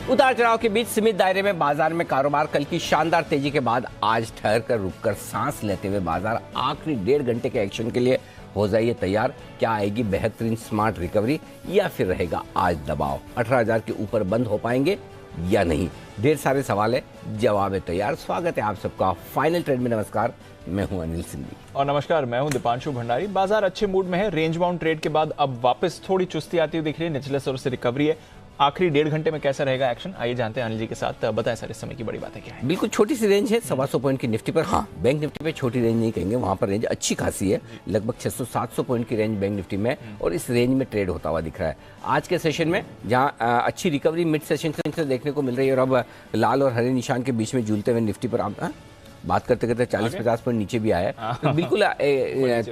उतार चढ़ाव के बीच सीमित दायरे में बाजार में कारोबार। कल की शानदार तेजी के बाद आज ठहर कर रुककर सांस लेते हुए बाजार आखिरी 1.5 घंटे के एक्शन के लिए हो जाइए तैयार। क्या आएगी बेहतरीन स्मार्ट रिकवरी या फिर रहेगा आज दबाव? 18,000 के ऊपर बंद हो पाएंगे या नहीं? ढेर सारे सवाल है, जवाब है तैयार। स्वागत है आप सबका फाइनल ट्रेड में। नमस्कार, मैं हूं अनिल सिंधी और नमस्कार, मैं हूं दीपांशु भंडारी। बाजार अच्छे मूड में है। रेंज बाउंड ट्रेड के बाद अब वापस थोड़ी चुस्ती आती हुई दिख रही है। निचले स्तर से रिकवरी है। आखिरी 1.5 घंटे में कैसा रहेगा एक्शन, आइए जानते हैं अनिल जी के साथ। बताएं सर, इस समय की बड़ी बातें क्या है? बिल्कुल छोटी सी रेंज है, 125 पॉइंट की निफ्टी पर। हाँ, बैंक निफ्टी पे छोटी रेंज नहीं कहेंगे, वहां पर रेंज अच्छी खासी है। लगभग 600-700 पॉइंट की रेंज बैंक निफ्टी में और इस रेंज में ट्रेड होता हुआ दिख रहा है आज के सेशन में, जहां अच्छी रिकवरी मिड सेशन से देखने को मिल रही है। और अब लाल और हरे निशान के बीच में झूलते हुए निफ्टी पर आप बात करते करते 40-50 पॉइंट नीचे भी आया है। तो बिल्कुल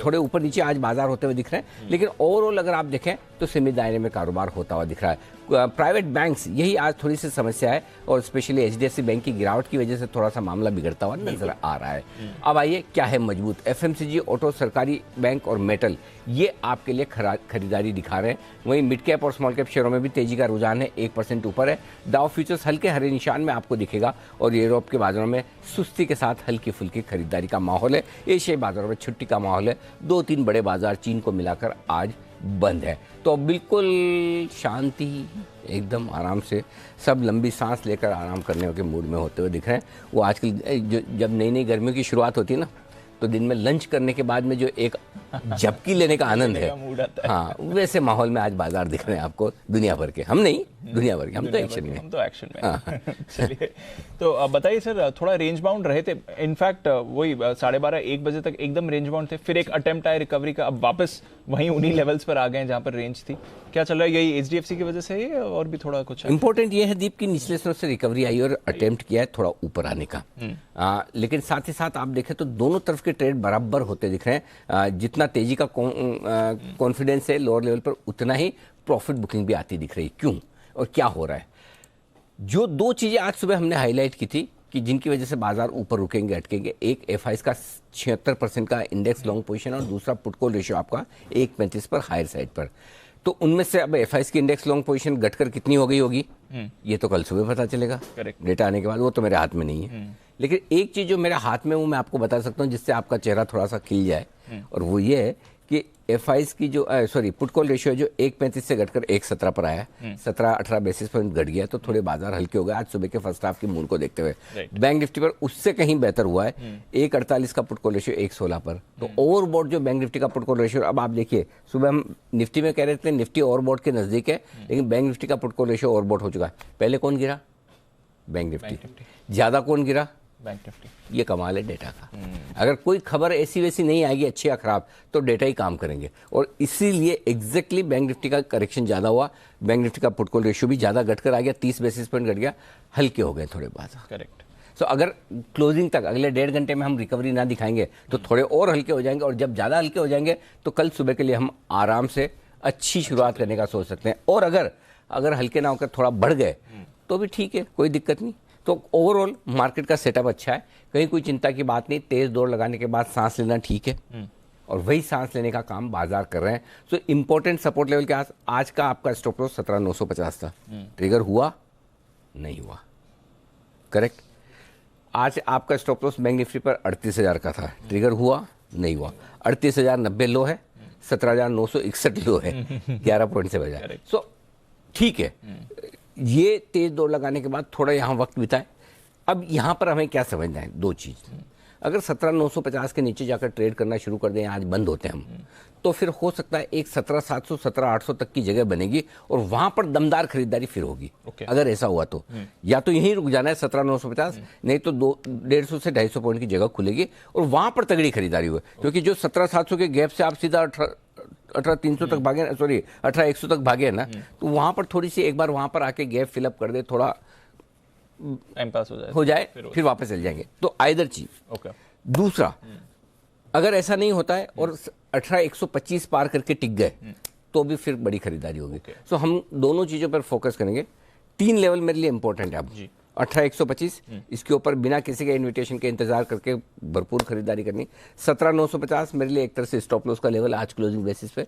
थोड़े ऊपर नीचे आज बाजार होते हुए दिख रहे हैं, लेकिन ओवरऑल अगर आप देखें तो सीमित दायरे में कारोबार होता हुआ दिख रहा है। प्राइवेट बैंक्स, यही आज थोड़ी सी समस्या है और स्पेशली एचडीएफसी बैंक की गिरावट की वजह से थोड़ा सा मामला बिगड़ता हुआ नजर आ रहा है। अब आइए, क्या है मजबूत? एफएमसीजी, ऑटो, सरकारी बैंक और मेटल, ये आपके लिए खरीदारी दिखा रहे हैं। वहीं मिड कैप और स्मॉल कैप शेयरों में भी तेजी का रुझान है, 1% ऊपर है। डाउ फ्यूचर्स हल्के हरे निशान में आपको दिखेगा और यूरोप के बाजारों में सुस्ती के साथ हल्की फुल्की खरीदारी का माहौल है। एशियाई बाजारों में छुट्टी का माहौल है। 2-3 बड़े बाजार चीन को मिलाकर आज बंद है। तो बिल्कुल शांति, एकदम आराम से सब लंबी सांस लेकर आराम करने के मूड में होते हुए दिख रहे हैं। वो आजकल जब नई नई गर्मियों की शुरुआत होती है ना, तो दिन में लंच करने के बाद में जो एक झपकी लेने का आनंद है, हाँ, वैसे माहौल में आज बाजार दिख रहे हैं आपको दुनिया भर के। हम नहीं, दुनिया भर के, हम तो एक्शन में। हाँ। चलिए, तो बताइए सर, थोड़ा रेंज बाउंड रहे थे। इनफैक्ट वही 12:30-1 बजे तक एकदम रेंज बाउंड थे, फिर एक अटेम्प्ट आया रिकवरी का, अब वापस वहीं उन्हीं लेवल्स पर आ गए जहां पर रेंज थी। क्या चल रहा है? यही एचडीएफसी की वजह से है और भी थोड़ा कुछ? इंपॉर्टेंट ये है दीप की निचले स्तर से रिकवरी आई और अटेम्प्ट किया है थोड़ा ऊपर आने का। लेकिन साथ ही साथ आप देखें तो दोनों तरफ के ट्रेड बराबर होते दिख रहे हैं। जितना तेजी का कॉन्फिडेंस है लोअर लेवल पर, उतना ही प्रॉफिट बुकिंग भी आती दिख रही है। क्यों और क्या हो रहा है? जो 2 चीजें आज सुबह हमने हाईलाइट की थी कि जिनकी वजह से बाजार ऊपर रुकेंगे, अटकेंगे, एक एफआईएस का 76% का इंडेक्स लॉन्ग पोजीशन और दूसरा पुट कॉल रेशियो आपका 1.35 पर हायर साइड पर। तो उनमें से अब एफआईएस की इंडेक्स लॉन्ग पोजीशन घटकर कितनी हो गई होगी, ये तो कल सुबह पता चलेगा डेटा आने के बाद। वो तो मेरे हाथ में नहीं है, लेकिन एक चीज जो मेरे हाथ में वो मैं आपको बता सकता हूँ जिससे आपका चेहरा थोड़ा सा खिल जाए, और वो ये है कि एफआईएस की जो पुट कॉल रेशियो जो 1.35 से घटकर 1.17 पर आया, 17-18 बेसिस पॉइंट घट गया, तो थोड़े बाजार हल्के हो गए आज सुबह के फर्स्ट हाफ की मूड को देखते हुए। बैंक निफ्टी पर उससे कहीं बेहतर हुआ है, 1.48 का पुट कॉल रेशियो 1.16 पर। तो ओवरबॉट जो बैंक निफ्टी का पुट कॉल रेशियो, अब आप देखिए, सुबह हम निफ्टी में कह रहे थे निफ्टी ओवरबॉट के नजदीक है, लेकिन बैंक निफ्टी का पुट कॉल रेशियो ओवरबॉट हो चुका है। पहले कौन गिरा? Bank Nifty. ज्यादा कौन गिरा? Bank Nifty. ये कमाल है डेटा का। अगर कोई खबर ऐसी वैसी नहीं आएगी अच्छी या खराब, तो डेटा ही काम करेंगे, और इसीलिए एग्जैक्टली बैंक निफ्टी का करेक्शन ज्यादा हुआ। बैंक निफ्टी का पुट कॉल रेशियो भी ज्यादा घटकर आ गया, 30 बेसिस पॉइंट घट गया, हल्के हो गए थोड़े बाजार। करेक्ट। सो अगर क्लोजिंग तक अगले 1.5 घंटे में हम रिकवरी ना दिखाएंगे तो थोड़े और हल्के हो जाएंगे, और जब ज्यादा हल्के हो जाएंगे तो कल सुबह के लिए हम आराम से अच्छी शुरुआत करने का सोच सकते हैं। और अगर हल्के ना होकर थोड़ा बढ़ गए तो भी ठीक है, कोई दिक्कत नहीं। तो ओवरऑल मार्केट का सेटअप अच्छा है, कहीं कोई चिंता की बात नहीं। तेज दौड़ लगाने के बाद सांस लेना ठीक है, और वही सांस लेने का काम बाजार कर रहे हैं। सो इंपॉर्टेंट सपोर्ट लेवल के आज का आपका स्टॉप लॉस 17,950 था। ट्रिगर हुआ? नहीं हुआ। करेक्ट। आज आपका स्टॉप लॉस बैंक निफ्टी पर 38,000 का था। ट्रिगर हुआ? नहीं हुआ। 38,090 लो है, 17,961 लो है, 11 पॉइंट से बजा। सो ठीक है, ये तेज दौड़ लगाने के बाद थोड़ा यहाँ वक्त बिताए। अब यहाँ पर हमें क्या समझना है? 2 चीज। अगर 17,950 के नीचे जाकर ट्रेड करना शुरू कर दें, आज बंद होते हैं हम, तो फिर हो सकता है एक 17,700, 17,800 तक की जगह बनेगी और वहां पर दमदार खरीदारी फिर होगी। अगर ऐसा हुआ तो या तो यहीं रुक जाना है 17,950, नहीं तो 150 से 250 पॉइंट की जगह खुलेगी और वहां पर तगड़ी खरीदारी हुई। क्योंकि जो 17,700 के गैप से आप सीधा 18,300 तक भागे, 18,100 तक भागे ना, तो वहां पर थोड़ी सी एक बार वहां पर आके गैप फिलअप कर दे, थोड़ा टाइम पास हो जाए फिर वापस चल जाएंगे। तो आइदर चीज। दूसरा, अगर ऐसा नहीं होता है और 18,125 पार करके टिक गए, तो भी फिर बड़ी खरीदारी होगी। सो हम दोनों चीजों पर फोकस करेंगे। 3 लेवल मेरे लिए इंपॉर्टेंट है अब। 18,125, इसके ऊपर बिना किसी के इन्विटेशन के इंतजार करके भरपूर खरीदारी करनी। 17,950 मेरे लिए एक तरह से स्टॉप लॉस का लेवल आज क्लोजिंग बेसिस पे।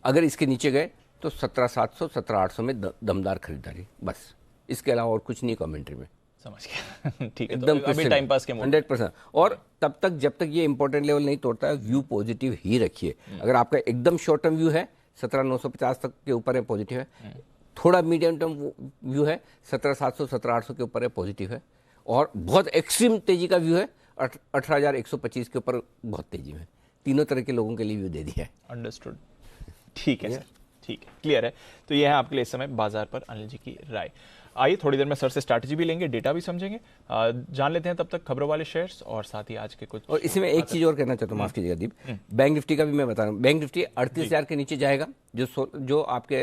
अगर इसके नीचे गए तो 17,700, 17,800 में दमदार खरीदारी, बस इसके अलावा और कुछ नहीं कमेंट्री में। समझ गया। ठीक है, एकदम तो अभी टाइम पास के मोड 100%। और तब तक जब तक ये इंपॉर्टेंट लेवल नहीं तोड़ता है, व्यू पॉजिटिव ही रखिए। अगर आपका एकदम शॉर्ट टर्म व्यू है 17,950 तक के ऊपर है, पॉजिटिव है। थोड़ा मीडियम टर्म व्यू है 17,700 17,800 के ऊपर है, पॉजिटिव है। और बहुत एक्सट्रीम तेजी का व्यू है 18,125 के ऊपर, बहुत तेजी में। तीनों तरह के लोगों के लिए व्यू दे दिया है। अंडरस्टूड। ठीक है सर, ठीक है, क्लियर है। तो ये है आपके लिए इस समय बाजार पर अनिल जी की राय। आइए थोड़ी देर में सर से स्ट्रैटेजी भी लेंगे, डेटा भी समझेंगे, जान लेते हैं तब तक खबरों वाले शेयर्स और साथ ही आज के कुछ। और इसमें एक चीज और कहना चाहता हूँ, माफ कीजिएगा दीप, बैंक निफ्टी का भी मैं बता रहा हूँ। बैंक निफ्टी 38,000 के नीचे जाएगा, जो आपके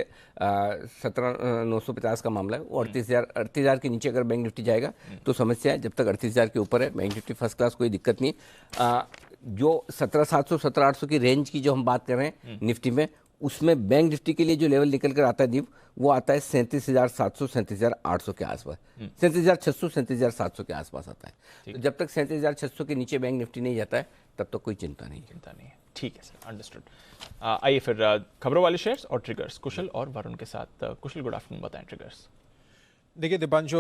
17,950 का मामला है, वो 38,000 के नीचे अगर बैंक निफ्टी जाएगा तो समस्या है। जब तक 38,000 के ऊपर है बैंक निफ्टी फर्स्ट क्लास, कोई दिक्कत नहीं। जो 17,700 17,800 की रेंज की जो हम बात कर रहे हैं निफ्टी में, उसमें बैंक निफ्टी के लिए जो लेवल निकल कर आता है दीप, वो आता है 37,700 37,800 के आसपास, 37,600 37,700 के आसपास आता है। तो जब तक 37,600 के नीचे बैंक निफ्टी नहीं जाता है तब तक कोई चिंता नहीं है। ठीक है सर, अंडरस्टूड। आइए फिर खबरों वाले शेयर्स और ट्रिगर्स, कुशल और वरुण के साथ। कुशल, गुड आफ्टरनून, बताएं ट्रिगर्स। देखिए दीपांशु,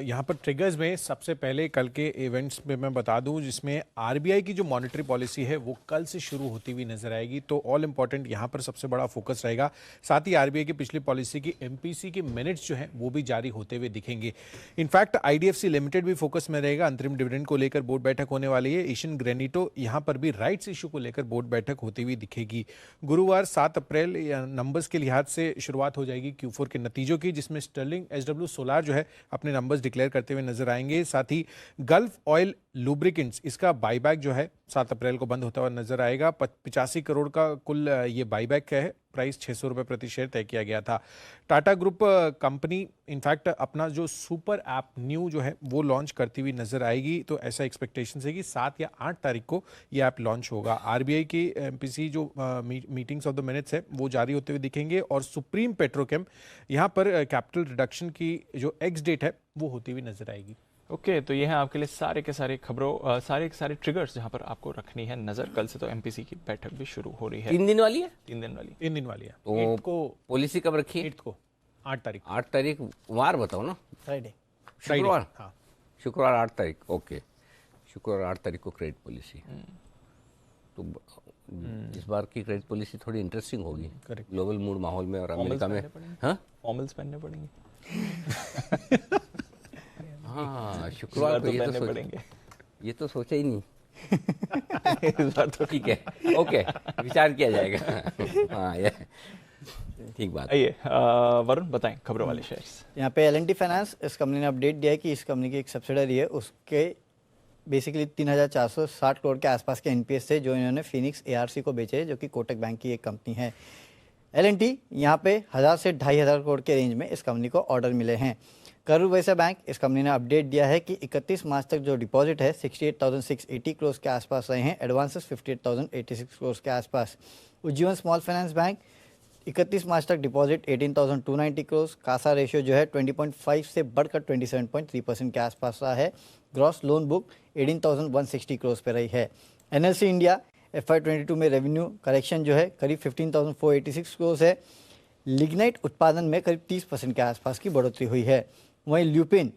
यहाँ पर ट्रिगर्स में सबसे पहले कल के इवेंट्स में मैं बता दूं, जिसमें आरबीआई की जो मॉनेटरी पॉलिसी है वो कल से शुरू होती हुई नजर आएगी। तो ऑल इंपॉर्टेंट यहाँ पर सबसे बड़ा फोकस रहेगा। साथ ही आरबीआई की पिछली पॉलिसी की एमपीसी के मिनट्स जो हैं वो भी जारी होते हुए दिखेंगे। इनफैक्ट आईडीएफसी लिमिटेड भी फोकस में रहेगा। अंतरिम डिविडेंड को लेकर बोर्ड बैठक होने वाली है। एशियन ग्रेनिटो यहाँ पर भी राइट्स इशू को लेकर बोर्ड बैठक होती हुई दिखेगी। गुरुवार 7 अप्रैल नंबर्स के लिहाज से शुरुआत हो जाएगी Q4 के नतीजों की, जिसमें स्टर्लिंग SW सोलार जो है अपने नंबर्स डिक्लेयर करते हुए नजर आएंगे। साथ ही गल्फ ऑयल लुब्रिकेंट्स, इसका बाईबैक जो है 7 अप्रैल को बंद होता हुआ नजर आएगा। 85 करोड़ का कुल ये बाईबैक है। प्राइस 600 रुपए प्रति शेयर तय किया गया था। टाटा ग्रुप कंपनी इनफैक्ट अपना जो सुपर ऐप न्यू जो है वो लॉन्च करती हुई नजर आएगी। तो ऐसा एक्सपेक्टेशन है कि 7 या 8 तारीख को ये ऐप लॉन्च होगा। आरबीआई की एमपीसी जो मीटिंग्स ऑफ द मिनट्स है वो जारी होते हुए दिखेंगे। और सुप्रीम पेट्रोकेम यहाँ पर कैपिटल रिडक्शन की जो एक्स डेट है वो होती हुई नजर आएगी। ओके, तो ये है आपके लिए सारे के सारे खबरों, सारे के सारे ट्रिगर्स जहां पर आपको रखनी है नजर। कल से तो एमपीसी की बैठक भी शुरू हो रही है। 3 दिन वाली है। 3 दिन वाली। 3 दिन वाली है। तो 8 को पॉलिसी कब रखी है? 8 को 8 तारीख 8 तारीख वार बताओ ना। फ्राइडे। शुक्रवार। हाँ, शुक्रवार 8 तारीख। ओके, शुक्रवार 8 तारीख को क्रेडिट पॉलिसी। तो इस बार की क्रेडिट पॉलिसी थोड़ी इंटरेस्टिंग होगी। करेक्ट। ग्लोबल मूड माहौल में और अमेरिका में। हाँ, फॉर्मल्स पहनने पड़ेंगे। हाँ, शुक्रवार को ये तो सोचा ही नहीं। इस बार तो ठीक है, ओके, विचार किया जाएगा। हाँ, ये ठीक बात। आइए वरुण, बताएं खबरों वाले शेयर्स। यहाँ पे L&T फाइनेंस, इस कंपनी ने अपडेट दिया है कि इस कंपनी की एक सब्सिडरी है, उसके बेसिकली 3,460 करोड़ के आसपास के एनपीएस थे जो इन्होंने फिनिक्स ARC को बेचे, जो कि कोटक बैंक की एक कंपनी है। L&T यहाँ पे 1,000 से 2,500 करोड़ के रेंज में इस कंपनी को ऑर्डर मिले हैं। करूर वैश्य बैंक, इस कंपनी ने अपडेट दिया है कि 31 मार्च तक जो डिपॉजिट है 68,680 करोड़ के आसपास रहे हैं, एडवांसेस 58,086 करोड़ के आसपास। उज्जीवन स्मॉल फाइनेंस बैंक, 31 मार्च तक डिपॉजिट 18,290 करोड़, कासा रेशियो जो है 20.5 से बढ़कर 27.3% के आसपास रहा है। ग्रॉस लोन बुक 18,160 करोड़ पे रही है। NLC इंडिया FY22 में रेवेन्यू करेक्शन जो है करीब 15,486 करोड़ है। लिग्नाइट उत्पादन में करीब 30% के आसपास की बढ़ोतरी हुई है। वहीं ल्यूपिन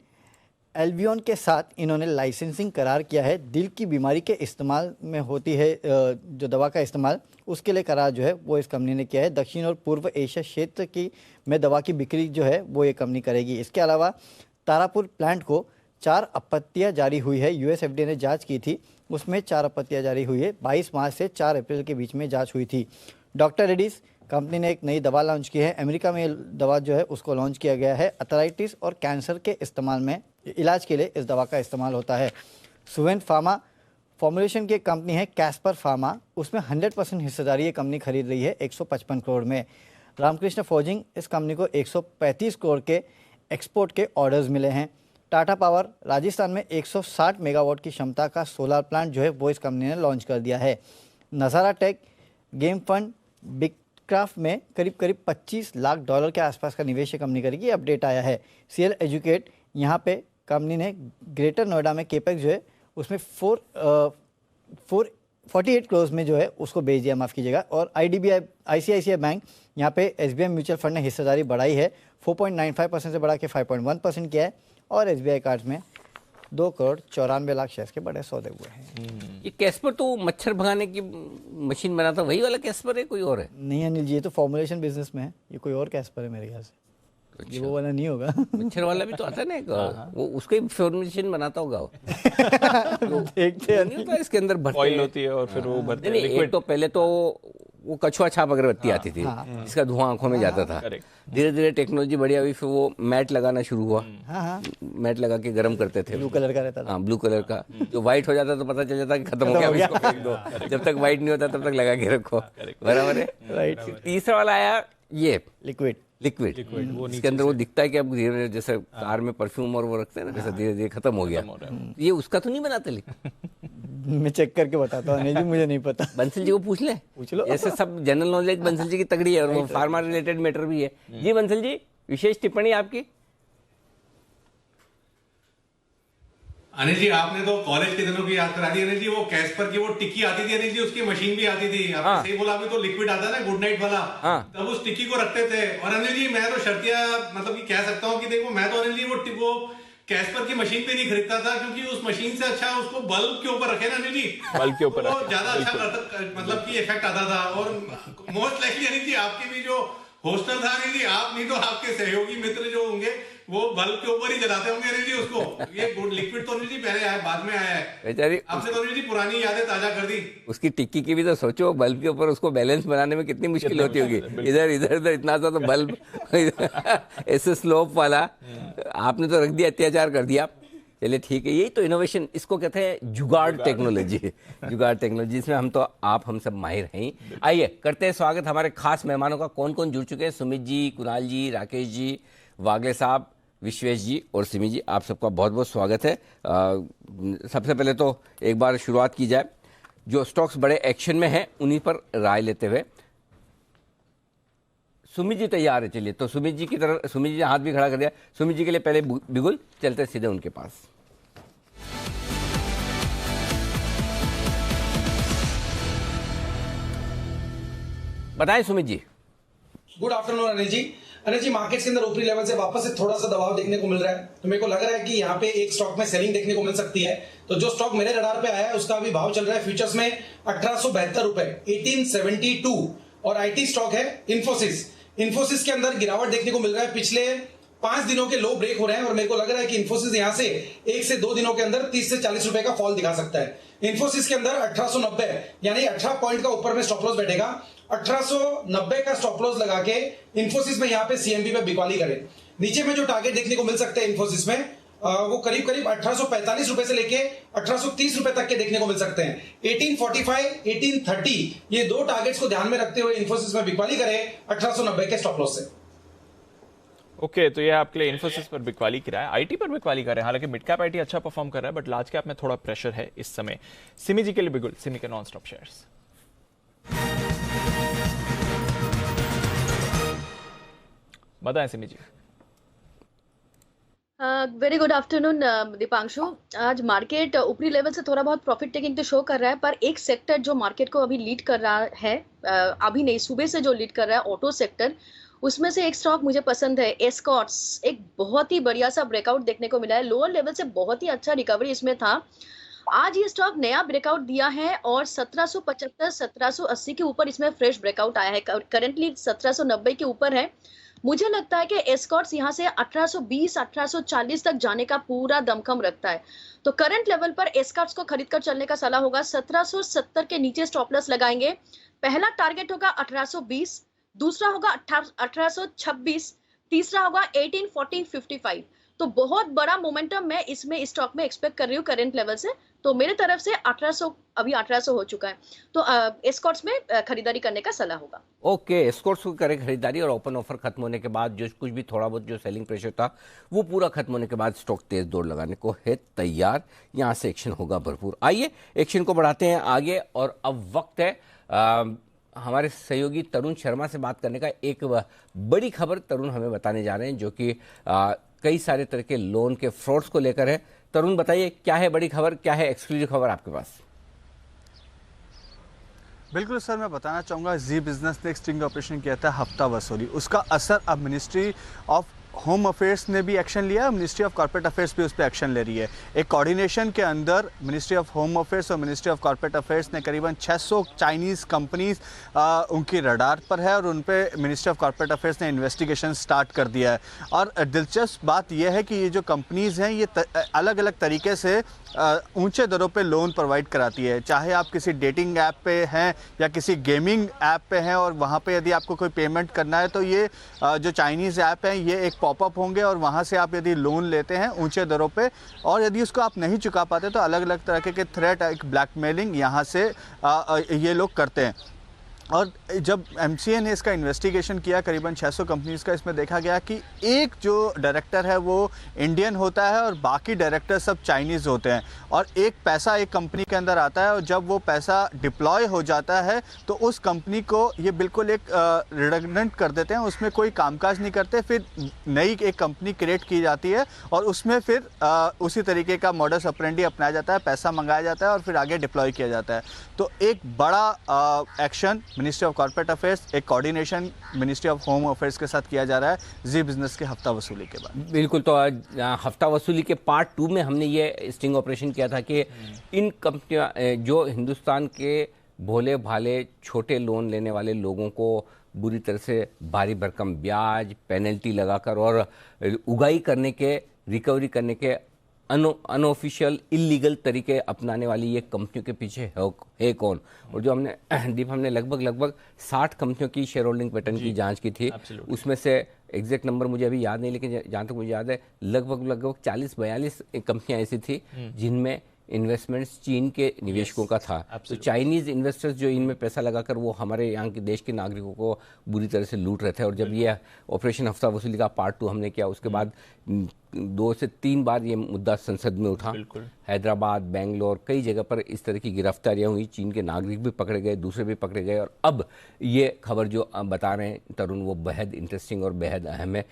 एल्बियन के साथ इन्होंने लाइसेंसिंग करार किया है। दिल की बीमारी के इस्तेमाल में होती है जो दवा का इस्तेमाल, उसके लिए करार जो है वो इस कंपनी ने किया है। दक्षिण और पूर्व एशिया क्षेत्र की में दवा की बिक्री जो है वो ये कंपनी करेगी। इसके अलावा तारापुर प्लांट को 4 आपत्तियां जारी हुई है। US FDA ने जांच की थी, उसमें 4 आपत्तियां जारी हुई है। 22 मार्च से 4 अप्रैल के बीच में जांच हुई थी। डॉक्टर रेड्डीज कंपनी ने एक नई दवा लॉन्च की है। अमेरिका में दवा जो है उसको लॉन्च किया गया है। अर्थराइटिस और कैंसर के इस्तेमाल में इलाज के लिए इस दवा का इस्तेमाल होता है। सुवेंट फार्मा फॉर्मुलेशन की एक कंपनी है कैस्पर फार्मा, उसमें 100% हिस्सेदारी ये कंपनी खरीद रही है 155 करोड़ में। रामकृष्ण फोर्जिंग, इस कंपनी को 135 करोड़ के एक्सपोर्ट के ऑर्डर्स मिले हैं। टाटा पावर राजस्थान में 160 मेगावाट की क्षमता का सोलर प्लांट जो है वो इस कंपनी ने लॉन्च कर दिया है। नज़ारा टेक, गेम फंड, बिगक्राफ्ट में करीब करीब $25 लाख के आसपास का निवेश कंपनी करेगी, अपडेट आया है। CL एजुकेट, यहाँ पे कंपनी ने ग्रेटर नोएडा में केपेक्स जो है उसमें 48 क्लोज में जो है उसको बेच दिया, माफ़ कीजिएगा। और ICICI बैंक यहाँ पे SBI म्यूचुअल फंड ने हिस्सेदारी बढ़ाई है, 4.95% से बढ़ा के 5.1% किया है। और SBI कार्ड्स में 2,94,00,000 शेयर्स के बड़े सौदे हुए हैं। ये कैस्पर तो मच्छर भगाने की मशीन बनाता, वही वाला कैस्पर है कोई और है? नहीं अनिल जी, ये तो फॉर्मुलेशन बिजनेस में है, ये कोई और कैस्पर है मेरे ख्याल से। ये वो वाला नहीं होगा। मच्छर वाला भी तो आता है ना एक, वो उसका ही फॉर्मुलेशन बनाता होगा वो। देखते हैं नहीं होता इसके अंदर भरते ऑयल हैं। होती है और फिर वो भरते नहीं, हैं एक लिक्विड। तो पहले तो वो कछुआ छाप अगरबत्ती आती थी, जिसका धुआं आंखों में जाता था। Correct। धीरे धीरे टेक्नोलॉजी बढ़ी हुई, फिर वो मैट लगाना शुरू हुआ। हाँ हाँ, मैट लगा के गर्म करते थे। ब्लू कलर का रहता था। हाँ, ब्लू कलर का। जो व्हाइट हो जाता तो पता चल जाता कि खत्म हो गया, अब इसको फेंक दो। जब तक व्हाइट नहीं होता तब तक लगा के रखो। बराबर है। राइट। तीसरा वाला आया ये लिक्विड। इसके अंदर वो दिखता है कि अब धीरे धीरे जैसे कार में परफ्यूम और वो रखते हैं ना, जैसे धीरे धीरे खत्म हो गया। ये उसका तो नहीं बनाते लेकिन। मैं चेक करके बताता हूँ अनिल जी, मुझे नहीं पता। बंसल जी को पूछ ले, पूछ लो। ऐसे सब जनरल नॉलेज बंसल जी की तगड़ी है और वो फार्मा रिलेटेड मैटर भी है। जी बंसल जी, विशेष टिप्पणी आपकी। अनिल जी, आपने तो कॉलेज के दिनों की याद करा दी। अनिल जी, वो कैस्पर की वो टिक्की आती थी अनिल जी, उसकी मशीन भी आती थी। आपने हाँ। सही बोला, अभी तो लिक्विड आता है ना गुड नाइट वाला। हाँ। तब उस टिक्की को रखते थे। और अनिल जी, मैं तो शर्तिया मतलब कि कह सकता हूँ कि देखो, मैं तो अनिल जी वो कैस्पर की मशीन पे नहीं खरीदता था, क्योंकि उस मशीन से अच्छा उसको बल्ब के ऊपर रखे ना अनिल जी, बल्ब के ऊपर वो रखे, ज्यादा अच्छा मतलब कि इफेक्ट आता था। और मोस्ट लाइकली अनिल जी, आपके भी जो हॉस्टल था अनिल जी, आप नहीं तो आपके सहयोगी मित्र जो होंगे वो बल्ब के ऊपर ही जलाते होंगे अनिल जी उसको। ये लिक्विड तो अनिल जी पहले आया, बाद में आया है। बेचारी आपने तो अनिल जी पुरानी यादें ताजा कर दी। उसकी टिक्की की भी तो सोचो, बल्ब के ऊपर उसको बैलेंस बनाने में कितनी मुश्किल होती होगी। इधर इधर इधर इतना सा तो बल्ब ऐसे स्लोप वाला आपने तो रख दिया, अत्याचार कर दिया। चलिए ठीक है, यही तो इनोवेशन, इसको कहते हैं जुगाड़ टेक्नोलॉजी। जुगाड़ टेक्नोलॉजी, इसमें हम सब माहिर हैं। आइए करते हैं स्वागत हमारे खास मेहमानों का। कौन कौन जुड़ चुके हैं? सुमित जी, कुणाल जी, राकेश जी, वागले साहब, विश्वेश जी और सिमी जी, आप सबका बहुत बहुत स्वागत है। सबसे पहले तो एक बार शुरुआत की जाए, जो स्टॉक्स बड़े एक्शन में हैं उन्हीं पर राय लेते हुए। सुमित जी तैयार है? चलिए, तो सुमित जी की तरफ, सुमित जी ने हाथ भी खड़ा कर दिया। सुमित जी के लिए पहले बिगुल, चलते सीधे उनके पास। बताएं Sumit ji. Good afternoon Anil ji. Anil ji, markets के अंदर ऊपरी लेवल से वापस से थोड़ा सा दबाव देखने को मिल रहा है, तो मेरे को लग रहा है कि यहाँ पे एक स्टॉक में सेलिंग देखने को मिल सकती है। तो जो स्टॉक मेरे रडार पे आया है उसका अभी भाव चल रहा है फ्यूचर्स में 1872 रुपए, 1872। और आईटी स्टॉक है इन्फोसिस। इन्फोसिस के अंदर गिरावट देखने को मिल रहा है, पिछले 5 दिनों के लो ब्रेक हो रहे हैं और मेरे को लग रहा है कि इन्फोसिस यहां से 1 से 2 दिनों के अंदर 30 से 40 रुपए का फॉल दिखा सकता है। इन्फोसिस के अंदर 1890 यानी 18 पॉइंट का ऊपर में स्टॉप लॉस बैठेगा। 1890 का स्टॉप लॉस लगा के इन्फोसिस में यहाँ पे सीएमबी पे बिकवाली करें। नीचे में जो टारगेट देखने को मिल सकते हैं इन्फोसिस में, वो करीब करीब 1845 रुपए से लेके 1830 रुपए तक के देखने को मिल सकते हैं। 1845, 1830 ये 2 टारगेट्स को ध्यान में रखते हुए इन्फोसिस में बिकवाली करें 1890 के स्टॉप लॉस से। ओके, तो ये आपके लिए इन्फोसिस पर बिकवाली की रहा है, आईटी पर बिकवाली कर रहे हैं। हालांकि मिड कैप आईटी अच्छा परफॉर्म कर रहा है, बट लार्ज कैप में थोड़ा प्रेशर है इस समय। सिमी जी के लिए बिगुल, सिमी के नॉन स्टॉप शेयर्स। बताएं Simi ji. Very good afternoon Deepanshu. आज मार्केट ऊपरी लेवल से थोड़ा बहुत प्रॉफिट टेकिंग तो शो कर रहा है, पर एक सेक्टर जो मार्केट को अभी लीड कर रहा है, अभी नहीं सुबह से जो लीड कर रहा है, ऑटो सेक्टर, उसमें से एक स्टॉक मुझे पसंद है, एस्कॉर्ट्स। एक बहुत ही बढ़िया सा ब्रेकआउट देखने को मिला है, लोअर लेवल से बहुत ही अच्छा रिकवरी इसमें था। आज ये स्टॉक नया ब्रेकआउट दिया है और 1775 1780 के ऊपर इसमें फ्रेश ब्रेकआउट आया है। करंटली 1790 के ऊपर है। मुझे लगता है कि एस्कॉर्ट्स यहाँ से 1820 1840 तक जाने का पूरा दमखम रखता है। तो करंट लेवल पर एस्कॉर्ट्स को खरीदकर चलने का सलाह होगा। 1770 के नीचे स्टॉप लॉस लगाएंगे। पहला टारगेट होगा 1820, दूसरा होगा 1826, तीसरा होगा 1840-55। तो बहुत बड़ा मोमेंटम मैं इसमें स्टॉक में एक्सपेक्ट कर रही हूँ करंट लेवल से। तो मेरे तरफ से 1800, अभी 1800 हो चुका है, तो एस्कॉर्ट्स में खरीदारी करने का सलाह होगा। ओके, एस्कॉर्ट्स को करें खरीदारी, और ओपन ऑफर खत्म होने के बाद जो कुछ भी थोड़ा बहुत जो सेलिंग प्रेशर था वो पूरा खत्म होने के बाद स्टॉक तेज दौड़ लगाने को है तैयार। यहाँ से एक्शन होगा भरपूर। आइए एक्शन को बढ़ाते हैं आगे, और अब वक्त है हमारे सहयोगी तरुण शर्मा से बात करने का। एक बड़ी खबर तरुण हमें बताने जा रहे हैं, जो कि कई सारे तरह के लोन के फ्रॉड्स को लेकर है। तरुण बताइए, क्या है बड़ी खबर, क्या है एक्सक्लूसिव खबर आपके पास? बिल्कुल सर, मैं बताना चाहूँगा जी बिजनेस ने एक स्टिंग ऑपरेशन किया था हफ्ता वसूली, उसका असर अब मिनिस्ट्री ऑफ होम अफेयर्स ने भी एक्शन लिया है, मिनिस्ट्री ऑफ कॉर्पोरेट अफेयर्स भी उस पर एक्शन ले रही है। एक कोऑर्डिनेशन के अंदर मिनिस्ट्री ऑफ होम अफेयर्स और मिनिस्ट्री ऑफ कॉर्पोरेट अफेयर्स ने करीबन 600 चाइनीज़ कंपनीज उनकी रडार पर है और उन पे मिनिस्ट्री ऑफ कॉर्पोरेट अफेयर्स ने इन्वेस्टिगेशन स्टार्ट कर दिया है। और दिलचस्प बात यह है कि ये जो कंपनीज़ हैं ये अलग अलग तरीके से ऊंचे दरों पे लोन प्रोवाइड कराती है, चाहे आप किसी डेटिंग ऐप पे हैं या किसी गेमिंग ऐप पे हैं और वहाँ पे यदि आपको कोई पेमेंट करना है तो ये जो चाइनीज़ ऐप हैं ये एक पॉपअप होंगे और वहाँ से आप यदि लोन लेते हैं ऊंचे दरों पे और यदि उसको आप नहीं चुका पाते तो अलग अलग तरह के थ्रेट, एक ब्लैकमेलिंग यहाँ से ये लोग करते हैं। और जब एमसीए ने इसका इन्वेस्टिगेशन किया करीबन 600 कंपनीज़ का, इसमें देखा गया कि एक जो डायरेक्टर है वो इंडियन होता है और बाकी डायरेक्टर सब चाइनीज़ होते हैं और एक पैसा एक कंपनी के अंदर आता है और जब वो पैसा डिप्लॉय हो जाता है तो उस कंपनी को ये बिल्कुल एक रिडंडेंट कर देते हैं, उसमें कोई कामकाज नहीं करते, फिर नई एक कंपनी क्रिएट की जाती है और उसमें फिर उसी तरीके का मॉडस ऑपरेंडी अपनाया जाता है, पैसा मंगाया जाता है और फिर आगे डिप्लॉय किया जाता है। तो एक बड़ा action ministry of corporate affairs, एक coordination ministry of home affairs के साथ किया जा रहा है जी बिजनेस के हफ्ता वसूली के बाद। बिल्कुल, तो आज हफ्ता वसूली के पार्ट 2 में हमने ये स्टिंग ऑपरेशन किया था कि इन कंपनियां जो हिंदुस्तान के भोले भाले छोटे लोन लेने वाले लोगों को बुरी तरह से भारी भरकम ब्याज, पेनल्टी लगाकर और उगाई करने के, रिकवरी करने के अनऑफिशियल इलीगल तरीके अपनाने वाली ये कंपनियों के पीछे है कौन। और जो हमने लगभग 60 कंपनियों की शेयर होल्डिंग पैटर्न की जांच की थी, उसमें से एग्जैक्ट नंबर मुझे अभी याद नहीं, लेकिन जहाँ तक मुझे याद है लगभग 40-42 कंपनियां ऐसी थी जिनमें इन्वेस्टमेंट्स चीन के निवेशकों का था। तो चाइनीज इन्वेस्टर्स जो इनमें पैसा लगाकर वो हमारे यहाँ के देश के नागरिकों को बुरी तरह से लूट रहे थे। और जब ये ऑपरेशन हफ्ता वसूली का पार्ट 2 हमने किया, उसके बाद 2 से 3 बार ये मुद्दा संसद में उठा। हैदराबाद, बेंगलोर, कई जगह पर इस तरह की गिरफ्तारियां हुई, चीन के नागरिक भी पकड़े गए, दूसरे भी पकड़े गए। और अब ये खबर जो बता रहे हैं तरुण, वो बेहद इंटरेस्टिंग और बेहद अहम है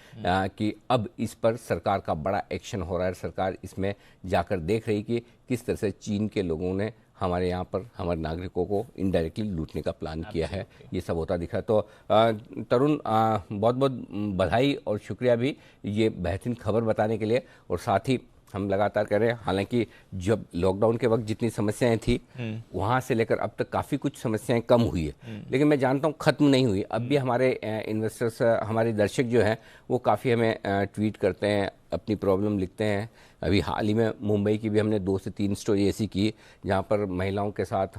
कि अब इस पर सरकार का बड़ा एक्शन हो रहा है। सरकार इसमें जाकर देख रही कि किस तरह से चीन के लोगों ने हमारे यहाँ पर हमारे नागरिकों को इनडायरेक्टली लूटने का प्लान किया है। ये सब होता दिख रहा है। तो तरुण, बहुत बहुत बधाई और शुक्रिया भी ये बेहतरीन खबर बताने के लिए। और साथ ही हम लगातार कर रहे हैं, हालांकि जब लॉकडाउन के वक्त जितनी समस्याएं थी वहाँ से लेकर अब तक काफ़ी कुछ समस्याएं कम हुई है, लेकिन मैं जानता हूँ ख़त्म नहीं हुई। अब भी हमारे इन्वेस्टर्स, हमारे दर्शक जो हैं वो काफ़ी हमें ट्वीट करते हैं, अपनी प्रॉब्लम लिखते हैं। अभी हाल ही में मुंबई की भी हमने 2 से 3 स्टोरी ऐसी की जहाँ पर महिलाओं के साथ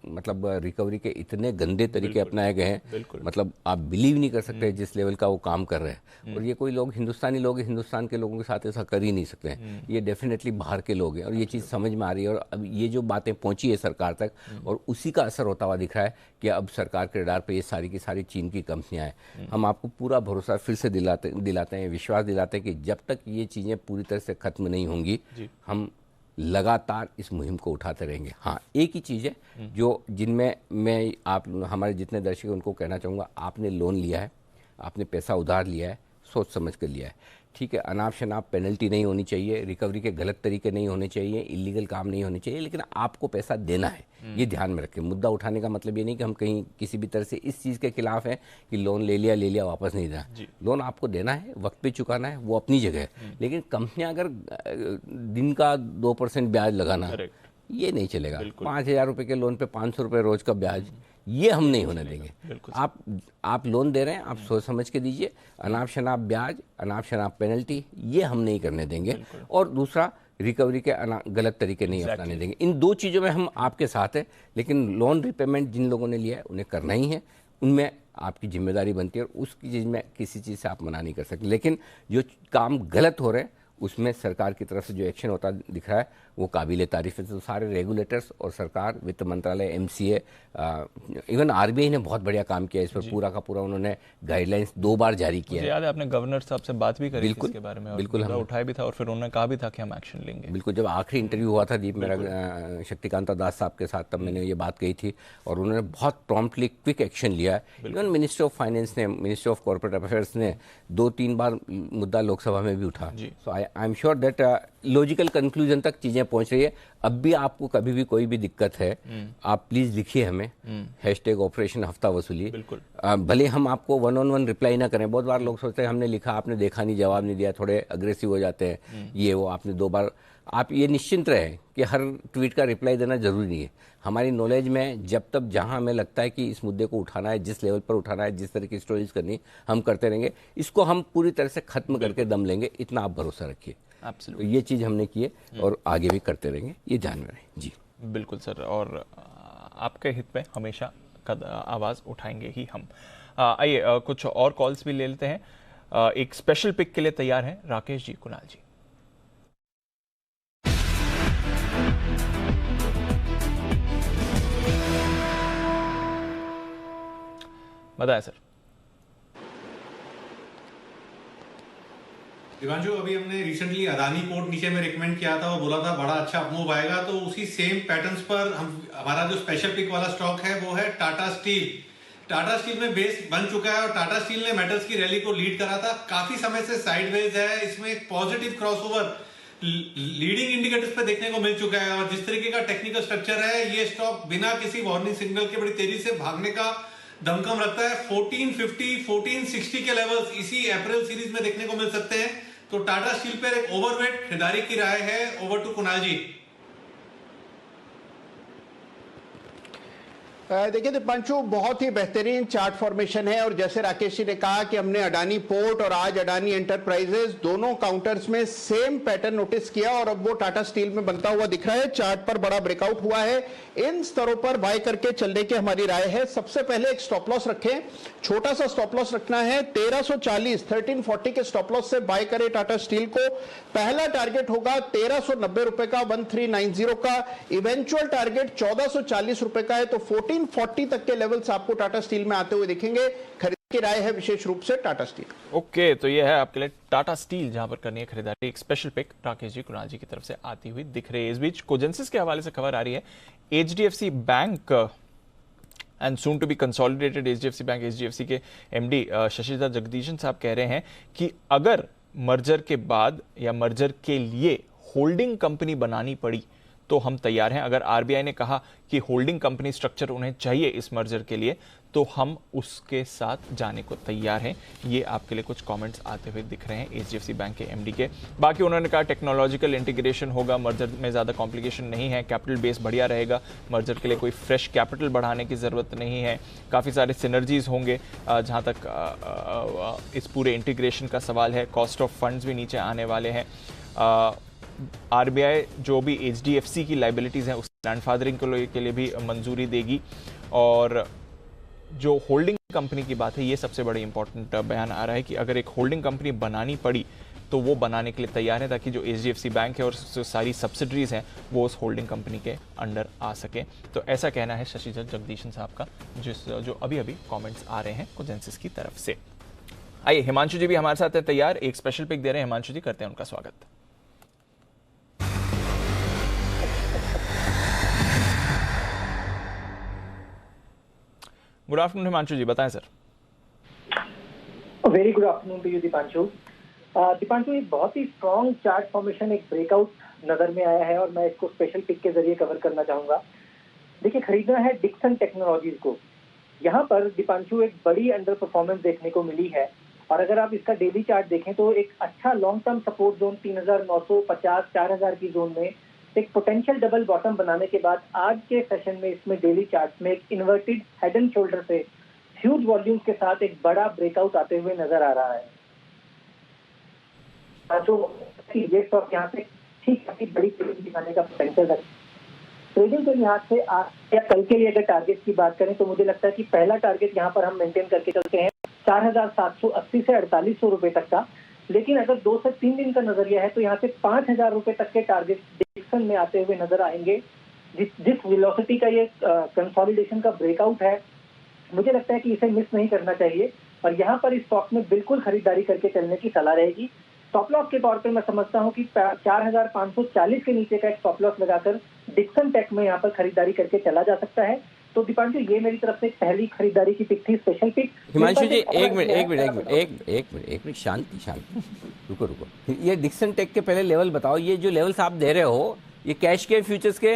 मतलब रिकवरी के इतने गंदे तरीके अपनाए गए हैं, मतलब आप बिलीव नहीं कर सकते जिस लेवल का वो काम कर रहे हैं। और ये कोई लोग हिंदुस्तानी लोग हिंदुस्तान के लोगों के साथ ऐसा कर ही नहीं सकते हैं, ये डेफिनेटली बाहर के लोग हैं। और ये चीज़ समझ में आ रही है और अब ये जो बातें पहुँची है सरकार तक और उसी का असर होता हुआ दिख रहा है कि अब सरकार के रडार पर ये सारी की सारी चीन की कंपनियाँ हैं। हम आपको पूरा भरोसा फिर से दिलाते हैं, विश्वास दिलाते हैं कि जब तक ये चीज़ें पूरी तरह से खत्म नहीं होंगी हम लगातार इस मुहिम को उठाते रहेंगे। हाँ, एक ही चीज़ है जो जिनमें मैं आप हमारे जितने दर्शक हैं उनको कहना चाहूँगा, आपने लोन लिया है, आपने पैसा उधार लिया है, सोच समझ कर लिया है, ठीक है। अनाप शनाप पेनल्टी नहीं होनी चाहिए, रिकवरी के गलत तरीके नहीं होने चाहिए, इलीगल काम नहीं होने चाहिए, लेकिन आपको पैसा देना है, ये ध्यान में रखें। मुद्दा उठाने का मतलब ये नहीं कि हम कहीं किसी भी तरह से इस चीज़ के खिलाफ हैं कि लोन ले लिया वापस नहीं देना। लोन आपको देना है, वक्त पे चुकाना है, वो अपनी जगह है, लेकिन कंपनियां अगर दिन का 2% ब्याज लगाना, ये नहीं चलेगा। 5,000 रुपये के लोन पे 500 रुपये रोज का ब्याज, ये हम नहीं होने देंगे। आप लोन दे रहे हैं, आप सोच समझ के दीजिए। अनाप शनाप ब्याज, अनाप शनाप पेनल्टी, ये हम नहीं करने देंगे। और दूसरा, रिकवरी के गलत तरीके नहीं अपनाने देंगे। इन 2 चीज़ों में हम आपके साथ हैं, लेकिन लोन रिपेमेंट जिन लोगों ने लिया है उन्हें करना ही है, उनमें आपकी जिम्मेदारी बनती है और उसकी चीज़ में किसी चीज़ से आप मना नहीं कर सकते। लेकिन जो काम गलत हो रहे हैं उसमें सरकार की तरफ से जो एक्शन होता दिख रहा है वो काबिल तारीफ है। तो सारे रेगुलेटर्स और सरकार, वित्त मंत्रालय, एमसीए, इवन आरबीआई ने बहुत बढ़िया काम किया इस पर। पूरा का पूरा उन्होंने गाइडलाइंस 2 बार जारी किया है। याद है आपने गवर्नर साहब से बात भी करी बिल्कुल, इसके बारे में, बिल्कुल हम उठाया भी था और फिर उन्होंने कहा भी था कि हम एक्शन लेंगे। बिल्कुल, जब आखिरी इंटरव्यू हुआ था दीप मेरा शक्तिकांता दास साहब के साथ, तब मैंने ये बात कही थी और उन्होंने बहुत प्रॉम्प्टली क्विक एक्शन लिया है। इवन मिनिस्ट्री ऑफ फाइनेंस ने, मिनिस्ट्री ऑफ कॉर्पोरेट अफेयर्स ने 2-3 बार मुद्दा लोकसभा में भी उठा। So I I am sure that logical conclusion तक चीजें पहुंच रही है। अब भी आपको कभी भी कोई भी दिक्कत है, आप प्लीज लिखिए हमें #ऑपरेशन हफ्ता वसूली। बिल्कुल। भले हम आपको 1-on-1 रिप्लाई ना करें, बहुत बार लोग सोचते हैं हमने लिखा आपने देखा नहीं, जवाब नहीं दिया, थोड़े अग्रेसिव हो जाते हैं, ये वो आपने 2 बार। आप ये निश्चिंत रहें कि हर ट्वीट का रिप्लाई देना जरूरी नहीं है। हमारी नॉलेज में जब तक जहां हमें लगता है कि इस मुद्दे को उठाना है, जिस लेवल पर उठाना है, जिस तरह की स्टोरीज करनी, हम करते रहेंगे। इसको हम पूरी तरह से खत्म करके दम लेंगे, इतना आप भरोसा रखिए। तो ये चीज हमने की है और आगे भी करते रहेंगे, ये जान रहे हैं जी। बिल्कुल सर, और आपके हित में हमेशा आवाज उठाएंगे ही हम। आइए कुछ और कॉल्स भी ले लेते हैं। एक स्पेशल पिक के लिए तैयार हैं राकेश जी, कुणाल जी। बताएं सर। दिवांशु, अभी हमने रिसेंटली अदानी पोर्ट नीचे में रिकमेंड किया था, वो बोला था बड़ा अच्छा मूव आएगा, तो उसी सेम पैटर्न्स पर हमारा जो स्पेशल पिक वाला स्टॉक है वो है टाटा स्टील। टाटा स्टील में बेस बन चुका है और टाटा स्टील ने मेटल्स की रैली को लीड करा था। काफी समय से साइडवेज है, इसमें एक पॉजिटिव क्रॉसओवर लीडिंग इंडिकेटर्स पे देखने को मिल चुका है और जिस तरीके का टेक्निकल स्ट्रक्चर है, ये स्टॉक बिना किसी वार्निंग सिग्नल के बड़ी तेजी से भागने का दमखम रखता है। 1450, 1460 के लेवल्स इसी अप्रैल सीरीज में देखने को मिल सकते हैं। तो टाटा स्टील पर एक ओवरवेट खरीदारी की राय है। ओवर टू कुणाल जी। देखिए दीपांशु, बहुत ही बेहतरीन चार्ट फॉर्मेशन है और जैसे राकेश जी ने कहा कि हमने अडानी पोर्ट और आज अडानी एंटरप्राइजेस दोनों काउंटर्स में सेम पैटर्न नोटिस किया और अब वो टाटा स्टील में बनता हुआ दिख रहा है। चार्ट पर बड़ा ब्रेकआउट हुआ है, इन स्तरों पर बाय करके चलने की हमारी राय है। सबसे पहले एक स्टॉप लॉस रखें, छोटा सा स्टॉप लॉस रखना है 1340, 1340 के स्टॉप लॉस से बाय करें टाटा स्टील को। पहला टारगेट होगा 1390 रुपए का, 1390 का। इवेंचुअल टारगेट 1440 रुपए का है, तो 1440 तक के लेवल्स आपको टाटा स्टील में आते हुए दिखेंगे। खरीद की राय है विशेष रूप से टाटा स्टील। ओके, तो ये है आपके लिए टाटा स्टील, जहां पर करनी है खरीदारी। एक स्पेशल पिक राकेश जी, कुणाल जी की तरफ से आती हुई दिख रही है। इस बीच कोजेंसिस के हवाले से खबर आ रही है, HDFC Bank and soon to be consolidated HDFC Bank, HDFC के MD शशिधर जगदीशन साहब कह रहे हैं कि अगर मर्जर के बाद या मर्जर के लिए होल्डिंग कंपनी बनानी पड़ी तो हम तैयार हैं। अगर RBI ने कहा कि होल्डिंग कंपनी स्ट्रक्चर उन्हें चाहिए इस मर्जर के लिए, तो हम उसके साथ जाने को तैयार हैं। ये आपके लिए कुछ कमेंट्स आते हुए दिख रहे हैं HDFC बैंक के MD के। बाकी उन्होंने कहा टेक्नोलॉजिकल इंटीग्रेशन होगा, मर्जर में ज़्यादा कॉम्प्लिकेशन नहीं है, कैपिटल बेस बढ़िया रहेगा, मर्जर के लिए कोई फ्रेश कैपिटल बढ़ाने की ज़रूरत नहीं है, काफ़ी सारे सिनर्जीज होंगे। जहाँ तक इस पूरे इंटीग्रेशन का सवाल है, कॉस्ट ऑफ फंड्स भी नीचे आने वाले हैं। RBI जो भी HDFC की लाइबिलिटीज़ हैं उस ग्रैंडफादरिंग के लिए भी मंजूरी देगी। और जो होल्डिंग कंपनी की बात है, ये सबसे बड़ी इंपॉर्टेंट बयान आ रहा है कि अगर एक होल्डिंग कंपनी बनानी पड़ी तो वो बनाने के लिए तैयार है, ताकि जो HDFC बैंक है और जो सारी सब्सिडरीज हैं वो उस होल्डिंग कंपनी के अंडर आ सके। तो ऐसा कहना है शशिधर जगदीशन साहब का, जो अभी अभी कॉमेंट्स आ रहे हैं कोजेंसिस की तरफ से। आइए हिमांशु जी भी हमारे साथ है तैयार, एक स्पेशल पिक दे रहे हैं। हिमांशु जी, करते हैं उनका स्वागत। गुड आफ्टरनून हिमांशु जी, बताएं sir. Very good afternoon to you Deepanshu. Deepanshu, एक बहुत ही स्ट्रॉन्ग चार्ट फॉर्मेशन, एक ब्रेकआउट नजर में आया है और मैं इसको स्पेशल पिक के जरिए कवर करना चाहूंगा। देखिए, खरीदना है डिक्सन टेक्नोलॉजीज को। यहाँ पर दीपांशु एक बड़ी अंडर परफॉर्मेंस देखने को मिली है और अगर आप इसका डेली चार्ट देखें तो एक अच्छा लॉन्ग टर्म सपोर्ट जोन 3950, 4000 की जोन में एक पोटेंशियल डबल बॉटम बनाने के बाद आज के सेशन में इसमें डेली चार्ट में एक इन्वर्टेड हेड एंड शोल्डर से ह्यूज वॉल्यूम्स के साथ एक बड़ा ब्रेकआउट आते हुए नजर आ रहा है। तो ये स्टॉक यहाँ पे ठीक काफी बड़ी ट्रेडिंग दिखाने का पोटेंशियल है। ट्रेडिंग के लिहाज से आज या कल के लिए अगर टारगेट की बात करें तो मुझे लगता है कि पहला टारगेट यहाँ पर हम मेंटेन करके चलते हैं 4780 से 4800 रुपए तक का। लेकिन अगर 2 से 3 दिन का नजरिया है तो यहाँ से 5000 रुपए तक के टारगेट डिक्सन में आते हुए नजर आएंगे। जिस वेलोसिटी का ये कंसोलिडेशन का ब्रेकआउट है, मुझे लगता है कि इसे मिस नहीं करना चाहिए और यहाँ पर इस स्टॉक में बिल्कुल खरीदारी करके चलने की सलाह रहेगी। स्टॉप लॉस के तौर पे मैं समझता हूँ कि 4540 के नीचे का एक स्टॉप लॉस लगाकर डिक्सन टेक में यहाँ पर खरीदारी करके चला जा सकता है। तो दीपांशु, ये मेरी तरफ से पहली खरीदारी की पिक थी, स्पेशल पिक। हिमांशु जी, एक मिनट शांति। रुको रुको, ये डिक्सन टेक के पहले लेवल बताओ, ये जो लेवल्स आप दे रहे हो ये कैश के फ्यूचर्स के?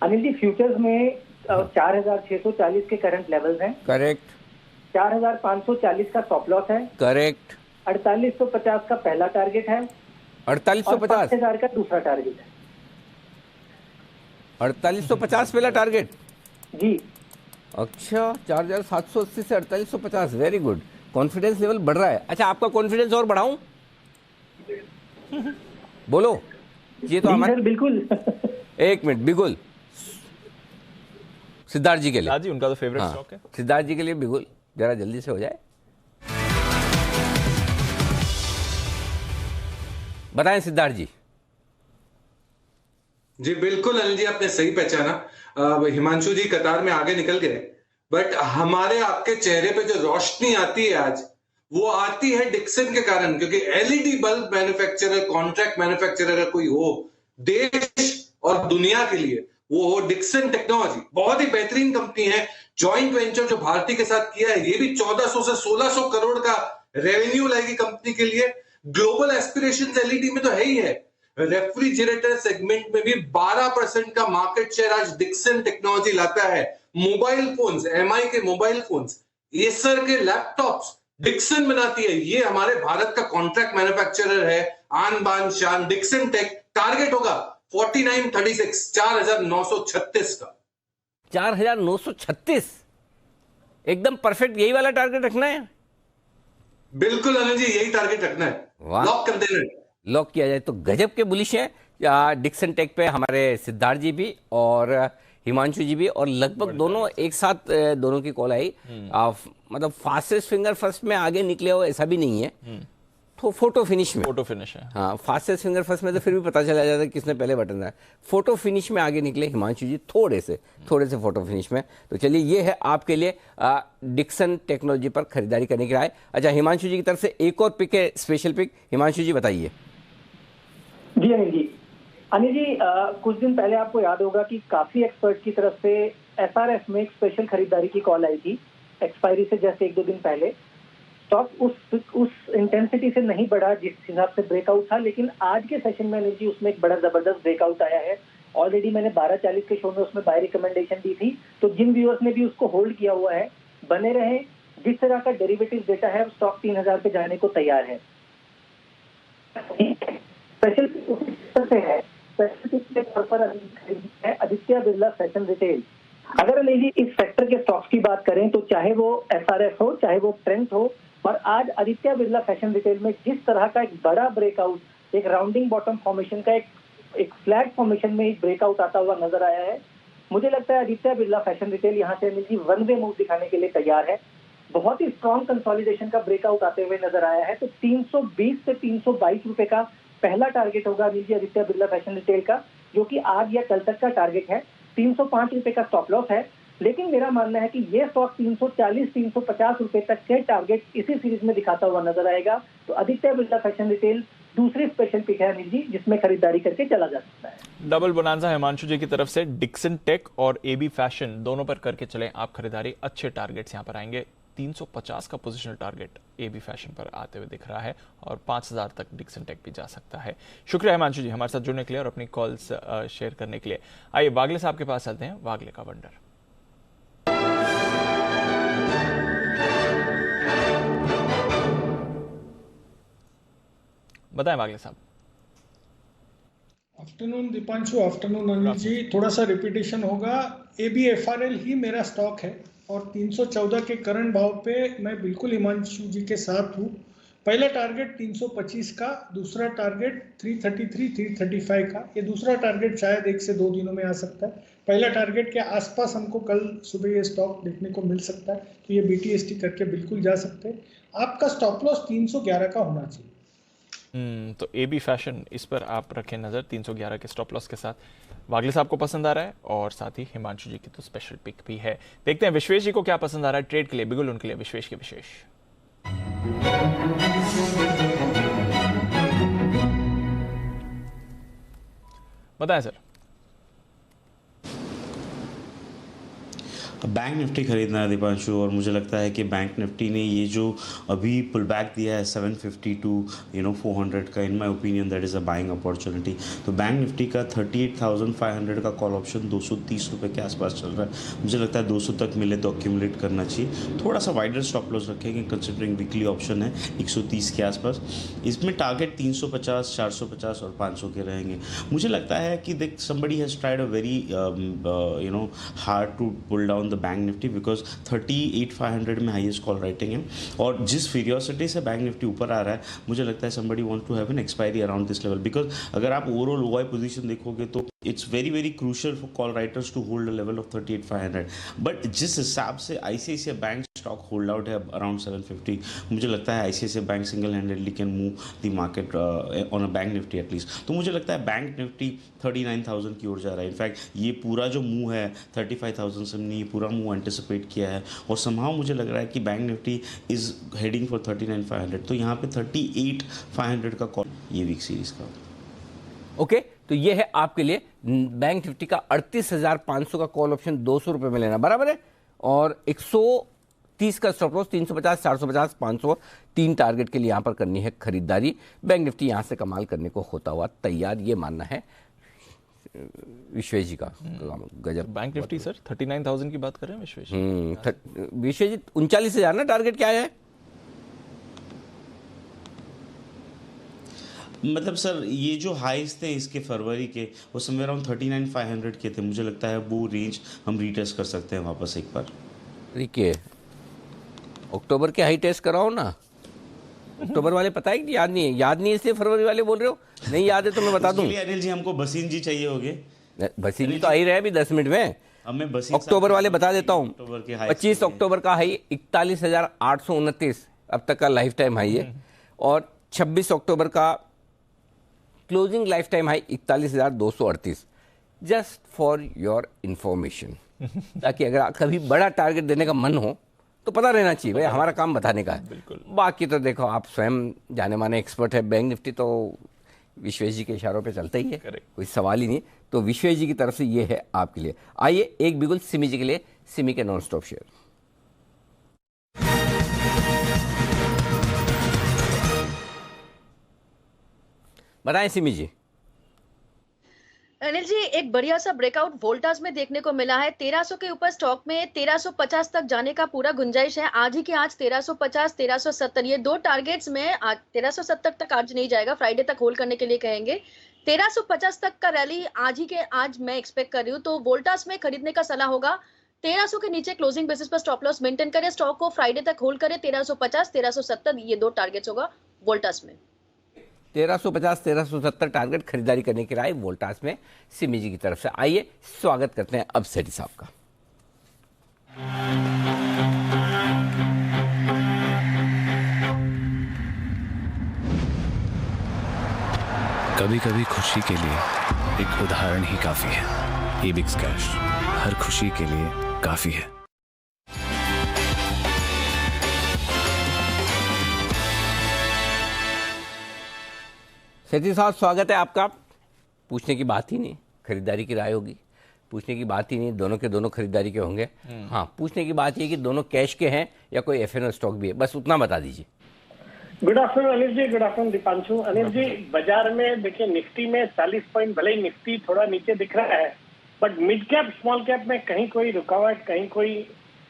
अनिल जी फ्यूचर्स में 4,640 के करंट लेवल्स हैं। करेक्ट। 4,540 का स्टॉप लॉस है। करेक्ट। 4850 का पहला टारगेट है। 4850? 5,000 का दूसरा टारगेट है। 4850 पहला टारगेट जी। अच्छा, 4780 से 4850, वेरी गुड। कॉन्फिडेंस लेवल बढ़ रहा है। अच्छा, आपका कॉन्फिडेंस और बढ़ाऊं? बोलो। ये तो हमारे बिल्कुल। एक मिनट, बिगुल सिद्धार्थ जी के लिए। जी, उनका तो फेवरेट स्टॉक है। सिद्धार्थ जी के लिए बिगुल जरा जल्दी से हो जाए। बताएं सिद्धार्थ जी। जी बिल्कुल अनिल जी, आपने सही पहचाना। हिमांशु जी कतार में आगे निकल गए, बट हमारे आपके चेहरे पे जो रोशनी आती है आज, वो आती है डिक्सन के कारण। क्योंकि LED bulb manufacturer, contract manufacturer अगर कोई हो देश और दुनिया के लिए, वो हो डिक्सन टेक्नोलॉजी। बहुत ही बेहतरीन कंपनी है। जॉइंट वेंचर जो भारती के साथ किया है, ये भी 1400 से 1600 करोड़ का रेवेन्यू लाएगी कंपनी के लिए। ग्लोबल एस्पिरेशंस एलईडी में तो है ही है। रेफ्रिजरेटर सेगमेंट में भी 12% का मार्केट शेयर आज डिक्सन टेक्नोलॉजी लाता है। मोबाइल फोन्स, एमआई के मोबाइल फोन्स, एसर के लैपटॉप्स डिक्सन बनाती है। ये हमारे भारत का कॉन्ट्रैक्ट मैन्युफैक्चरर है। आन बान शान डिक्सन टेक। टारगेट होगा 4936, 4936 का। 4936 एकदम परफेक्ट, यही वाला टारगेट रखना है? बिल्कुल अनिल जी, यही टारगेट रखना है। लॉक कर देना है। लॉक किया जाए तो गजब के बुलिश है डिक्सन टेक पे हमारे सिद्धार्थ जी भी और हिमांशु जी भी, और लगभग दोनों एक साथ दोनों की कॉल आई। मतलब फास्टेस्ट फिंगर फर्स्ट में आगे निकले हो ऐसा भी नहीं है, तो फोटो फिनिश में। फोटो फिनिश है। हाँ, फास्टेस्ट फिंगर फर्स्ट में तो फिर भी पता चला जाता है किसने पहले बटन दबाया। फोटो फिनिश में आगे निकले हिमांशु जी, थोड़े से फोटो फिनिश में। तो चलिए, ये है आपके लिए डिक्सन टेक्नोलॉजी पर खरीदारी करने की राय। अच्छा, हिमांशु जी की तरफ से एक और पिक है, स्पेशल पिक। हिमांशु जी बताइए। जी अनिल जी, कुछ दिन पहले आपको याद होगा कि काफी एक्सपर्ट की तरफ से एसआरएफ में एक स्पेशल खरीदारी की कॉल आई थी एक्सपायरी से जस्ट 1-2 दिन पहले। स्टॉक उस इंटेंसिटी से नहीं बढ़ा जिस हिसाब से ब्रेकआउट था, लेकिन आज के सेशन में अनिल जी उसमें एक बड़ा जबरदस्त ब्रेकआउट आया है। ऑलरेडी मैंने 12:40 के शो में उसमें बाय रिकमेंडेशन दी थी, तो जिन व्यूअर्स ने भी उसको होल्ड किया हुआ है, बने रहे। जिस तरह का डेरिवेटिव डेटा है, स्टॉक 3000 पे जाने को तैयार है। स्पेशल से है आदित्य बिरला फैशन रिटेल। अगर अनिल जी इस सेक्टर के स्टॉक्स की बात करें तो चाहे वो एसआरएफ हो, चाहे वो ट्रेंड्स हो, और आज आदित्य बिरला फैशन रिटेल में जिस तरह का एक बड़ा ब्रेकआउट, एक राउंडिंग बॉटम फॉर्मेशन का एक फ्लैट फॉर्मेशन में एक ब्रेकआउट आता हुआ नजर आया है, मुझे लगता है आदित्य बिरला फैशन रिटेल यहाँ से Anil ji one way move दिखाने के लिए तैयार है। बहुत ही स्ट्रॉन्ग कंसोलिडेशन का ब्रेकआउट आते हुए नजर आया है। तो 320 से 322 रुपए का पहला टारगेट होगा अनिल जी आदित्य बिरला फैशन रिटेल का, जो कि आज या कल तक का टारगेट है। 305 रुपए का स्टॉप लॉस है, लेकिन मेरा मानना है कि ये स्टॉक 340-350 रुपए तक के टारगेट इसी सीरीज में दिखाता हुआ नजर आएगा। तो आदित्य बिरला फैशन रिटेल दूसरी स्पेशल पिक है अनिल जी, जिसमें खरीदारी करके चला जा सकता है। डबल बोनांजा हिमांशु जी की तरफ से डिक्सन टेक और एबी फैशन दोनों पर करके चले आप खरीदारी। अच्छे टारगेट्स यहाँ पर आएंगे। 350 का पोजिशनल टारगेट एबी फैशन पर आते हुए दिख रहा है और 5000 तक डिक्सन टेक भी जा सकता है। शुक्रिया हिमांशु जी हमारे साथ जुड़ने के लिए और अपनी कॉल्स शेयर करने के लिए। आइए वागले साहब के पास चलते हैं। वागले का वंडर। बताएं वागले साहब। Afternoon Deepanshu, afternoon Anil ji. थोड़ा सा रिपीटेशन होगा। ABFRL ही मेरा स्टॉक है और 314 के करंट भाव पे मैं बिल्कुल हिमांशु जी के साथ हूँ। पहला टारगेट 325 का, दूसरा टारगेट 333, 335 का। ये दूसरा टारगेट शायद 1 से 2 दिनों में आ सकता है। पहला टारगेट के आसपास हमको कल सुबह ये स्टॉक देखने को मिल सकता है, तो ये BTST करके बिल्कुल जा सकते हैं। आपका स्टॉप लॉस 311 का होना चाहिए। तो एबी फैशन, इस पर आप रखें नजर 311 के स्टॉप लॉस के साथ। वागले साहब को पसंद आ रहा है और साथ ही हिमांशु जी की तो स्पेशल पिक भी है। देखते हैं विश्वेश जी को क्या पसंद आ रहा है ट्रेड के लिए। बिगुल उनके लिए विश्वेश के विशेष। बताएं सर। बैंक निफ्टी खरीदना है दीपांशु, और मुझे लगता है कि बैंक निफ्टी ने ये जो अभी पुल बैक दिया है 750 टू 400 का, in my opinion that is a buying opportunity. तो बैंक निफ्टी का 38,500 का कॉल ऑप्शन 230 रुपये के आसपास चल रहा है। मुझे लगता है 200 तक मिले तो अक्यूमुलेट करना चाहिए। थोड़ा सा वाइडर स्टॉप लॉस रखेंगे कंसिडरिंग वीकली ऑप्शन है 130 के आसपास। इसमें टारगेट 350, 450 और 500 के रहेंगे। मुझे लगता है कि देख somebody has tried a very hard to pull down the Bank Nifty because 38,500 में हाईएस्ट कॉल राइटिंग है, और जिस फ्यूरियोसिटी से बैंक निफ्टी ऊपर आ रहा है मुझे लगता है somebody want to have an expiry around this level. Because अगर आप ओवरऑल ओआई पोजीशन देखोगे तो it's very very crucial for call writers to hold a level of 38,500, but जिस हिसाब से ICICI Bank stock hold out है around 750, मुझे लगता है ICICI Bank single handedly can move the market on a Bank Nifty at least. तो मुझे लगता है बैंक निफ्टी 39,000 की ओर जा रहा है। इनफैक्ट ये पूरा जो मूव है 35,000 से हमने ये पूरा मूव एंटिसिपेट किया है, और समहाउ मुझे लग रहा है कि bank Nifty is heading for 39,500। तो यहाँ पे 38,500 का कॉल ये वीक सीरीज का। ओके, तो ये है आपके लिए बैंक निफ्टी का 38,500 का कॉल ऑप्शन 200 रुपये में लेना बराबर है, और 130 का स्टॉप लॉस 350, 450, 500 तीन टारगेट के लिए यहाँ पर करनी है खरीदारी। बैंक निफ्टी यहाँ से कमाल करने को होता हुआ तैयार, ये मानना है विश्वेश जी का। गजब। बैंक निफ्टी सर 39,000 की बात कर रहे हैं विश्वेश विश्वेश जी 39,000 ना टारगेट क्या है? मतलब सर ये जो हाइज थे इसके फरवरी के वो समवेयर अराउंड 39,500 के थे। मुझे लगता है वो रेंज हम रीटेस्ट कर सकते हैं वापस एक बार। देखिए अक्टूबर के हाई टेस्ट कराओ ना। अक्टूबर वाले पता है कि याद नहीं है? याद नहीं है इसलिए फरवरी वाले बोल रहे हो? नहीं याद है तो मैं बता दूं। अनिल जी हमको बसीन जी चाहिए होंगे। बसीन जी तो आ ही रहे अभी 10 मिनट में। हमें बसीन अक्टूबर वाले बता देता हूँ। 25 अक्टूबर का हाई 41,829 अब तक का लाइफ टाइम हाई है, और 26 अक्टूबर का closing life time high 41,238। Just for your information, ताकि अगर कभी बड़ा टारगेट देने का मन हो तो पता रहना चाहिए भाई, हमारा काम बताने का है। बाकी तो देखो आप स्वयं जाने माने एक्सपर्ट है। बैंक निफ्टी तो विश्वेश जी के इशारों पे चलता ही है, कोई सवाल ही नहीं। तो विश्वेश जी की तरफ से ये है आपके लिए। आइए एक बिगुल सिमी जी के लिए, सिमी के नॉन स्टॉप शेयर। बताएं सिमी जी। अनिल जी, एक बढ़िया सा ब्रेकआउट वोल्टास में देखने को मिला है। 1300 के ऊपर स्टॉक में 1350 तक जाने का पूरा गुंजाइश है। आज ही के आज 1350, 1370 ये दो टारगेट्स में 1370 तक आज नहीं जाएगा, फ्राइडे तक होल्ड करने के लिए कहेंगे। 1350 तक का रैली आज ही के आज मैं एक्सपेक्ट कर रही हूँ, तो वोल्टास में खरीदने का सलाह होगा। 1300 के नीचे क्लोजिंग बेसिस पर स्टॉप लॉस मेंटेन करें, स्टॉक को फ्राइडे तक होल्ड करें। 1350, 1370 ये दो टारगेट्स होगा वोल्टास में। 1350, 1370 टारगेट खरीदारी करने की राय वोल्टास में सिमी जी की तरफ से। आइए स्वागत करते हैं अब सेठी साहब का। कभी कभी खुशी के लिए एक उदाहरण ही काफी है। ईबिक्स कैश हर खुशी के लिए काफी है। सेठी साहब स्वागत है आपका। पूछने की बात ही नहीं, खरीदारी की राय होगी। पूछने की बात ही नहीं, दोनों के दोनों खरीदारी के होंगे। हाँ, पूछने की बात ये कि दोनों कैश के हैं या कोई एफएनओ स्टॉक भी है, बस उतना बता दीजिए। Good afternoon Anil ji, good afternoon Deepanshu. Anil ji, बाजार में देखिए निफ्टी में 40 पॉइंट, भले ही निफ्टी थोड़ा नीचे दिख रहा है, but mid cap small cap में कहीं कोई रुकावट, कहीं कोई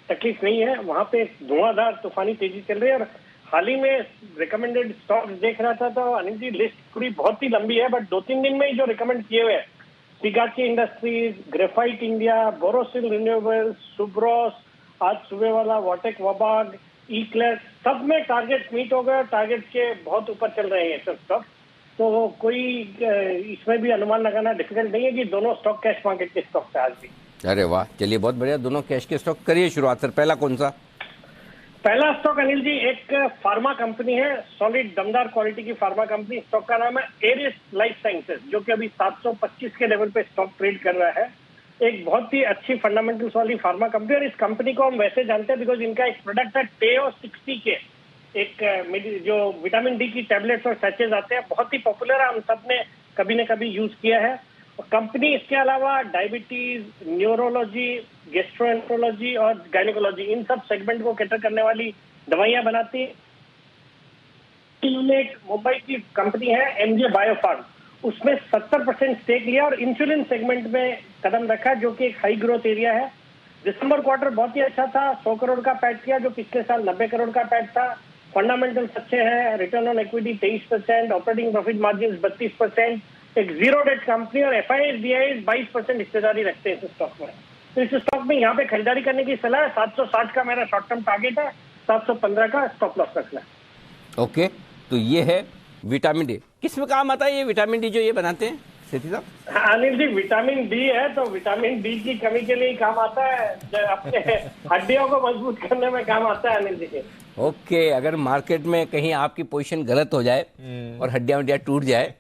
तकलीफ नहीं है। वहां पे धुआंधार तूफानी तेजी चल रही है। और हाल ही में रिकमेंडेड स्टॉक देख रहा था तो अनिल जी लिस्ट पूरी बहुत ही लंबी है, बट 2-3 दिन में ही जो रिकमेंड किए हुए हैं, Sigachi industries, graphite India, Borosil renewables, Subros, आज सुबह वाला वाटेक वबाग, ई-क्लेस, सब में टारगेट मीट हो गए। टारगेट के बहुत ऊपर चल रहे हैं सब स्टॉक। तो कोई इसमें भी अनुमान लगाना डिफिकल्ट नहीं है कि दोनों स्टॉक कैश मार्केट के स्टॉक है आज भी। अरे वाह, चलिए बहुत बढ़िया, दोनों कैश के स्टॉक। करिए शुरुआत सर, पहला कौन सा? पहला स्टॉक अनिल जी एक फार्मा कंपनी है, सॉलिड दमदार क्वालिटी की फार्मा कंपनी। स्टॉक का नाम है एरिस लाइफ साइंसेज, जो कि अभी 725 के लेवल पे स्टॉक ट्रेड कर रहा है। एक बहुत ही अच्छी फंडामेंटल्स वाली फार्मा कंपनी, और इस कंपनी को हम वैसे जानते हैं बिकॉज इनका एक प्रोडक्ट है टेओ 60 के, एक जो विटामिन डी की टैबलेट्स और सैचेज आते हैं, बहुत ही पॉपुलर है, हम सब ने कभी न कभी यूज किया है। कंपनी इसके अलावा डायबिटीज, न्यूरोलॉजी, गैस्ट्रोएंट्रोलॉजी और गायनिकोलॉजी इन सब सेगमेंट को कैटर करने वाली दवाइयां बनाती है। इन्होंने एक मुंबई की कंपनी है एमजे बायोफार्म, उसमें 70% स्टेक लिया और इंसुलिन सेगमेंट में कदम रखा जो कि एक हाई ग्रोथ एरिया है। दिसंबर क्वार्टर बहुत ही अच्छा था, 100 करोड़ का पैट किया जो पिछले साल 90 करोड़ का पैट था। फंडामेंटल्स अच्छे हैं, return on equity 23%, operating profit margin 32%, एक जीरो डेट कंपनी और FIIs DIIs 22% हिस्सेदारी रखते हैं इस स्टॉक में। तो इस स्टॉक में यहाँ पे खरीदारी करने की सलाह है। 760 का मेरा शॉर्ट टर्म टारगेट है, 715 का स्टॉप लॉस रखना है। ओके, तो ये है विटामिन डी। किस में काम आता है ये विटामिन डी जो ये बनाते हैं सेठी साहब? अनिल जी, विटामिन डी है तो विटामिन डी की कमी के लिए काम आता है, अपने हड्डियों को मजबूत करने में काम आता है अनिल जी। ओके, अगर मार्केट में कहीं आपकी पोजीशन गलत हो जाए और हड्डियां टूट जाए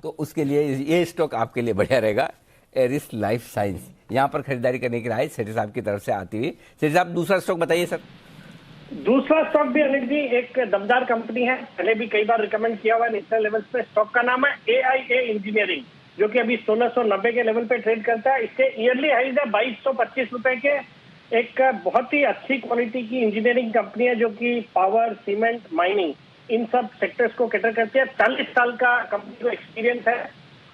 तो उसके लिए ये स्टॉक आपके लिए बढ़िया रहेगा, एरिस लाइफ साइंस। यहाँ पर खरीदारी करने की राय सेठी साहब की तरफ से आती हुई। सेठी साहब दूसरा स्टॉक बताइए सर। दूसरा स्टॉक भी अनिल जी एक दमदार कंपनी है, पहले भी कई बार रिकमेंड किया हुआ है नेशनल लेवल पे। स्टॉक का नाम है AIA इंजीनियरिंग जो कि अभी 1690 के लेवल पे ट्रेड करता है। इसके ईयरली हाइज है 2225 रुपए के। एक बहुत ही अच्छी क्वालिटी की इंजीनियरिंग कंपनी है जो कि पावर, सीमेंट, माइनिंग इन सब सेक्टर्स को कैटर करती है। 40 साल का कंपनी को एक्सपीरियंस है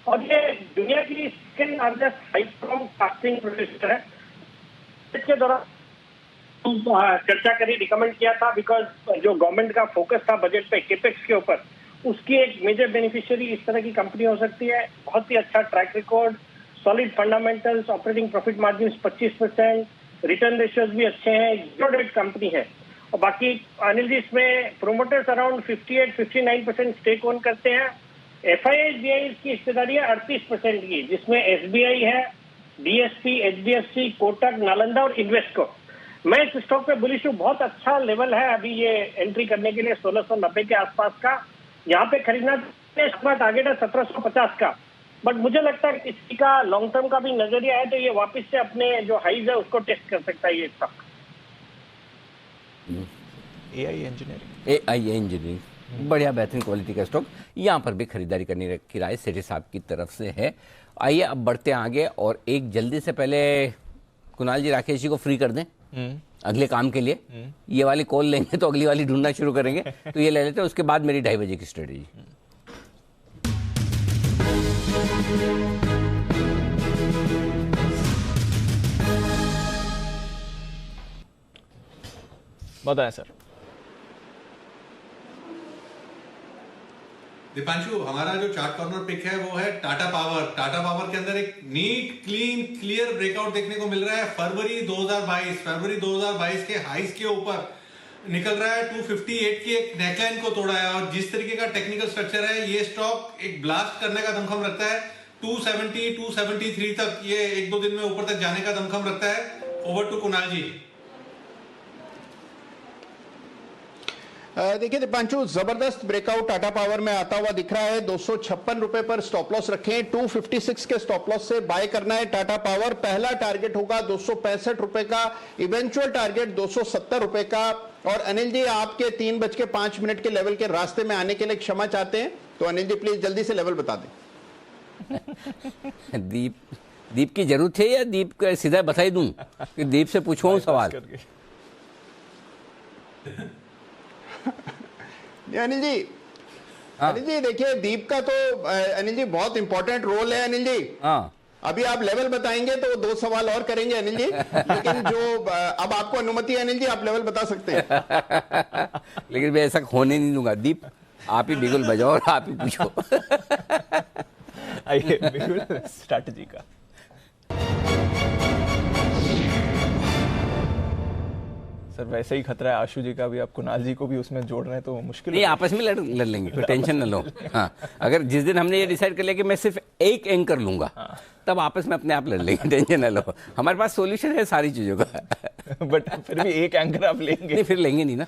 और ये दुनिया की second largest high-Chrome casting producer है। इसके दौरान चर्चा करी, रिकमेंड किया था बिकॉज जो गवर्नमेंट का फोकस था बजट पे केपेक्स के ऊपर, उसकी एक मेजर बेनिफिशियरी इस तरह की कंपनी हो सकती है। बहुत ही अच्छा track record, solid fundamentals, operating profit margin 25%, return ratios भी अच्छे हैं, जीरो डेट कंपनी है। और बाकी अनिल जी इसमें प्रोमोटर्स अराउंड 58-59% स्टेक ओन करते हैं। FIIs DIIs की हिस्सेदारी है 38% की, जिसमें SBI है, DSP, HDFC, कोटक, नालंदा और इन्वेस्टको। मैं इस स्टॉक पे बुलिश हूँ, बहुत अच्छा लेवल है अभी ये एंट्री करने के लिए 1690 के आसपास का। यहाँ पे खरीदना अपना टारगेट है 1750 का, बट मुझे लगता है कि इसका का लॉन्ग टर्म का भी नजरिया है तो ये वापस से अपने जो हाइज है उसको टेस्ट कर सकता है ये स्टॉक। AIA इंजीनियरिंग बढ़िया बेहतरीन क्वालिटी का स्टॉक, यहाँ पर भी खरीदारी करने की राय सेठी साहब की तरफ से है। आइए अब बढ़ते हैं आगे और एक जल्दी से पहले कुणाल जी राकेश जी को फ्री कर दें अगले काम के लिए। ये वाली कॉल लेंगे तो अगली वाली ढूंढना शुरू करेंगे, तो ये ले लेते हैं, उसके बाद मेरी 2:30 बजे की स्ट्रेटेजी। बताएं सर। दीपांशु, हमारा जो चार्ट कॉर्नर पिक है वो है टाटा पावर। टाटा पावर के अंदर एक नीट, क्लीन, क्लियर ब्रेकआउट देखने को मिल रहा है। फरवरी 2022 के हाइस के ऊपर निकल रहा है। 258 की एक नेकलाइन को तोड़ा है और जिस तरीके का टेक्निकल स्ट्रक्चर है ये स्टॉक एक ब्लास्ट करने का दमखम रखता है। 270, 273 तक ये 1-2 दिन में ऊपर तक जाने का दमखम रखता है। ओवर टू कुणाल जी। देखिए दीपांशु, जबरदस्त ब्रेकआउट टाटा पावर में आता हुआ दिख रहा है। 256 रुपए पर स्टॉप लॉस रखें, 256 के स्टॉप लॉस से बाय करना है टाटा पावर। पहला टारगेट होगा 265 रुपए का, इवेंचुअल टारगेट 270 रुपए का। और अनिल जी, आपके 3:05 के लेवल के रास्ते में आने के लिए क्षमा चाहते हैं, तो अनिल जी प्लीज जल्दी से लेवल बता दें। दीप की जरूरत है या दीप को सीधा बता दूं कि दीप से पूछूं सवाल? अनिल जी देखिए, दीप का तो अनिल जी बहुत इंपॉर्टेंट रोल है। अनिल जी अभी आप लेवल बताएंगे तो 2 सवाल और करेंगे अनिल जी, लेकिन जो अब आपको अनुमति है अनिल जी, आप लेवल बता सकते हैं। लेकिन मैं ऐसा होने नहीं दूंगा। दीप आप ही बिगुल बजाओ और आप ही पूछो। आइए बिगुल स्ट्रैटेजी का। सर वैसे ही खतरा है आशु जी का भी, आप कुणाल जी को भी उसमें जोड़ रहे हैं तो मुश्किल नहीं, आपस में लड़ लेंगे, कोई टेंशन न लो। हाँ, अगर जिस दिन हमने ये डिसाइड कर लिया कि मैं सिर्फ एक एंकर लूंगा, तब आपस में अपने आप लड़ लेंगे, टेंशन न लो। हमारे पास सॉल्यूशन है सारी चीजों का। बट फिर भी एक एंकर आप लेंगे? नहीं, फिर लेंगे नहीं ना।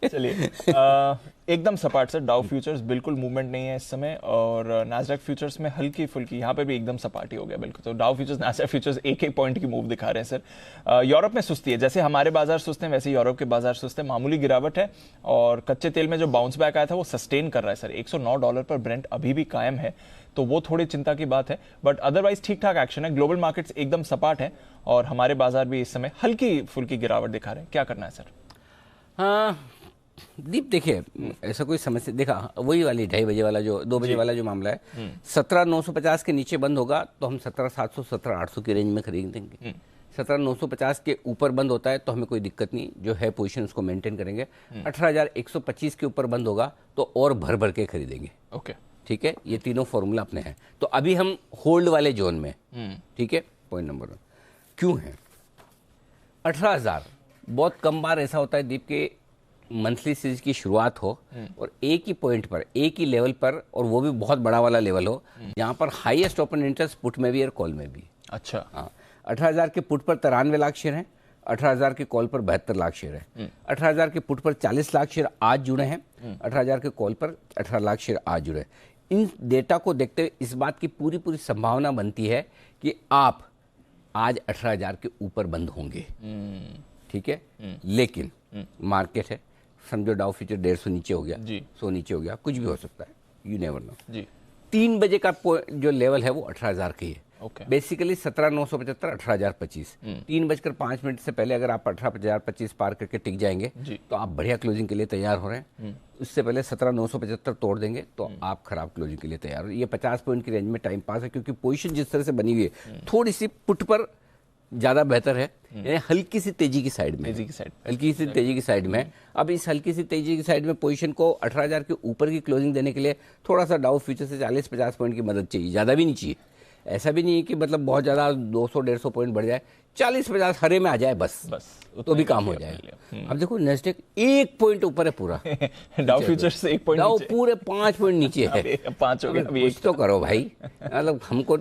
चलिए एकदम सपाट सर। डाउ फ्यूचर्स बिल्कुल मूवमेंट नहीं है इस समय, और नास्डैक फ्यूचर्स में हल्की फुल्की, यहाँ पे भी एकदम सपाट ही हो गया बिल्कुल। तो डाउ फ्यूचर्स, नास्डैक फ्यूचर्स एक एक पॉइंट की मूव दिखा रहे हैं सर। यूरोप में सुस्ती है, जैसे हमारे बाजार सुस्त हैं वैसे यूरोप के बाजार सुस्त हैं, मामूली गिरावट है। और कच्चे तेल में जो बाउंस बैक आया था वो सस्टेन कर रहा है सर। $109 पर ब्रेंट अभी भी कायम है, तो वो थोड़ी चिंता की बात है, बट अदरवाइज ठीक ठाक एक्शन है। ग्लोबल मार्केट्स एकदम सपाट है और हमारे बाजार भी इस समय हल्की फुल्की गिरावट दिखा रहे हैं। क्या करना है सर? हाँ दीप, देखिए ऐसा कोई समस्या, देखा वही वाली 2:30 बजे वाला जो 2 बजे वाला जो मामला है, 17,950 के नीचे बंद होगा तो हम 17,700 17,800 की रेंज में खरीदेंगे। 17,950 के ऊपर बंद होता है तो हमें कोई दिक्कत नहीं, जो है पोजीशन उसको मेंटेन करेंगे। 18,125 के ऊपर बंद होगा तो और भर भर के खरीदेंगे। ओके, ठीक है, ये तीनों फॉर्मूला अपने हैं। तो अभी हम होल्ड वाले जोन में, ठीक है। पॉइंट नंबर 1 क्यों है 18,000? बहुत कम बार ऐसा होता है दीप के मंथली सीरीज की शुरुआत हो और एक ही पॉइंट पर, एक ही लेवल पर, और वो भी बहुत बड़ा वाला लेवल हो, जहां पर हाईएस्ट ओपन इंटरेस्ट पुट में भी और कॉल में भी। अच्छा, हाँ, 18,000 के पुट पर 93 लाख शेयर हैं, 18,000 के कॉल पर 72 लाख शेयर है। 18,000 के पुट पर 40 लाख शेयर आज जुड़े हैं, 18,000 के कॉल पर 18 लाख शेयर आज जुड़े। इन डेटा को देखते हुए इस बात की पूरी संभावना बनती है कि आप आज 18,000 के ऊपर बंद होंगे, ठीक है। लेकिन मार्केट है, समझो डाउ फ्यूचर 150 नीचे हो गया, 100 नीचे हो गया, कुछ भी हो सकता है, यू नेवर नो जी। 3 बजे का जो लेवल है वो 18,000 की है। बेसिकली 17,975 18,025। 3:05 से पहले अगर आप 18,025 पार करके टिक जाएंगे तो आप बढ़िया क्लोजिंग के लिए तैयार हो रहे हैं। उससे पहले 17,975 तोड़ देंगे तो आप खराब क्लोजिंग के लिए तैयार हो। ये 50 पॉइंट की रेंज में टाइम पास है, क्योंकि पोजीशन जिस तरह से बनी हुई है थोड़ी सी पुट पर ज्यादा बेहतर है, यानी हल्की सी तेजी की साइड में, हल्की सी तेजी की साइड में। अब इस हल्की सी तेजी की साइड में पोजीशन को 18,000 के ऊपर की क्लोजिंग देने के लिए थोड़ा सा डाउ फ्यूचर से 40-50 पॉइंट की मदद चाहिए, ज्यादा भी नहीं चाहिए। ऐसा भी नहीं है कि मतलब बहुत ज्यादा 200-150 पॉइंट बढ़ जाए, 40-50 हरे में आ जाए बस तो भी काम हो जाए। अब देखो नेस्डेक 1 पॉइंट ऊपर है पूरा, डाउ फ्यूचर्स 1 पॉइंट, डाउ पूरे 5 पॉइंट नीचे है। 5 हो गया, अभी कुछ तो करो भाई, मतलब हमको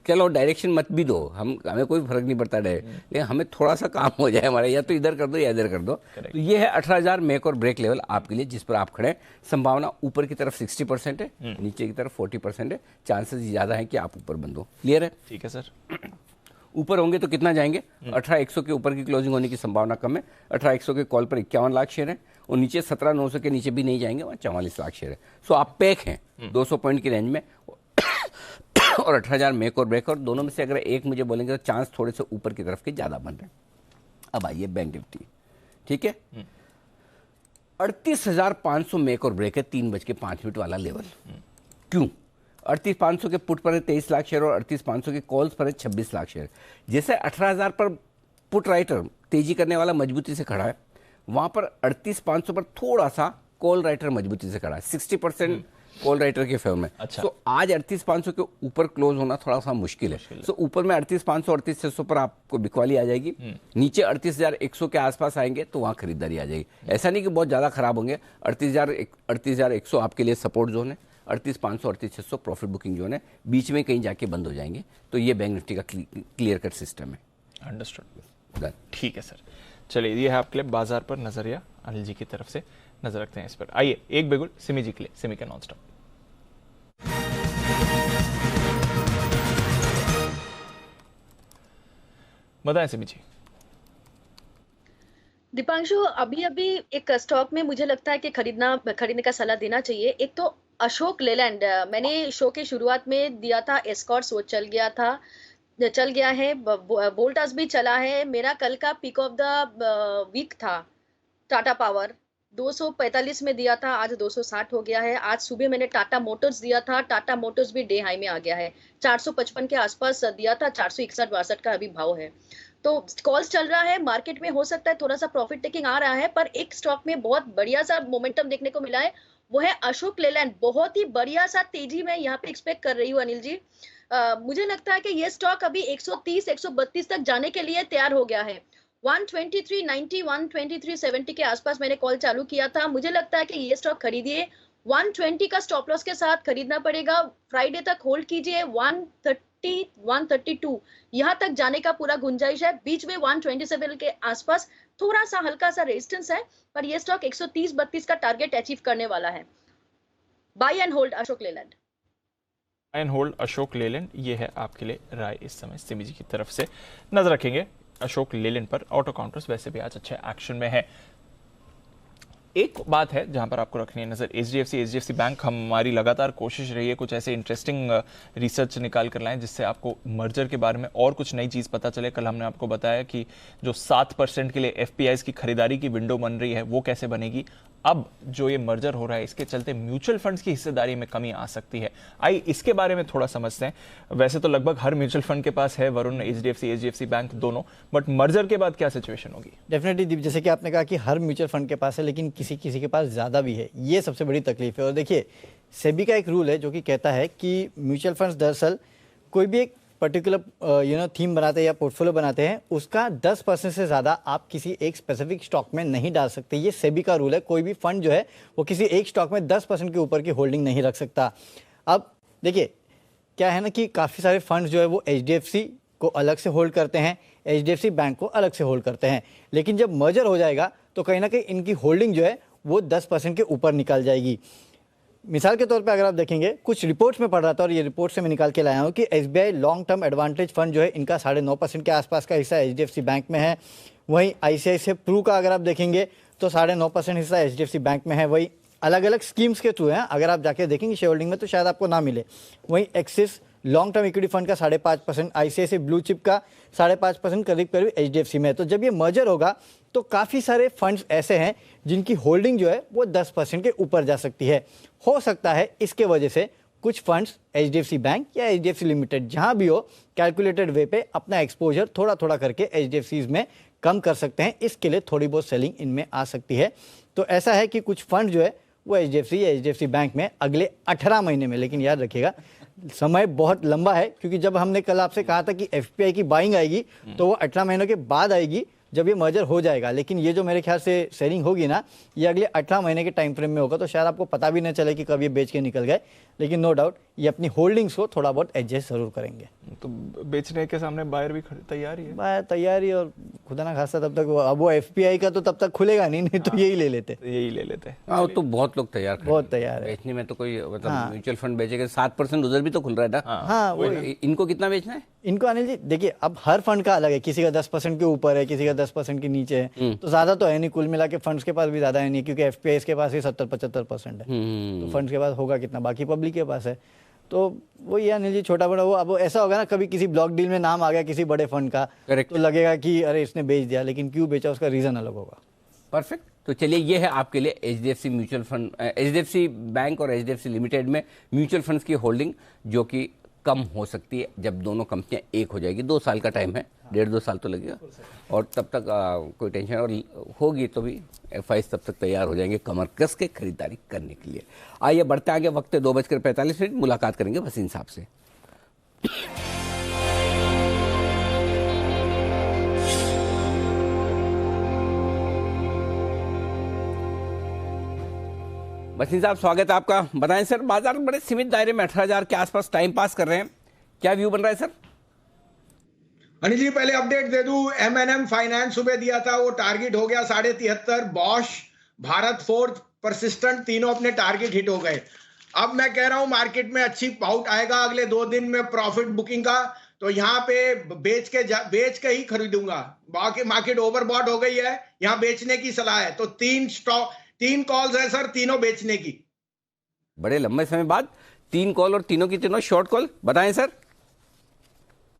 चलो डायरेक्शन मत भी दो, हमें कोई फर्क नहीं पड़ता लेकिन हमें थोड़ा सा काम हो जाए हमारा, या तो इधर कर दो या इधर कर दो। तो ये है 18,000 मेक और ब्रेक लेवल आपके लिए, जिस पर आप खड़े। संभावना ऊपर की तरफ 60% है, नीचे की तरफ 40% है, चांसेस ज्यादा है कि आप ऊपर बंद हो। क्लियर है? ठीक है सर। ऊपर होंगे तो कितना जाएंगे? 18,100 के ऊपर की क्लोजिंग होने की संभावना कम है। 18,100 के कॉल पर 51 लाख शेयर है, और नीचे 17,900 के नीचे भी नहीं जाएंगे, वहाँ 44 लाख शेयर है। सो आप पैक हैं 200 पॉइंट की रेंज में और 18,000 मेक और ब्रेक, और दोनों में से अगर एक मुझे बोलेंगे तो चांस थोड़े से ऊपर की तरफ के ज्यादा बन रहे हैं। अब आइए बैंक निफ्टी, ठीक है। 38,500 मेक और ब्रेक है, 3:05 वाला लेवल। क्यों? 38,500 के पुट पर है 23 लाख शेयर और 38,500 के कॉल्स पर है 26 लाख शेयर। जैसे 18,000 पर पुट राइटर तेजी करने वाला मजबूती से खड़ा है, वहां पर 38,500 पर थोड़ा सा कॉल राइटर मजबूती से खड़ा है, 60% कॉल राइटर के फेवर में। अच्छा। तो आज 38,500 के ऊपर क्लोज होना थोड़ा सा मुश्किल है। तो ऊपर में 38,500 38,600 पर आपको बिकवाली आ जाएगी, नीचे 38,100 के आसपास आएंगे तो वहां खरीदारी आ जाएगी। ऐसा नहीं कि बहुत ज्यादा खराब होंगे। 38,100 आपके लिए सपोर्ट जोन है, 38,500 38,600 प्रॉफिट बुकिंग जोन है, बीच में कहीं जाके बंद हो जाएंगे। तो ये बैंक निफ्टी का क्लियर कट सिस्टम है। अंडरस्टूड, ठीक है सर। चलिए, ये है आपके लिए बाजार पर नजरिया, अनिल जी की तरफ से नजर रखते हैं इस पर। आइए एक बिगुल सिमी जी के लिए, सिमी का नॉन स्टॉप। बताएं सिमी जी। दीपांशु, अभी एक स्टॉक में मुझे लगता है कि खरीदने का सलाह देना चाहिए। एक तो अशोक लेलैंड, मैंने शो के शुरुआत में दिया था एस्कॉर्ट्स, वो चल गया है। वोल्टास भी चला है। मेरा कल का पिक ऑफ द वीक था टाटा पावर, 245 में दिया था, आज 260 हो गया है। आज सुबह मैंने टाटा मोटर्स दिया था, टाटा मोटर्स भी डे हाई में आ गया है। 455 के आसपास दिया था, 461-62 का अभी भाव है। तो कॉल्स चल रहा है मार्केट में, हो सकता है थोड़ा सा प्रॉफिट टेकिंग आ रहा है, पर एक स्टॉक में बहुत बढ़िया सा मोमेंटम देखने को मिला है, वो है अशोक लेलैंड। बहुत ही बढ़िया सा तेजी मैं यहाँ पे एक्सपेक्ट कर रही हूँ अनिल जी। मुझे लगता है कि ये स्टॉक अभी 130-132 तक जाने के लिए तैयार हो गया है। 123.90 123.70 के आसपास मैंने कॉल चालू किया था। मुझे लगता है कि ये स्टॉक खरीदिए, 120 का स्टॉप लॉस के साथ खरीदना पड़ेगा। फ्राइडे तक होल्ड कीजिए, 130 132 यहाँ तक जाने का पूरा गुंजाइश है। बीच में 127 के आसपास थोड़ा सा हल्का सा रेजिस्टेंस है, पर ये स्टॉक 130-32 का टारगेट अचीव करने वाला है। Buy and hold Ashok Leyland. And hold Ashok Leyland, ये है आपके लिए राय इस समय सिमी जी की तरफ से। नजर रखेंगे अशोक लेलैंड पर। ऑटो काउंटर्स वैसे भी आज अच्छे एक्शन में है। एक बात है जहां पर आपको रखनी है नजर, एचडीएफसी बैंक, हमारी लगातार कोशिश रही है कुछ ऐसे इंटरेस्टिंग रिसर्च निकाल कर लाएं जिससे आपको मर्जर के बारे में और कुछ नई चीज पता चले। कल हमने आपको बताया कि जो 7% के लिए एफपीआईज की खरीदारी की विंडो बन रही है वो कैसे बनेगी। अब जो ये मर्जर हो रहा है इसके चलते म्यूचुअल फंड्स की हिस्सेदारी में कमी आ सकती है। आइए इसके बारे में थोड़ा समझते हैं। वैसे तो लगभग हर म्यूचुअल फंड के पास है वरुण, एचडीएफसी बैंक दोनों, बट मर्जर के बाद क्या सिचुएशन होगी? डेफिनेटली दीप, जैसे कि आपने कहा कि हर म्यूचुअल फंड के पास है, लेकिन किसी किसी के पास ज़्यादा भी है, ये सबसे बड़ी तकलीफ है। और देखिए, सेबी का एक रूल है जो कि कहता है कि म्यूचुअल फंड्स दरअसल कोई भी एक पर्टिकुलर थीम बनाते हैं या पोर्टफोलियो बनाते हैं, उसका 10% से ज़्यादा आप किसी एक स्पेसिफिक स्टॉक में नहीं डाल सकते। ये सेबी का रूल है। कोई भी फंड जो है वो किसी एक स्टॉक में 10% के ऊपर की होल्डिंग नहीं रख सकता। अब देखिए क्या है ना कि काफ़ी सारे फंड्स जो है वो एचडीएफसी को अलग से होल्ड करते हैं, एचडीएफसी बैंक को अलग से होल्ड करते हैं, लेकिन जब मर्जर हो जाएगा तो कहीं ना कहीं इनकी होल्डिंग जो है वो 10% के ऊपर निकल जाएगी। मिसाल के तौर पे अगर आप देखेंगे, कुछ रिपोर्ट्स में पढ़ रहा था और ये रिपोर्ट से मैं निकाल के लाया हूँ कि SBI long term advantage fund जो है इनका 9.5% के आसपास का हिस्सा एचडीएफसी बैंक में है। वहीं आईसीआईसीआई प्रू का अगर आप देखेंगे तो 9.5% हिस्सा एचडीएफसी बैंक में है। वही अलग अलग स्कीम्स के थ्रू हैं, अगर आप जाके देखेंगे शेयर होल्डिंग में तो शायद आपको ना मिले। वहीं axis long term equity fund का 5.5%, आईसीआईसीआई ब्लू चिप का 5.5% करीब करीब एचडीएफसी में है। तो जब ये मर्जर होगा तो काफ़ी सारे फंड्स ऐसे हैं जिनकी होल्डिंग जो है वो 10% के ऊपर जा सकती है। हो सकता है इसके वजह से कुछ फंड्स एचडीएफसी बैंक या एचडीएफसी लिमिटेड जहां भी हो, कैलकुलेटेड वे पे अपना एक्सपोजर थोड़ा थोड़ा करके एचडीएफसीज में कम कर सकते हैं। इसके लिए थोड़ी बहुत सेलिंग इनमें आ सकती है। तो ऐसा है कि कुछ फंड जो है वो एचडीएफसी या एचडीएफसी बैंक में अगले 18 महीने में, लेकिन याद रखिएगा समय बहुत लंबा है, क्योंकि जब हमने कल आपसे कहा था कि एफपीआई की बाइंग आएगी तो वो 18 महीनों के बाद आएगी जब ये मर्जर हो जाएगा। लेकिन ये जो मेरे ख्याल से सेलिंग होगी ना, ये अगले 18 महीने के टाइम फ्रेम में होगा, तो शायद आपको पता भी नहीं चले कि कब ये बेच के निकल गए। लेकिन नो डाउट ये अपनी होल्डिंग्स को थोड़ा बहुत एडजस्ट जरूर करेंगे। तो बेचने के सामने बायर भी तैयार ही है। बायर तैयार ही, और खुदा ना खासा तब तक अब वो एफपीआई का तो तब तक खुलेगा नहीं तो यही ले लेते। हाँ, तो बहुत लोग तैयार हैं, बहुत तैयार है बेचने में। तो कोई मतलब म्यूचुअल फंड बेचेगा 7% उधर भी तो खुल रहा है ना। हाँ, वो इनको कितना बेचना है? इनको अनिल जी देखिए, अब हर फंड का अलग है, किसी का 10% के ऊपर है, किसी का 10% के नीचे है, तो ज्यादा तो है नहीं। कुल मिला के फंड्स के पास भी ज्यादा है नहीं, क्योंकि एफपीआई के पास ही 70-75% है। तो फंड्स के पास होगा कितना, बाकी पब्लिक के पास है। तो वो ये अनिल जी छोटा बड़ा वो अब ऐसा होगा ना, कभी किसी ब्लॉक डील में नाम आ गया किसी बड़े फंड का, तो लगेगा कि अरे इसने बेच दिया, लेकिन क्यों बेचा उसका रीजन अलग होगा। परफेक्ट। तो चलिए, ये है आपके लिए HDFC mutual fund, HDFC bank और एचडीएफसी लिमिटेड में म्यूचुअल फंड्स की होल्डिंग जो कि कम हो सकती है जब दोनों कंपनियां एक हो जाएगी। 2 साल का टाइम है, 1.5-2 साल तो लगेगा, और तब तक कोई टेंशन और होगी तो भी एफआईज तब तक तैयार हो जाएंगे कमर कस के खरीदारी करने के लिए। आइए बढ़ते आगे, वक्त 2:45, मुलाकात करेंगे वसीम साहब से। वसीम साहब, स्वागत है आपका। बताएं सर, बाजार बड़े सीमित दायरे में 18,000 के आसपास टाइम पास कर रहे हैं, क्या व्यू बन रहा है सर? अनिल जी, पहले अपडेट दे दूं, एमएनएम फाइनेंस सुबह दिया था, वो टारगेट हो गया 73.5, बॉश, भारत फोर्ज, परसिस्टेंट, तीनों अपने टारगेट हिट हो गए। अब मैं कह रहा हूं मार्केट में अच्छी पाउट आएगा अगले 2 दिन में प्रॉफिट बुकिंग का, तो यहाँ पे बेच के ही खरीदूंगा। बाकी मार्केट ओवरबॉट हो गई है, यहाँ बेचने की सलाह है। तो 3 कॉल्स है सर, तीनों बेचने की। बड़े लंबे समय बाद 3 कॉल, और तीनों की तीनों शॉर्ट कॉल, बताएं सर।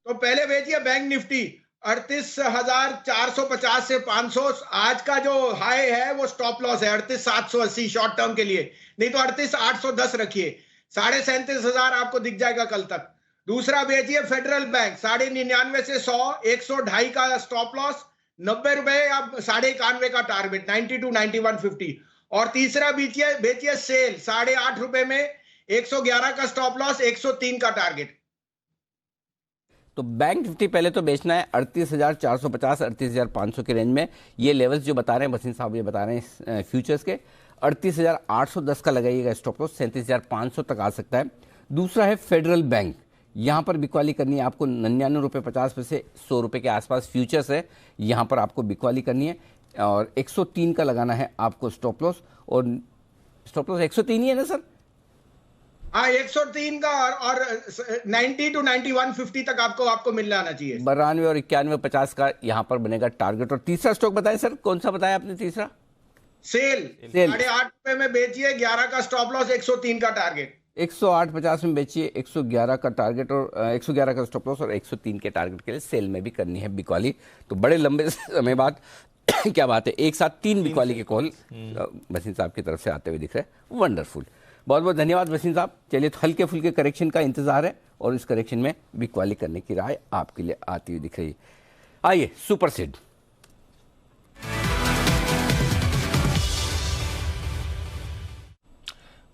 तो पहले बेचिए बैंक निफ्टी 38,450 से 500, आज का जो हाई है वो स्टॉप लॉस है 38,780 शॉर्ट टर्म के लिए, नहीं तो 38,810 रखिए, 37,500 आपको दिख जाएगा कल तक। दूसरा बेचिए फेडरल बैंक 99.5 से 100, 102 का स्टॉप लॉस, 90 रुपए या 91.5 का टारगेट, 90 to 91.50। और तीसरा बेचिए सेल 8.5 रुपए में, 111 का स्टॉप लॉस, 103 का टारगेट। तो बैंक निफ्टी पहले तो बेचना है 38,450, 38,500 के रेंज में। ये लेवल्स जो बता रहे हैं वसीम साहब, ये बता रहे हैं फ्यूचर्स के, 38,810 का लगाइएगा स्टॉप लॉस, 37,500 तक आ सकता है। दूसरा है फेडरल बैंक, यहाँ पर बिकवाली करनी है आपको 99.50 रुपये से 100 रुपये के आसपास फ्यूचर्स है, यहाँ पर आपको बिकवाली करनी है। और 103 का लगाना है आपको स्टॉप लॉस, और स्टॉप लॉस 103 ही है ना सर? हाँ 103 का और 90 to 91.50 तक आपको मिल जाना चाहिए। 92 और 91.50 का यहाँ पर बनेगा टारगेट। और तीसरा स्टॉक बताएं सर, कौन सा बताया आपने तीसरा? सेल 8.5 रुपए में बेचिए, 11 का स्टॉप लॉस, 103 का टारगेट। 108.50 में बेचिए, 111 का टारगेट और 111 का स्टॉप लॉस और 103 के टारगेट के लिए सेल में भी करनी है बिकवाली। तो बड़े लंबे समय बाद क्या बात है, एक साथ 3 बिकवाली के कॉल वसीम साहब की तरफ से आते हुए दिख रहे हैं। वंडरफुल, बहुत बहुत धन्यवाद वसीम साहब। चलिए, तो हल्के फुल्के करेक्शन का इंतजार है और इस करेक्शन में बिकवाली करने की राय आपके लिए आती हुई दिख रही है। आइए सुपर सीड।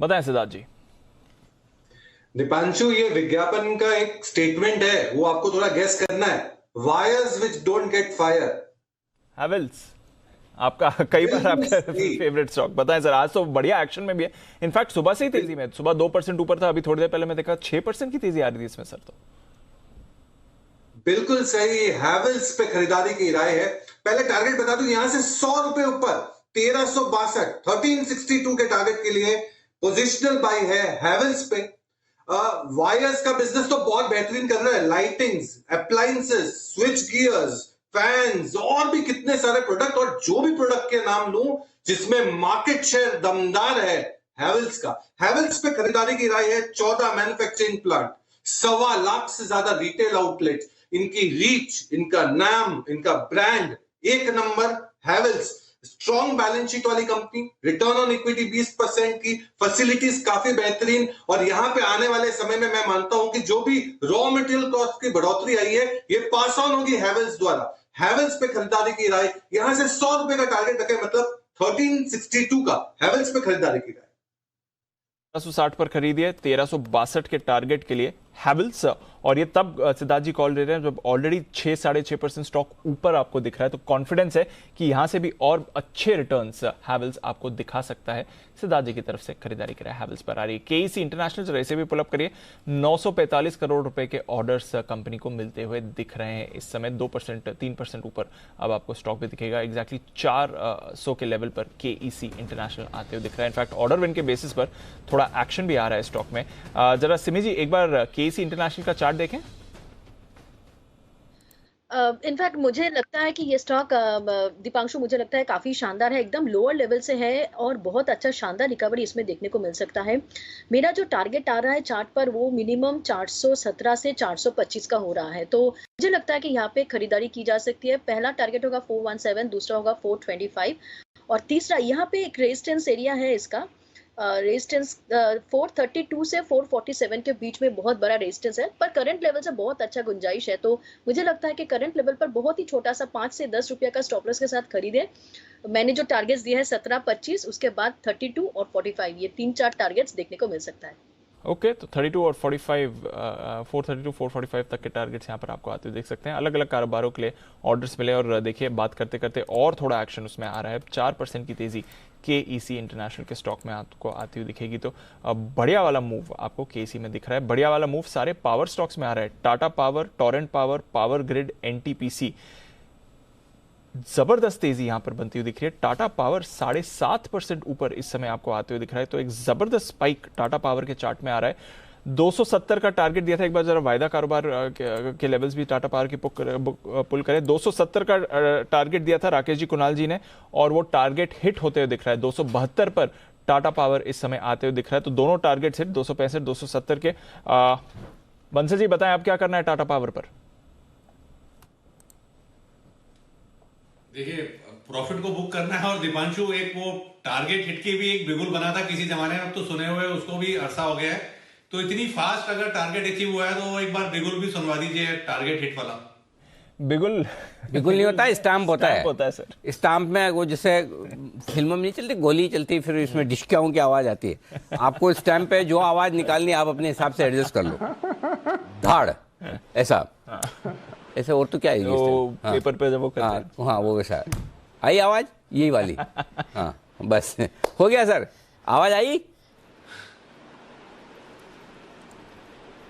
बताएं सिद्धार्थ जी। दीपांशु, ये विज्ञापन का एक स्टेटमेंट है, वो आपको थोड़ा गेस करना है। Wires which don't get fire. Havells आपका कई बार आपका फेवरेट स्टॉक। बताएं सर, आज तो बढ़िया एक्शन में भी है। इनफैक्ट सुबह से ही तेजी में, सुबह 2% ऊपर था, अभी थोड़ी देर पहले मैं देखा 6% की तेजी आ रही थी इसमें सर। तो बिल्कुल सही, हैवेल्स पे खरीदारी की राय है। पहले टारगेट बता दूं, यहां से 100 रुपए ऊपर 1362 1362 के टारगेट के लिए पोजिशनल बाई है हैवेल्स पे। वायर्स का बिजनेस तो बहुत बेहतरीन कर रहा है, lightings, appliances, switch gears, fans और भी कितने सारे प्रोडक्ट। और जो भी प्रोडक्ट के नाम लूं जिसमें मार्केट शेयर दमदार है हैवेल्स का, हैवेल्स पे खरीदारी की राय है। 14 मैन्युफैक्चरिंग प्लांट, 1.25 लाख से ज्यादा रिटेल आउटलेट, इनकी रीच, इनका नाम, इनका ब्रांड एक number Havells. Strong balance sheet वाली कंपनी, रिटर्न ऑन इक्विटी 20% की, फैसिलिटीज काफी बेहतरीन। और यहां पे आने वाले समय में मैं मानता हूं कि जो भी रॉ मटेरियल कॉस्ट की बढ़ोतरी आई है, ये पास ऑन होगी हैवेल्स द्वारा। हैवेल्स पे खरीदारी की राय, यहां से 100 रुपए का टारगेट रखे, मतलब 1362 का हैवेल्स पे खरीदारी की राय। 1360 पर खरीदिए, 1362 के टारगेट के लिए हैवेल्स। और ये तब सिद्धार्थ जी कॉल दे रहे हैं जब ऑलरेडी 6-6.5% स्टॉक ऊपर आपको दिख रहा है। तो कॉन्फिडेंस है कि यहां से भी और अच्छे रिटर्न्स हैवेल्स आपको दिखा सकता है। सिद्धार्थ जी की तरफ से खरीदारी करें हैवेल्स पर आ रही है। केईसी इंटरनेशनल जरा इसे भी पुल अप करिए। 945 करोड़ रुपए के ऑर्डर्स कंपनी को मिलते हुए दिख रहे हैं इस समय। 2% 3% ऊपर अब आपको स्टॉक भी दिखेगा। एग्जैक्टली 400 के लेवल पर केईसी इंटरनेशनल आते हुए दिख रहा है। इनफैक्ट ऑर्डर विन के बेसिस पर थोड़ा एक्शन भी आ रहा है स्टॉक में। जरा सिमी जी एक बार केईसी इंटरनेशनल का चार्ट देखें। इनफैक्ट मुझे लगता है कि ये स्टॉक दीपांशु, मुझे लगता है काफ़ी शानदार है, एकदम लोअर लेवल से है और बहुत अच्छा शानदार रिकवरी इसमें देखने को मिल सकता है। मेरा जो टारगेट आ रहा है चार्ट पर वो मिनिमम 417 से 425 का हो रहा है, तो मुझे लगता है कि यहाँ पे खरीदारी की जा सकती है। पहला टारगेट होगा 417, दूसरा होगा 425 और तीसरा यहाँ पे एक रेजिस्टेंस एरिया है इसका। रेजिस्टेंस 432 से 447 के बीच में बहुत बड़ा रेजिस्टेंस है, पर करंट लेवल से बहुत अच्छा गुंजाइश है। तो मुझे लगता है कि करंट लेवल पर बहुत ही छोटा सा 5 से 10 रुपये का स्टॉप लॉस के साथ खरीदें। मैंने जो टारगेट्स दिया है 17, 25, उसके बाद 32 और 45, ये 3-4 टारगेट्स देखने को मिल सकता है। ओके, तो 32 और 45, 432 445 तक के टारगेट्स यहाँ पर आपको आते हुए देख सकते हैं। अलग अलग कारोबारों के लिए ऑर्डर्स मिले और देखिए बात करते करते और थोड़ा एक्शन उसमें आ रहा है। 4% की तेजी केईसी इंटरनेशनल के स्टॉक में आपको आती हुई दिखेगी। तो बढ़िया वाला मूव आपको केईसी में दिख रहा है। बढ़िया वाला मूव सारे पावर स्टॉक्स में आ रहा है। Tata power, Torrent power, power grid, NTPC, जबरदस्त तेजी यहां पर बनती हुई दिख रही है। टाटा पावर 7.5% ऊपर इस समय आपको आते हुए दिख रहा है। तो एक जबरदस्त स्पाइक टाटा पावर के चार्ट में आ रहा है। 270 का टारगेट दिया था, एक बार जरा वायदा कारोबार के लेवल्स भी टाटा पावर की पुल करें। 270 का टारगेट दिया था राकेश जी, कुणाल जी ने, और वो टारगेट हिट होते हुए दिख रहा है। 272 पर टाटा पावर इस समय आते हुए दिख रहा है। तो दोनों टारगेट हिट 265 270 के। बंसल जी बताएं आप क्या करना है टाटा पावर पर? देखिए, प्रॉफिट को बुक करना है। और दीपांशु, एक वो टारगेट हिट की भी एक बिगुल बना था किसी जमाने में, अब तो सुने हुए उसको भी अरसा हो गया है। तो इतनी फास्ट अगर टारगेट अचीव हुआ है तो एक बार बिगुल भी सुनवा दीजिए, टारगेट हिट वाला। बिगुल नहीं होता, स्टैम्प होता है सर। स्टैम्प में वो जैसे फिल्मों में नहीं चलती, गोली चलती फिर इसमें डिशक्याओं की आवाज आती है। आपको स्टैम्प पे जो आवाज निकालनी आप अपने हिसाब से एडजस्ट कर लो। धाड़ ऐसा ऐसे, और तो क्या है पेपर पे जब वो करते हैं। हाँ वो वैसा आई आवाज, यही वाली। हाँ बस हो गया सर, आवाज आई।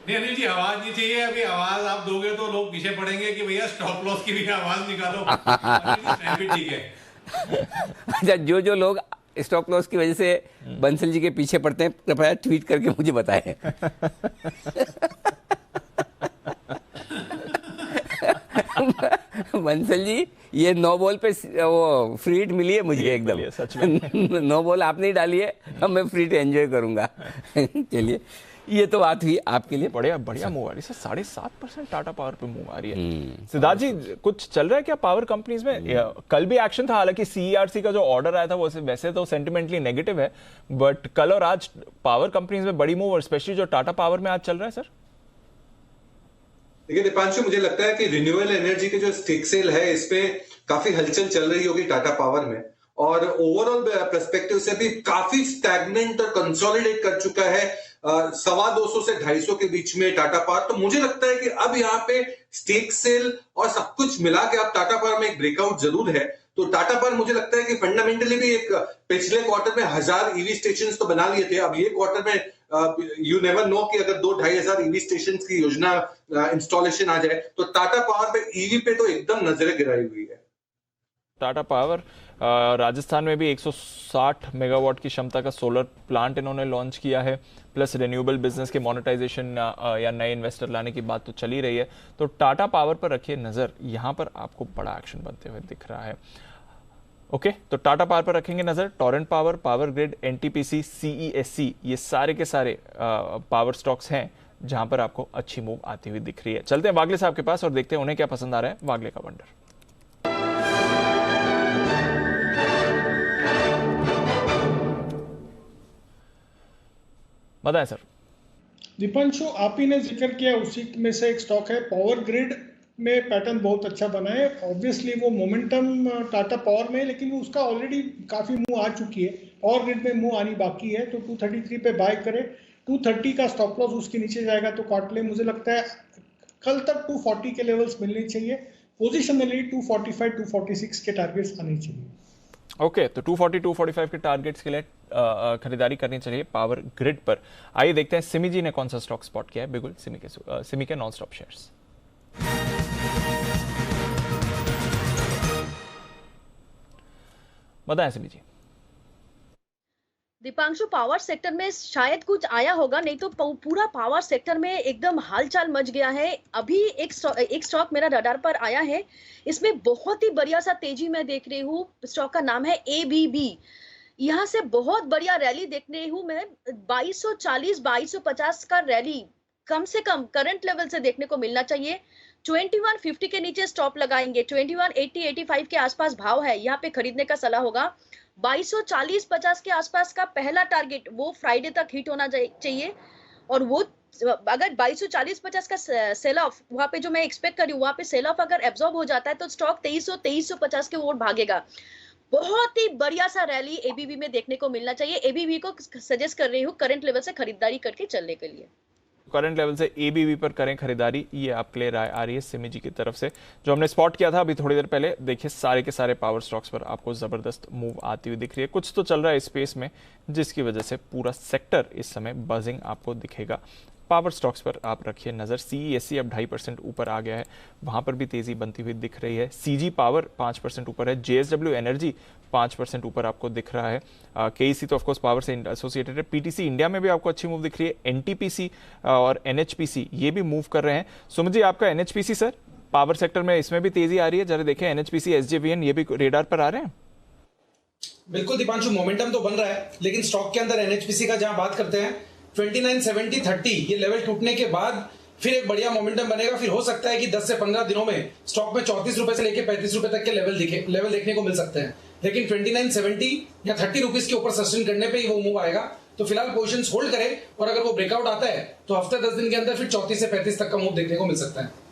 नहीं अनिल जी, आवाज नहीं चाहिए अभी। आवाज आप दोगे तो लोग पीछे पड़ेंगे कि भैया स्टॉप लॉस की भी आवाज निकालो। ठीक है, अच्छा, जो लोग स्टॉप लॉस की वजह से बंसल जी के पीछे पड़ते हैं, कृपया ट्वीट करके मुझे बताएं। बंसल जी, ये 9 बॉल पे वो फ्री हिट मिली है मुझे एकदम, सच में 9 बॉल आपने ही डाली है, अब मैं फ्री हिट एंजॉय करूंगा। चलिए, ये तो बात हुई आपके लिए। बढ़िया मूव आ रही है सर, 7.5% टाटा पावर पे मूव आ रही है। सिद्धार्थ जी, कुछ चल रहा है क्या पावर कंपनीज में? कल भी एक्शन था, हालांकि सीईआरसी का जो ऑर्डर आया था वो वैसे तो सेंटिमेंटली नेगेटिव है, बट कल और आज पावर कंपनीज में बड़ी मूव, और स्पेशली जो टाटा पावर में आज चल रहा है सर। देखिए दीपांशु, मुझे लगता है कि रिन्यूएबल एनर्जी के जो स्टेक सेल है, इसमें काफी हलचल चल रही होगी टाटा पावर में, और ओवरऑल पर्सपेक्टिव से भी काफी स्टैग्नेंट और कंसोलिडेट कर चुका है 250 से 250 के बीच में टाटा पावर। तो मुझे लगता है कि अब यहाँ पे स्टेक सेल और सब कुछ मिला के अब टाटा पावर में एक ब्रेकआउट जरूर है। तो टाटा पावर मुझे लगता है कि फंडामेंटली भी एक पिछले क्वार्टर में 1000 ईवी स्टेशन तो बना लिए थे, अब ये क्वार्टर में यू नेवर नो कि अगर 2-2,500 ईवी स्टेशन की योजना इंस्टॉलेशन आ जाए तो टाटा पावर पे ईवी पे तो एकदम नजरें गिराई हुई है। टाटा पावर राजस्थान में भी 160 मेगावाट की क्षमता का सोलर प्लांट इन्होंने लॉन्च किया है, प्लस रिन्यूएबल बिजनेस के मोनेटाइजेशन या नए इन्वेस्टर लाने की बात तो चल ही रही है। तो टाटा पावर पर रखिए नजर, यहां पर आपको बड़ा एक्शन बनते हुए दिख रहा है। ओके, तो टाटा पावर पर रखेंगे नजर। Torrent power, power grid, NTPC, CESC, ये सारे के सारे पावर स्टॉक्स हैं जहां पर आपको अच्छी मूव आती हुई दिख रही है। चलते हैं वागले साहब के पास और देखते हैं उन्हें क्या पसंद आ रहा है। वागले का वंडर। बताएं सर। दीपांशु, आप ही ने जिक्र किया, उसी में से एक स्टॉक है पावर ग्रिड में पैटर्न बहुत अच्छा बना है। ऑब्वियसली वो मोमेंटम टाटा पावर में है, लेकिन उसका ऑलरेडी काफ़ी मूव आ चुकी है, पावर ग्रिड में मूव आनी बाकी है। तो 233 पे बाय करें, 230 का स्टॉप लॉस उसके नीचे जाएगा तो काट ले। मुझे लगता है कल तक 240 के लेवल्स मिलने चाहिए। पोजीशन में लिए 245, 246 के टारगेट्स आने चाहिए। ओके, तो 240, 245 के टारगेट्स के लिए खरीदारी करनी चाहिए पावर ग्रिड पर। आइए देखते हैं सिमी जी ने कौन सा स्टॉक स्पॉट किया है। बिल्कुल सिमी के नॉन स्टॉप शेयर्स। बताएं सिमी जी। दीपांशु, पावर सेक्टर में शायद कुछ आया होगा, नहीं तो पूरा पावर सेक्टर में एकदम हालचाल मच गया है। अभी एक स्टॉक मेरा रडार पर आया है, इसमें बहुत ही बढ़िया सा तेजी मैं देख रही हूँ। स्टॉक का नाम है एबीबी। यहाँ से बहुत बढ़िया रैली देख रही हूँ मैं। 2240, 2250 का रैली कम से कम करंट लेवल से देखने को मिलना चाहिए। 2150 के नीचे स्टॉप लगाएंगे। 2180, 85 के आसपास भाव है, यहाँ पे खरीदने का सलाह होगा। 2240-50 के आसपास का पहला टारगेट वो फ्राइडे तक हिट होना चाहिए, और वो अगर 2240-50 का सेल ऑफ वहां पे जो मैं एक्सपेक्ट कर रही हूँ, वहां पे सेल ऑफ अगर एब्जॉर्ब हो जाता है तो स्टॉक 2300-2350 के ओर भागेगा। बहुत ही बढ़िया सा रैली एबीबी में देखने को मिलना चाहिए। एबीबी को सजेस्ट कर रही हूँ करंट लेवल से खरीदारी करके चलने के लिए। करंट लेवल से एबीबी पर करें खरीदारी, ये आपके लिए राय आ रही है सिमी जी की तरफ से, जो हमने स्पॉट किया था अभी थोड़ी देर पहले। देखिए सारे के सारे पावर स्टॉक्स पर आपको जबरदस्त मूव आती हुई दिख रही है। कुछ तो चल रहा है स्पेस में जिसकी वजह से पूरा सेक्टर इस समय बजिंग आपको दिखेगा। पावर स्टॉक्स पर आप रखिए नजर। सीईएससी अब 2.5% ऊपर आ गया है, वहां पर भी तेजी बनती हुई दिख रही है। सीजी पावर 5% ऊपर है। जेएसडब्ल्यू एनर्जी 5% ऊपर आपको दिख रहा है। केईसी तो ऑफकोर्स पावर से एसोसिएटेड है। पीटीसी इंडिया में भी आपको अच्छी मूव दिख रही है। एनटीपीसी और एनएचपीसी ये भी मूव कर रहे हैं। सुमित जी, आपका एनएचपीसी सर पावर सेक्टर में इसमें भी तेजी आ रही है, जरा देखें एनएचपीसी, एसजेवीएन ये भी रेडार पर आ रहे हैं। बिल्कुल दीपांशु, मोमेंटम तो बन रहा है, लेकिन स्टॉक के अंदर एनएचपीसी का जहां बात करते हैं 2970-30 ये लेवल टूटने के बाद फिर एक बढ़िया मोमेंटम बनेगा। फिर हो सकता है कि 10 से 15 दिनों में स्टॉक में 34 रुपए से लेकर 35 रुपए तक के लेवल देखने को मिल सकते हैं, लेकिन 2970 या 30 रुपीज के ऊपर सस्टेन करने पे ही वो मूव आएगा। तो फिलहाल पोजीशंस होल्ड करें, और अगर वो ब्रेकआउट आता है तो हफ्ते 10 दिन के अंदर फिर 34 से 35 तक का मूव देखने को मिल सकता है।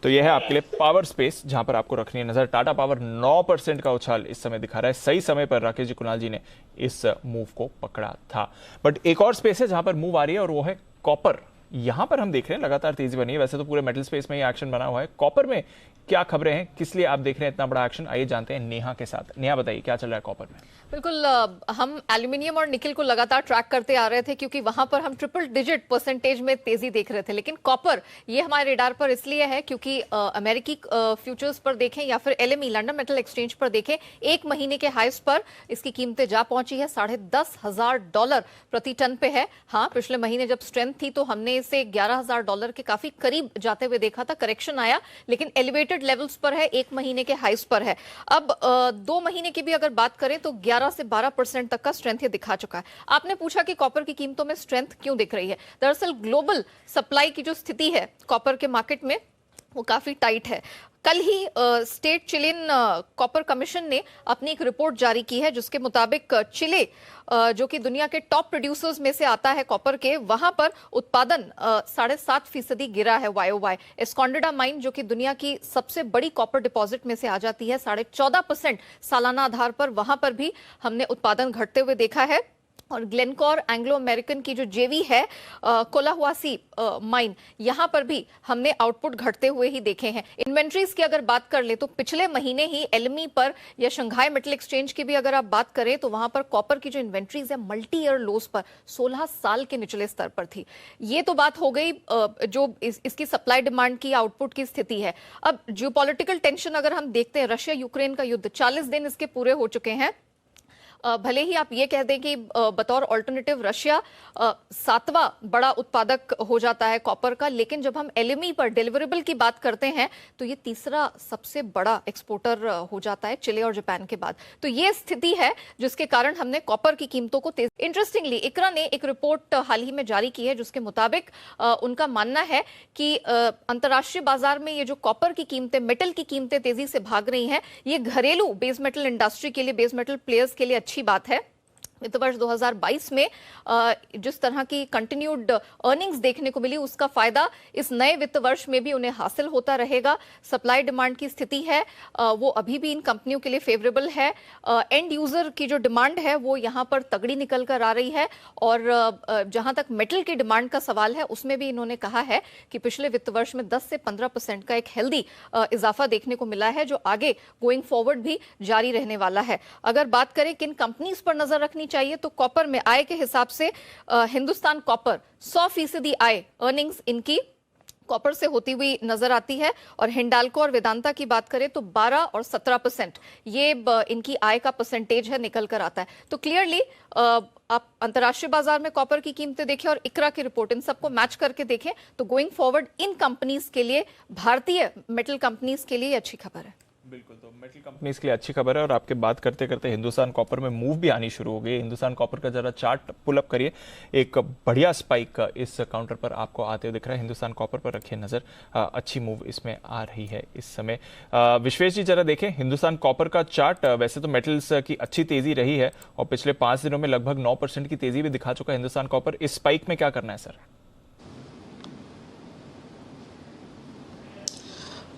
तो यह है आपके लिए पावर स्पेस जहां पर आपको रखनी है नजर। टाटा पावर 9% का उछाल इस समय दिखा रहा है। सही समय पर राकेश जी, कुणाल जी ने इस मूव को पकड़ा था। बट एक और स्पेस है जहां पर मूव आ रही है और वो है कॉपर। यहाँ पर हम देख रहे हैं लगातार तेजी बनी है। वैसे तो पूरे मेटल स्पेस में ये एक्शन बना हुआ है। कॉपर में क्या खबरें हैं, किस लिए आप देख रहे हैं इतना बड़ा एक्शन, आइए जानते हैं नेहा के साथ। नेहा बताइए क्या चल रहा है कॉपर में। बिल्कुल, हम एल्यूमिनियम और निकल को लगातार ट्रैक करते आ रहे थे क्योंकि वहां पर हम ट्रिपल डिजिट परसेंटेज में तेजी देख रहे थे, लेकिन कॉपर ये हमारे रेडार पर इसलिए है क्योंकि अमेरिकी फ्यूचर्स पर देखें या फिर LME लंदन मेटल एक्सचेंज पर देखें, एक महीने के हाईस पर इसकी कीमतें जा पहुंची है। $10,500 प्रति टन पे है। हाँ, पिछले महीने जब स्ट्रेंथ थी तो हमने इसे $11,000 के काफी करीब जाते हुए देखा था, करेक्शन आया, लेकिन एलिवेटेड लेवल्स पर है, एक महीने के हाईस पर है। अब 2 महीने की भी अगर बात करें तो 11 से 12% तक का स्ट्रेंथ ये दिखा चुका है। आपने पूछा कि कॉपर की कीमतों में स्ट्रेंथ क्यों दिख रही है। दरअसल ग्लोबल सप्लाई की जो स्थिति है कॉपर के मार्केट में वो काफी टाइट है। कल ही स्टेट चिलियन कॉपर कमीशन ने अपनी एक रिपोर्ट जारी की है जिसके मुताबिक चिले जो कि दुनिया के टॉप प्रोड्यूसर्स में से आता है कॉपर के, वहां पर उत्पादन 7.5% गिरा है YOY। एस्कॉन्डेडा माइन जो कि दुनिया की सबसे बड़ी कॉपर डिपॉजिट में से आ जाती है, 14.5% सालाना आधार पर, वहां पर भी हमने उत्पादन घटते हुए देखा है। और ग्लेनकोर एंग्लो अमेरिकन की जो जेवी है कोलाहुआसी माइन, यहां पर भी हमने आउटपुट घटते हुए ही देखे हैं। इन्वेंट्रीज की अगर बात कर ले तो पिछले महीने ही LME पर या शंघाई मेटल एक्सचेंज की भी अगर आप बात करें तो वहां पर कॉपर की जो इन्वेंट्रीज है मल्टी ईयर लोस पर 16 साल के निचले स्तर पर थी। ये तो बात हो गई जो इसकी सप्लाई डिमांड की, आउटपुट की स्थिति है। अब जियोपॉलिटिकल टेंशन अगर हम देखते हैं, रशिया यूक्रेन का युद्ध 40 दिन इसके पूरे हो चुके हैं। भले ही आप ये कह दें कि बतौर ऑल्टरनेटिव रशिया 7वां बड़ा उत्पादक हो जाता है कॉपर का, लेकिन जब हम LME पर डिलीवरेबल की बात करते हैं तो ये तीसरा सबसे बड़ा एक्सपोर्टर हो जाता है चिले और जापान के बाद। तो ये स्थिति है जिसके कारण हमने कॉपर की कीमतों को तेज। इंटरेस्टिंगली इकरा ने एक रिपोर्ट हाल ही में जारी की है जिसके मुताबिक उनका मानना है कि अंतर्राष्ट्रीय बाजार में ये जो कॉपर की कीमतें, मेटल की कीमतें तेजी से भाग रही हैं, ये घरेलू बेस मेटल इंडस्ट्री के लिए, बेस मेटल प्लेयर्स के लिए अच्छी बात है। वित्त वर्ष 2022 में जिस तरह की कंटिन्यूड अर्निंग्स देखने को मिली उसका फायदा इस नए वित्त वर्ष में भी उन्हें हासिल होता रहेगा। सप्लाई डिमांड की स्थिति है वो अभी भी इन कंपनियों के लिए फेवरेबल है। एंड यूजर की जो डिमांड है वो यहाँ पर तगड़ी निकल कर आ रही है। और जहां तक मेटल की डिमांड का सवाल है उसमें भी इन्होंने कहा है कि पिछले वित्त वर्ष में 10 से 15% का एक हेल्दी इजाफा देखने को मिला है जो आगे गोइंग फॉरवर्ड भी जारी रहने वाला है। अगर बात करें किन कंपनीज पर नजर रखनी चाहिए तो कॉपर में आय के हिसाब से हिंदुस्तान कॉपर 100% आय अर्निंग्स इनकी कॉपर से होती हुई नजर आती है। और हिंडाल्को और वेदांता की बात करें तो 12 और 17% ये इनकी आय का परसेंटेज है निकल कर आता है। तो क्लियरली आप अंतर्राष्ट्रीय बाजार में कॉपर की कीमतें देखें और इकरा की रिपोर्ट, इन सबको मैच करके देखें तो गोइंग फॉरवर्ड इन कंपनीज के लिए, भारतीय मेटल कंपनीज के लिए अच्छी खबर है। बिल्कुल, तो मेटल कंपनीज के लिए अच्छी खबर है। और आपके बात करते करते हिंदुस्तान कॉपर में मूव भी आनी शुरू हो गई। हिंदुस्तान कॉपर का जरा चार्ट पुल अप करिए, एक बढ़िया स्पाइक इस काउंटर पर आपको आते हुए दिख रहा है। हिंदुस्तान कॉपर पर रखिए नजर, अच्छी मूव इसमें आ रही है इस समय। विश्वेश जी जरा देखें हिंदुस्तान कॉपर का चार्ट। वैसे तो मेटल्स की अच्छी तेजी रही है और पिछले 5 दिनों में लगभग 9% की तेजी भी दिखा चुका है हिंदुस्तान कॉपर। इस स्पाइक में क्या करना है सर?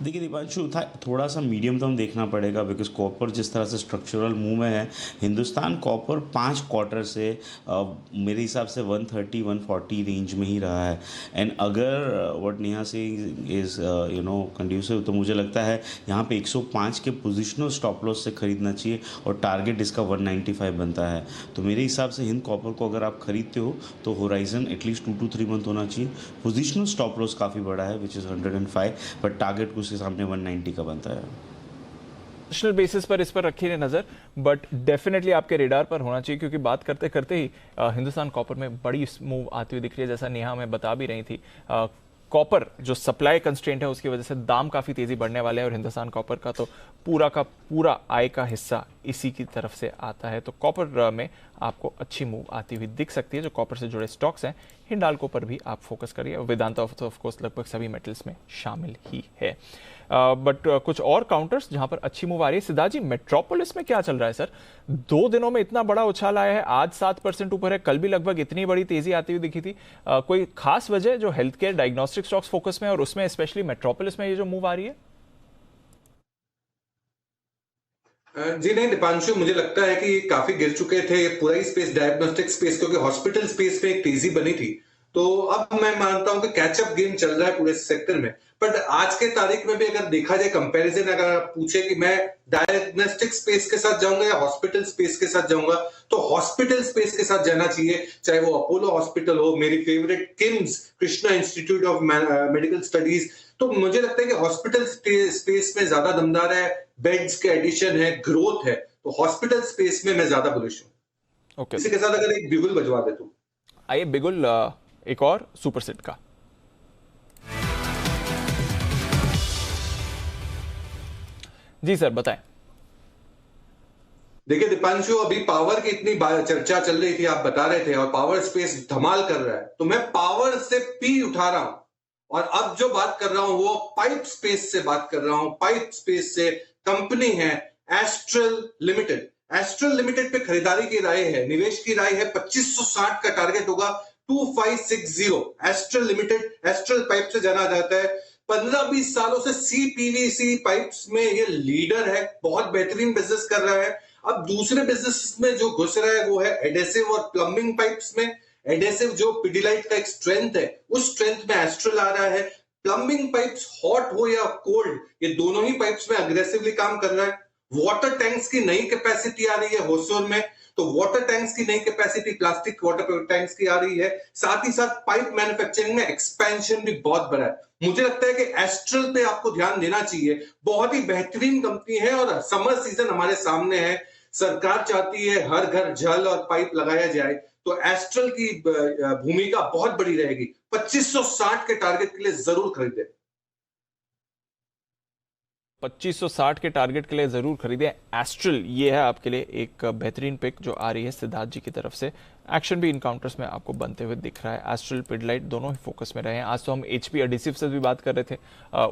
देखिए दीपांशु, थोड़ा सा मीडियम टर्म देखना पड़ेगा बिकॉज कॉपर जिस तरह से स्ट्रक्चरल मूव में है, हिंदुस्तान कॉपर 5 क्वार्टर से मेरे हिसाब से 130-140 रेंज में ही रहा है। एंड अगर व्हाट नेहा से इज कंड्यूसिव, तो मुझे लगता है यहाँ पे 105 के पोजिशनल स्टॉप लॉस से खरीदना चाहिए और टारगेट इसका 195 बनता है। तो मेरे हिसाब से हिंद कॉपर को अगर आप खरीदते हो तो होराइजन एटलीस्ट 2 to 3 मंथ होना चाहिए। पोजिशनल स्टॉप लॉस काफ़ी बड़ा है विच इज़ 105, बट टारगेट उसके सामने 190 का बनता है। नेशनल बेसिस पर इस पर रखिए नजर, बट डेफिनेटली आपके रेडार पर होना चाहिए क्योंकि बात करते करते ही हिंदुस्तान कॉपर में बड़ी मूव आती हुई दिख रही है। जैसा नेहा हमें बता भी रही थी, कॉपर जो सप्लाई कंस्ट्रेंट है उसकी वजह से दाम काफ़ी तेज़ी बढ़ने वाले हैं और हिंदुस्तान कॉपर का तो पूरा आय का हिस्सा इसी की तरफ से आता है। तो कॉपर में आपको अच्छी मूव आती हुई दिख सकती है। जो कॉपर से जुड़े स्टॉक्स हैं, हिंडाल्को पर भी आप फोकस करिए। वेदांता ऑफ कोर्स लगभग सभी मेटल्स में शामिल ही है। बट कुछ और काउंटर्स जहां पर अच्छी मूव आ रही है। सिद्धार्थ जी, मेट्रोपोलिस में क्या चल रहा है सर? 2 दिनों में इतना बड़ा उछाल आया है, आज 7% ऊपर है, कल भी लगभग इतनी बड़ी तेजी आती हुई दिखी थी। कोई खास वजह जो health care diagnostic stocks focus में और उसमें स्पेशली मेट्रोपोलिस में ये जो मूव आ रही है? जी नहीं दीपांशु, मुझे लगता है कि काफी गिर चुके थे पूरा ही स्पेस, डायग्नोस्टिक स्पेस, क्योंकि हॉस्पिटल स्पेस में एक तेजी बनी थी तो अब मैं मानता हूं कि कैचअप गेम चल रहा है पूरे सेक्टर में। बट आज के तारीख में भी अगर देखा जाए कंपैरिजन, अगर आप पूछे कि मैं डायग्नोस्टिक स्पेस के साथ जाऊंगा या हॉस्पिटल स्पेस के साथ जाऊंगा, तो हॉस्पिटल स्पेस के साथ जाना चाहिए, चाहे वो अपोलो हॉस्पिटल हो, मेरी favourite KIMS Krishna institute of medical studies. तो मुझे लगता है कि हॉस्पिटल स्पेस में ज्यादा दमदार है, बेड्स के एडिशन है, ग्रोथ है, तो हॉस्पिटल स्पेस में मैं ज्यादा बुलिश हूं। इसी के साथ अगर एक बिगुल बजवा दे तो आइए बिगुल एक और सुपर सेट का। जी सर बताएं। देखिए दीपांशु, अभी पावर की इतनी चर्चा चल रही थी, आप बता रहे थे, और पावर स्पेस धमाल कर रहा है, तो मैं पावर से पी उठा रहा हूं और अब जो बात कर रहा हूं वो पाइप स्पेस से बात कर रहा हूं। पाइप स्पेस से कंपनी है एस्ट्रल लिमिटेड। एस्ट्रल लिमिटेड पे खरीदारी की राय है, निवेश की राय है 2560 का टारगेट होगा 2560। एस्ट्रल लिमिटेड, एस्ट्रल पाइप से जाना जाता है, 15-20 सालों से सीपीवीसी पाइप्स में ये लीडर है, बहुत बेहतरीन बिजनेस कर रहा है। अब दूसरे बिजनेस में जो घुस रहा है वो है एडेसिव और प्लम्बिंग पाइप्स में। एडेसिव जो पिडिलाइट का एक स्ट्रेंथ है, उस स्ट्रेंथ में एस्ट्रल आ रहा है। प्लम्बिंग पाइप्स हॉट हो या कोल्ड, ये दोनों ही पाइप्स में अग्रेसिवली काम कर रहा है। वाटर टैंक्स की नई कैपेसिटी आ रही है होसुर में, तो वाटर टैंक्स की नई कैपेसिटी, प्लास्टिक वाटर टैंक्स की आ रही है। साथ ही साथ पाइप मैन्युफैक्चरिंग में एक्सपेंशन भी बहुत बड़ा है। मुझे लगता है कि एस्ट्रल पे आपको ध्यान देना चाहिए, बहुत ही बेहतरीन कंपनी है और समर सीजन हमारे सामने है। सरकार चाहती है हर घर जल और पाइप लगाया जाए, तो एस्ट्रल की भूमिका बहुत बड़ी रहेगी। 2560 के टारगेट के लिए जरूर खरीदें। 2560 के टारगेट के लिए जरूर खरीदें एस्ट्रल। ये है आपके लिए एक बेहतरीन पिक जो आ रही है सिद्धार्थ जी की तरफ से। एक्शन भी इनकाउंटर्स में आपको बनते हुए दिख रहा है। एस्ट्रल, पिडलाइट दोनों ही फोकस में रहे हैं। आज तो हम एचपी एडिसिव से भी बात कर रहे थे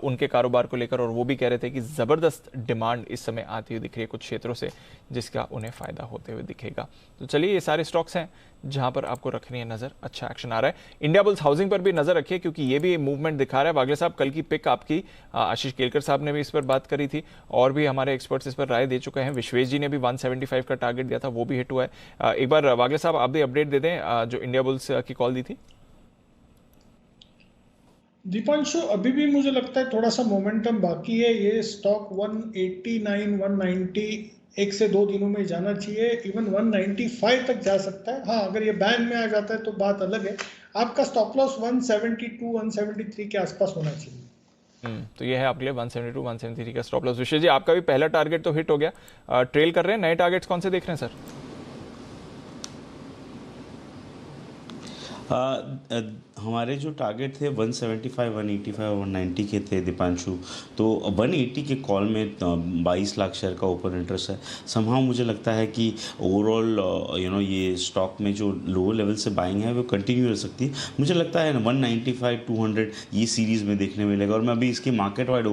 उनके कारोबार को लेकर, और वो भी कह रहे थे कि जबरदस्त डिमांड इस समय आती हुई दिख रही है कुछ क्षेत्रों से, जिसका उन्हें फायदा होते हुए दिखेगा। तो चलिए, ये सारे स्टॉक्स हैं जहां पर आपको रखनी है नजर। अच्छा एक्शन आ रहा है। इंडिया बुल्स हाउसिंग पर भी नजर रखिए, क्योंकि ये भी मूवमेंट दिखा रहा है। वागले साहब, कल की पिक आपकी, आशीष केलकर साहब ने भी इस पर बात करी थी और भी हमारे एक्सपर्ट्स इस पर राय दे चुके हैं। विश्वेश जी ने भी 175 का टारगेट दिया था, वो भी हिट हुआ है। एक बार वागले साहब आप भी अपडेट दे दें जो इंडिया बुल्स की कॉल दी थी। दीपांशु, अभी भी मुझे लगता है थोड़ा सा मोमेंटम बाकी है। ये स्टॉक 189, 190 1 से 2 दिनों में जाना चाहिए। इवन 195 तक जा सकता है। हाँ, अगर ये बैंड में आ जाता है तो बात अलग है। आपका स्टॉप लॉस 172, 173 के आसपास होना चाहिए। तो ये है आपके लिए 172, 173 का स्टॉप लॉस। विशेष जी, आपका भी पहला टारगेट तो हिट हो गया। ट्रेल कर रहे हैं, नए टारगेट्स कौन से देख रहे हैं सर? हमारे जो टारगेट थे 175, 185 और 190 के थे दीपांशु। तो 180 के कॉल में 22 लाख शेयर का ओपन इंटरेस्ट है। समहाउ मुझे लगता है कि ओवरऑल ये स्टॉक में जो लोअर लेवल से बाइंग है वो कंटिन्यू रह सकती है। मुझे लगता है 195, 200 ये सीरीज़ में देखने मिलेगा। और मैं अभी इसकी मार्केट वाइड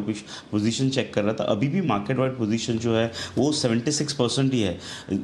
पोजीशन चेक कर रहा था, अभी भी मार्केट वाइड पोजीशन जो है वो 76% ही है।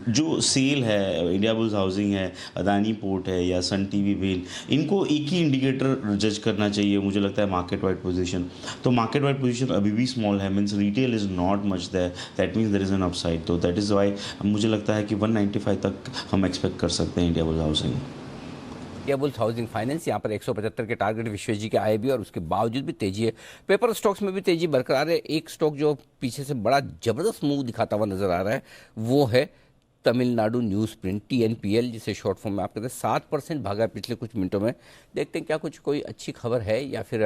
जो सेल है, इंडिया बुल्स हाउसिंग है, अदानी पोर्ट है या सन टीवी वेल, इनको एक ही इंडिकेटर जज करना चाहिए मुझे लगता है मार्केट वाइड पोजीशन। तो मार्केट वाइड पोजीशन अभी भी स्मॉल है, means retail is not much there, that means there is an upside. तो दैट इज़ वाई मुझे लगता है कि 195 तक हम एक्सपेक्ट कर सकते हैं India bulls housing. India bulls housing finance यहाँ पर 175 के टारगेट विश्वेश जी के आए भी, और उसके बावजूद भी तेजी है। पेपर स्टॉक्स में भी तेजी बरकरार है। एक स्टॉक जो पीछे से बड़ा जबरदस्त मूव दिखाता हुआ नजर आ रहा है वो है तमिलनाडु न्यूज़ प्रिंट, TNPL, जिसे शॉर्ट फॉर्म में आप कहते हैं। 7% भागा पिछले कुछ मिनटों में। देखते हैं क्या कुछ कोई अच्छी खबर है या फिर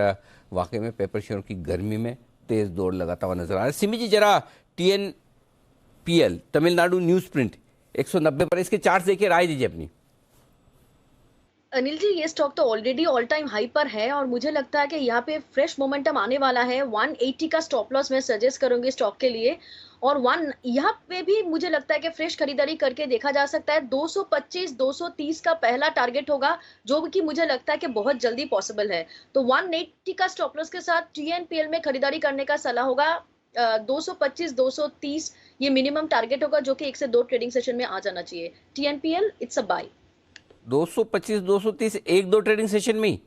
वाकई में पेपर शेयर की गर्मी में तेज दौड़ लगाता हुआ नजर आ रहा है। सिमी जी जरा TNPL, तमिलनाडु न्यूज़ प्रिंट 190 पर, इसके चार्ट देखिए, राय दीजिए अपनी। अनिल जी, ये स्टॉक तो ऑलरेडी ऑल टाइम हाई पर है और मुझे लगता है कि यहाँ पे फ्रेश मोमेंटम आने वाला है। 180 का स्टॉप लॉस मैं सजेस्ट करूंगी स्टॉक के लिए, और यहाँ पे भी मुझे लगता है कि फ्रेश खरीदारी करके देखा जा सकता है। 225, 230 का पहला टारगेट होगा, जो कि मुझे लगता है कि बहुत जल्दी पॉसिबल है। तो 180 का स्टॉप लॉस के साथ TNPL में खरीदारी करने का सलाह होगा। 225, 230 ये मिनिमम टारगेट होगा, जो कि 1 से 2 ट्रेडिंग सेशन में आ जाना चाहिए। TNPL it's a buy. 225, 230 1-2 trading session में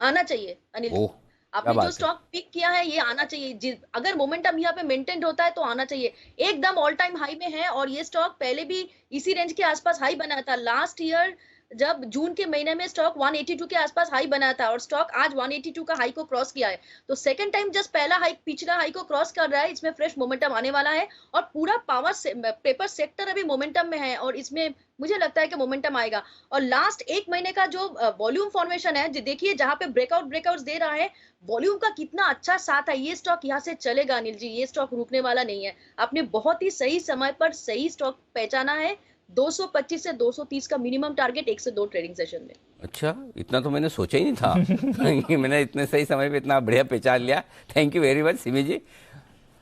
आना चाहिए अनिल जी। आपने जो स्टॉक पिक किया है ये आना चाहिए। अगर मोमेंटम यहाँ पे मेंटेन होता है तो आना चाहिए। एकदम ऑल टाइम हाई में है और ये स्टॉक पहले भी इसी रेंज के आसपास हाई बना था। लास्ट ईयर जब जून के महीने में स्टॉक 182 के आसपास हाई बना था और स्टॉक आज 182 का हाई को क्रॉस किया है, तो सेकंड टाइम जस्ट पहला हाई पिछला हाई को क्रॉस कर रहा है, इसमें फ्रेश मोमेंटम आने वाला है और पूरा पेपर सेक्टर अभी मोमेंटम में है और इसमें मुझे लगता है कि मोमेंटम आएगा। और लास्ट एक महीने का जो वॉल्यूम फॉर्मेशन है, देखिए जहां पे ब्रेकआउट्स दे रहा है, वॉल्यूम का कितना अच्छा साथ है। ये स्टॉक यहाँ से चलेगा अनिल जी, ये स्टॉक रुकने वाला नहीं है। आपने बहुत ही सही समय पर सही स्टॉक पहचाना है। 225 से 230 का मिनिमम टारगेट 1 से 2 ट्रेडिंग सेशन में। अच्छा, इतना तो मैंने सोचा ही नहीं था कि मैंने इतने सही समय पे इतना बढ़िया पहचान लिया। Thank you very much Simi ji,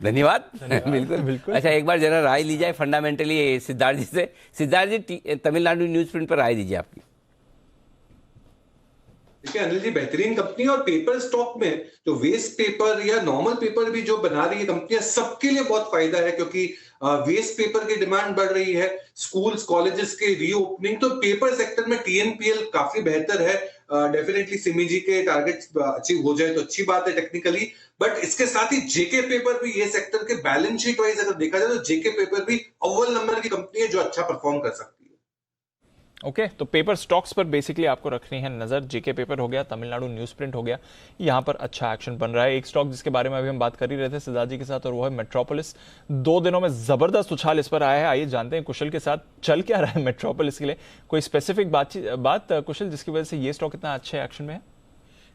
धन्यवाद। बिल्कुल। अच्छा, एक बार जरा राय ली जाए फंडामेंटली सिद्धार्थ जी से। सिद्धार्थ जी, तमिलनाडु न्यूज प्रिंट पर राय दीजिए आपकी। देखिए अनिल जी, बेहतरीन कंपनी और पेपर स्टॉक में जो वेस्ट पेपर या नॉर्मल पेपर भी जो बना रही है कंपनियां, सबके लिए बहुत फायदा है क्योंकि वेस्ट पेपर की डिमांड बढ़ रही है, स्कूल्स कॉलेजेस के रीओपनिंग, तो पेपर सेक्टर में टीएनपीएल काफी बेहतर है। डेफिनेटली सिमी जी के टारगेट्स अचीव हो जाए तो अच्छी बात है टेक्निकली, बट इसके साथ ही जेके पेपर भी, ये सेक्टर के बैलेंस शीट वाइज अगर देखा जाए तो जेके पेपर भी अव्वल नंबर की कंपनी है जो अच्छा परफॉर्म कर सकती है। ओके, तो पेपर स्टॉक्स पर बेसिकली आपको रखनी है नजर। जेके पेपर हो गया, तमिलनाडु न्यूज प्रिंट हो गया, यहाँ पर अच्छा एक्शन बन रहा है। एक स्टॉक जिसके बारे में अभी हम बात कर ही रहे थे सिद्धार्थ जी के साथ, और वो है मेट्रोपोलिस। 2 दिनों में जबरदस्त उछाल इस पर आया है। आइए जानते हैं कुशल के साथ चल क्या रहा है मेट्रोपोलिस के लिए। कोई स्पेसिफिक बात कुशल जिसकी वजह से ये स्टॉक इतना अच्छे एक्शन में है?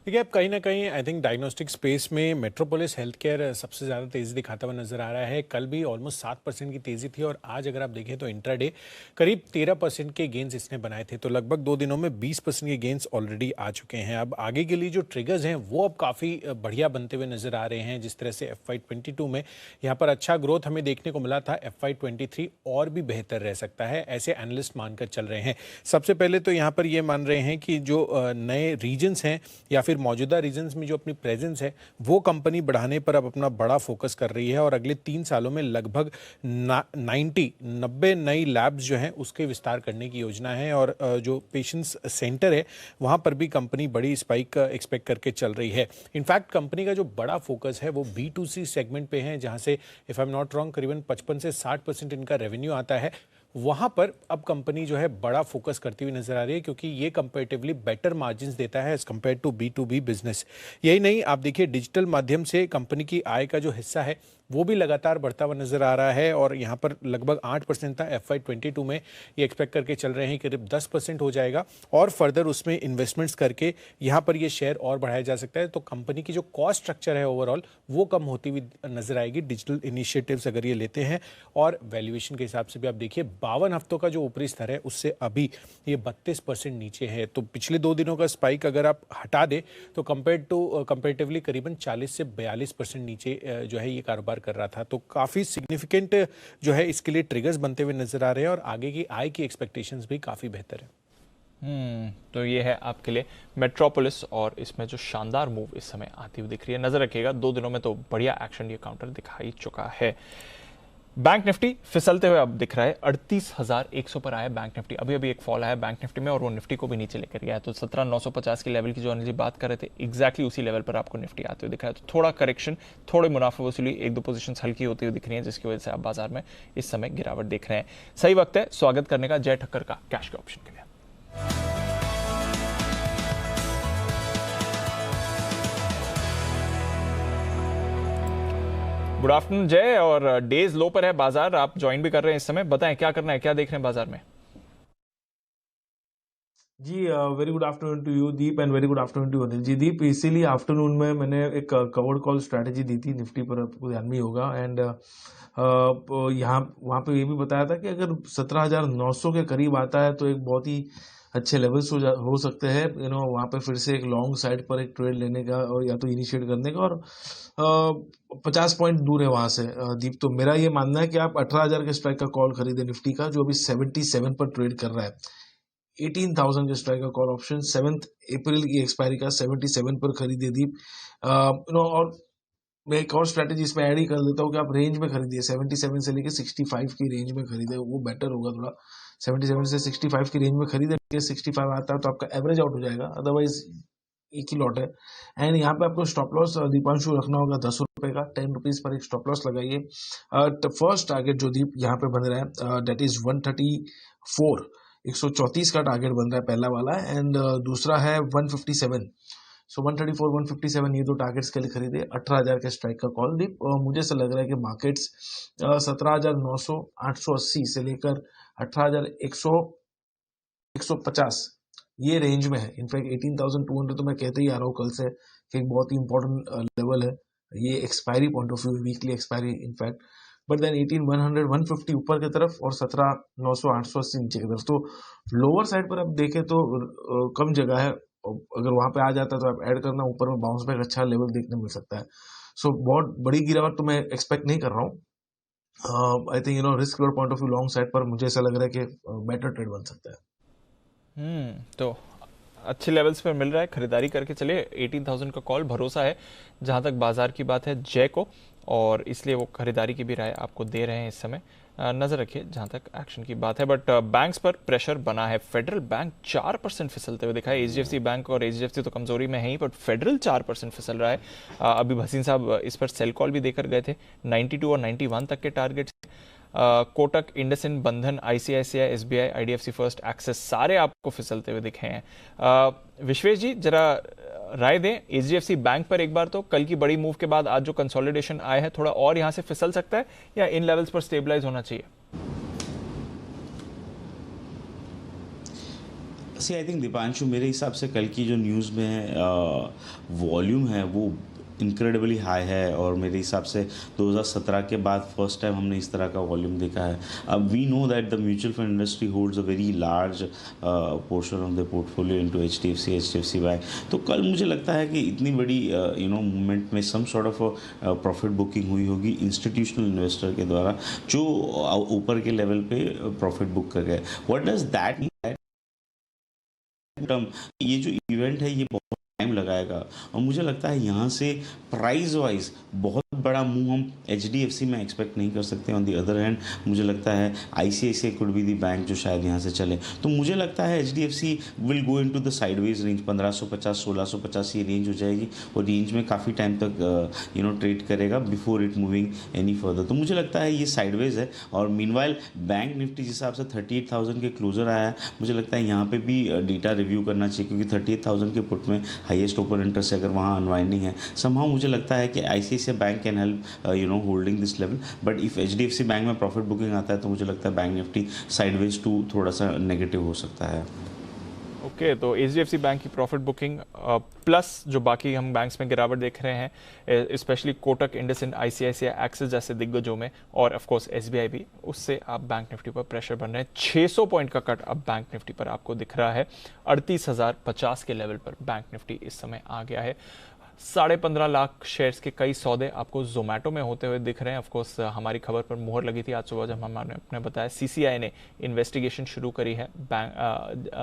देखिए, अब कहीं ना कहीं आई थिंक डायग्नोस्टिक स्पेस में मेट्रोपोलिस हेल्थ केयर सबसे ज़्यादा तेज़ी दिखाता हुआ नजर आ रहा है। कल भी ऑलमोस्ट 7% की तेज़ी थी और आज अगर आप देखें तो इंट्राडे करीब 13% के गेंस इसने बनाए थे, तो लगभग 2 दिनों में 20% के गेंस ऑलरेडी आ चुके हैं। अब आगे के लिए जो ट्रिगर्स हैं वो अब काफ़ी बढ़िया बनते हुए नजर आ रहे हैं। जिस तरह से FY22 में यहाँ पर अच्छा ग्रोथ हमें देखने को मिला था, FY23 और भी बेहतर रह सकता है, ऐसे एनालिस्ट मानकर चल रहे हैं। सबसे पहले तो यहाँ पर ये मान रहे हैं कि जो नए रीजन्स हैं या फिर मौजूदा रीजन्स में जो अपनी प्रेजेंस है वो कंपनी बढ़ाने पर अब अपना बड़ा फोकस कर रही है और अगले 3 सालों में लगभग 90 नई लैब्स जो हैं उसके विस्तार करने की योजना है। और जो पेशेंट्स सेंटर है वहाँ पर भी कंपनी बड़ी स्पाइक एक्सपेक्ट करके चल रही है। इनफैक्ट कंपनी का जो बड़ा फोकस है वो B2C सेगमेंट पे है, जहाँ से if I am not wrong करीबन 55 से 60% इनका रेवेन्यू आता है। वहाँ पर अब कंपनी जो है बड़ा फोकस करती हुई नजर आ रही है क्योंकि ये कंपैरेटिवली बेटर मार्जिन्स देता है as compare to B2B business. यही नहीं, आप देखिए डिजिटल माध्यम से कंपनी की आय का जो हिस्सा है वो भी लगातार बढ़ता हुआ नजर आ रहा है और यहाँ पर लगभग 8% था, FY22 में ये एक्सपेक्ट करके चल रहे हैं करीब 10% हो जाएगा और फर्दर उसमें इन्वेस्टमेंट्स करके यहाँ पर ये शेयर और बढ़ाया जा सकता है। तो कंपनी की जो कॉस्ट स्ट्रक्चर है ओवरऑल वो कम होती हुई नजर आएगी डिजिटल इनिशिएटिव्स अगर ये लेते हैं। और वैल्यूएशन के हिसाब से भी आप देखिए 52 हफ्तों का जो ऊपरी स्तर है उससे अभी ये 32% नीचे है। तो पिछले 2 दिनों का स्पाइक अगर आप हटा दें तो कंपेरेटिवली करीबन 40 से 42% नीचे जो है ये कारोबार कर रहा था। तो काफी सिग्निफिकेंट जो है इसके लिए ट्रिगर्स बनते हुए नजर आ रहे हैं और आगे की आय की एक्सपेक्टेशंस भी काफी बेहतर है। तो ये है आपके लिए मेट्रोपोलिस और इसमें जो शानदार मूव इस समय आती हुई दिख रही है, नजर रखिएगा। 2 दिनों में तो बढ़िया एक्शन ये काउंटर दिखाई चुका है। बैंक निफ्टी फिसलते हुए अब दिख रहा है 38,100 पर आया बैंक निफ्टी। अभी अभी एक फॉल आया बैंक निफ्टी में और वो निफ्टी को भी नीचे लेकर गया है। तो 17,950 के लेवल की जो अनिल जी बात कर रहे थे एग्जैक्टली उसी लेवल पर आपको निफ्टी आते हुए दिखा है। तो थोड़ा करेक्शन, थोड़े मुनाफा वसूली, 1-2 पोजीशंस हल्की होती हुई दिख रही है जिसकी वजह से आप बाजार में इस समय गिरावट देख रहे हैं। सही वक्त है स्वागत करने का जय ठक्कर का कैश के ऑप्शन के लिए। गुड आफ्टरनून जय, और डेज लो पर है बाजार, आप ज्वाइन भी कर रहे हैं इस समय, बताएं क्या करना है, क्या देख रहे हैं बाजार में? जी very good afternoon to you Deep and very good afternoon to Anil ji. Deep, इसीलिए आफ्टरनून में मैंने एक कवर्ड कॉल स्ट्रैटेजी दी थी निफ्टी पर, आपको ध्यान में होगा। एंड यहाँ वहाँ पे ये भी बताया था कि अगर 17,900 के करीब आता है तो एक बहुत ही अच्छे लेवल्स हो सकते हैं, वहाँ पे फिर से एक लॉन्ग साइड पर एक ट्रेड लेने का और या तो इनिशिएट करने का, और 50 पॉइंट दूर है वहाँ से दीप। तो मेरा ये मानना है कि आप 18,000 के स्ट्राइक का कॉल खरीदे निफ्टी का, जो अभी 77 पर ट्रेड कर रहा है। 18,000 के स्ट्राइक का कॉल ऑप्शन 7 अप्रैल की एक्सपायरी का 77 पर खरीदे दीप। और मैं एक और स्ट्रैटेजी इसमें ऐड ही कर देता हूँ कि आप रेंज में खरीदिए, 77 से लेके 65 की रेंज में खरीदे, वो बेटर होगा थोड़ा। 77 से 65 की रेंज में खरीदे, 65 आता है तो आपका एवरेज आउट हो जाएगा, अदरवाइज एक ही लॉट है। एंड यहाँ पे आपको स्टॉप लॉस दीपांशु रखना होगा 10 रुपए का, 10 रुपीज पर एक स्टॉप लॉस लगाइए। फर्स्ट टारगेट जो दीप यहाँ पे बन रहा है डेट इज 134, 134 का टारगेट बन रहा है पहला वाला, एंड दूसरा है 157। सो 134 157 ये दो टारगेट्स के लिए खरीदे। 18,000 के स्ट्राइक का कॉल दीप। मुझे ऐसा लग रहा है कि मार्केट्स 17,900 880 से लेकर 18,100 150 ये रेंज में है। इनफैक्ट 18,200 तो मैं कहते ही आ रहा हूँ कल से कि एक बहुत ही इंपॉर्टेंट लेवल है ये, expiry point of view, weekly expiry in fact. But then 18,100 150 ऊपर की तरफ और 17,900 880 नीचे की तरफ। तो लोअर साइड पर आप देखें तो कम जगह है, अगर वहां पे आ जाता है तो आप ऐड करना, ऊपर में बाउंस बैक अच्छा लेवल देखने मिल सकता है। सो बहुत बड़ी गिरावट तो मैं एक्सपेक्ट नहीं कर रहा हूँ। I think risk point of view long side पर मुझे ऐसा लग रहा है कि बेटर ट्रेड बन सकता है। तो अच्छे लेवल्स पर मिल रहा है, खरीदारी करके चले। 18,000 का कॉल भरोसा है जहां तक बाजार की बात है जय को, और इसलिए वो खरीदारी की भी राय आपको दे रहे हैं इस समय। नजर रखिए जहां तक एक्शन की बात है। बट बैंक्स पर प्रेशर बना है। फेडरल बैंक 4% फिसलते हुए दिखा है। एचडीएफसी बैंक और एचडीएफसी तो कमजोरी में है ही, बट फेडरल 4% फिसल रहा है। अभी भसीन साहब इस पर सेल कॉल भी देकर गए थे। 92 और 91 तक के टारगेट। कोटक, इंडसइंड, बंधन, ICICI, SBI, IDFC first, axis सारे आपको फिसलते हुए दिखे हैं। विश्वेश जी जरा राय दें एचडीएफसी बैंक पर एक बार। तो कल की बड़ी मूव के बाद आज जो कंसोलिडेशन आया है, थोड़ा और यहां से फिसल सकता है या इन लेवल्स पर स्टेबलाइज होना चाहिए? आई थिंक दीपांशु, मेरे हिसाब से कल की जो न्यूज़ में वॉल्यूम है वो इनक्रेडिबली हाई है, और मेरे हिसाब से 2017 के बाद फर्स्ट टाइम हमने इस तरह का वॉल्यूम देखा है। अब we know that the mutual fund industry holds a very large portion of the portfolio into HDFC Bank. तो कल मुझे लगता है कि इतनी बड़ी मूवमेंट में some sort of profit booking हुई होगी इंस्टीट्यूशनल इन्वेस्टर के द्वारा, जो ऊपर के लेवल पे प्रॉफिट बुक कर गए। What does that mean? ये जो इवेंट है ये बहुत टाइम लगाएगा, और मुझे लगता है यहाँ से प्राइस वाइज बहुत बड़ा मूव हम एचडीएफसी में एक्सपेक्ट नहीं कर सकते। ऑन दी अदर हैंड मुझे लगता है ICICI could be the bank जो शायद यहाँ से चले। तो मुझे लगता है HDFC will go into the sideways range. 1550 1650 ये रेंज हो जाएगी, और रेंज में काफ़ी टाइम तक ट्रेड करेगा before it moving any further. तो मुझे लगता है ये साइडवेज है। और मीनवाइल बैंक निफ्टी जिस हिसाब से 38,000 के क्लोजर आया है, मुझे लगता है यहाँ पे भी डेटा रिव्यू करना चाहिए, क्योंकि 38,000 के पुट में हाईएस्ट ओपन इंटरेस्ट है। अगर वहाँ अनवाइंडिंग है समहाउ, मुझे लगता है कि ICICI bank can help holding this level. But if HDFC bank में प्रॉफिट बुकिंग आता है तो मुझे लगता है बैंक निफ्टी साइडवेज टू थोड़ा सा नेगेटिव हो सकता है। ओके, तो एचडीएफसी बैंक की प्रॉफिट बुकिंग प्लस जो बाकी हम बैंक्स में गिरावट देख रहे हैं, specially Kotak, IndusInd, ICICI, axis जैसे दिग्गजों में, और ऑफ कोर्स एसबीआई भी, उससे आप बैंक निफ्टी पर प्रेशर बन रहे हैं। 600 पॉइंट का कट अब बैंक निफ्टी पर आपको दिख रहा है। 38,050 के लेवल पर बैंक निफ्टी इस समय आ गया है। 15.5 लाख शेयर्स के कई सौदे आपको जोमेटो में होते हुए दिख रहे हैं। ऑफकोर्स हमारी खबर पर मुहर लगी थी आज सुबह जब हमने अपने बताया सीसीआई ने इन्वेस्टिगेशन शुरू करी है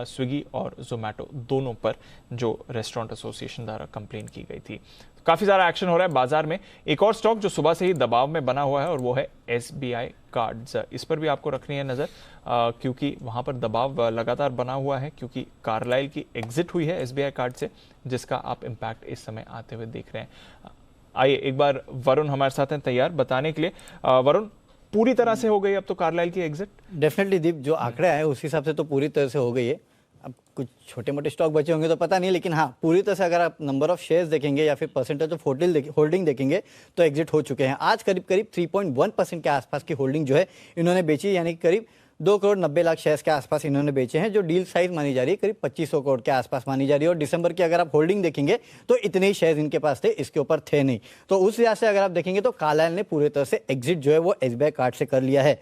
स्विगी और जोमेटो दोनों पर, जो रेस्टोरेंट एसोसिएशन द्वारा कंप्लेन की गई थी। काफी सारा एक्शन हो रहा है बाजार में। एक और स्टॉक जो सुबह से ही दबाव में बना हुआ है और वो है एसबीआई कार्ड्स। इस पर भी आपको रखनी है नजर, क्योंकि वहां पर दबाव लगातार बना हुआ है, क्योंकि कार्लाइल की एग्जिट हुई है एसबीआई कार्ड से, जिसका आप इम्पैक्ट इस समय आते हुए देख रहे हैं। आइए एक बार वरुण हमारे साथ हैं तैयार बताने के लिए। वरुण, पूरी तरह से हो गई अब तो कार्लाइल की एग्जिट? डेफिनेटली दीप, जो आंकड़ा है उस हिसाब से तो पूरी तरह से हो गई है। अब कुछ छोटे मोटे स्टॉक बचे होंगे तो पता नहीं, लेकिन हाँ पूरी तरह से अगर आप नंबर ऑफ शेयर्स देखेंगे या फिर परसेंटेज ऑफ होल्डिंग देखेंगे तो एग्जिट हो चुके हैं। आज करीब 3.1% के आसपास की होल्डिंग जो है इन्होंने बेची, यानी करीब 2 करोड़ 90 लाख शेयर्स के आसपास इन्होंने बेचे हैं। जो डील साइज मानी जा रही है करीब 2500 करोड़ के आसपास मानी जा रही है, और दिसंबर की अगर आप होल्डिंग देखेंगे तो इतने ही शेयर्स इनके पास थे, इसके ऊपर थे नहीं। तो उस लिहाज से अगर आप देखेंगे तो कार्लाइल ने पूरी तरह से एग्जिट जो है वो एसबीआई कार्ड से कर लिया है।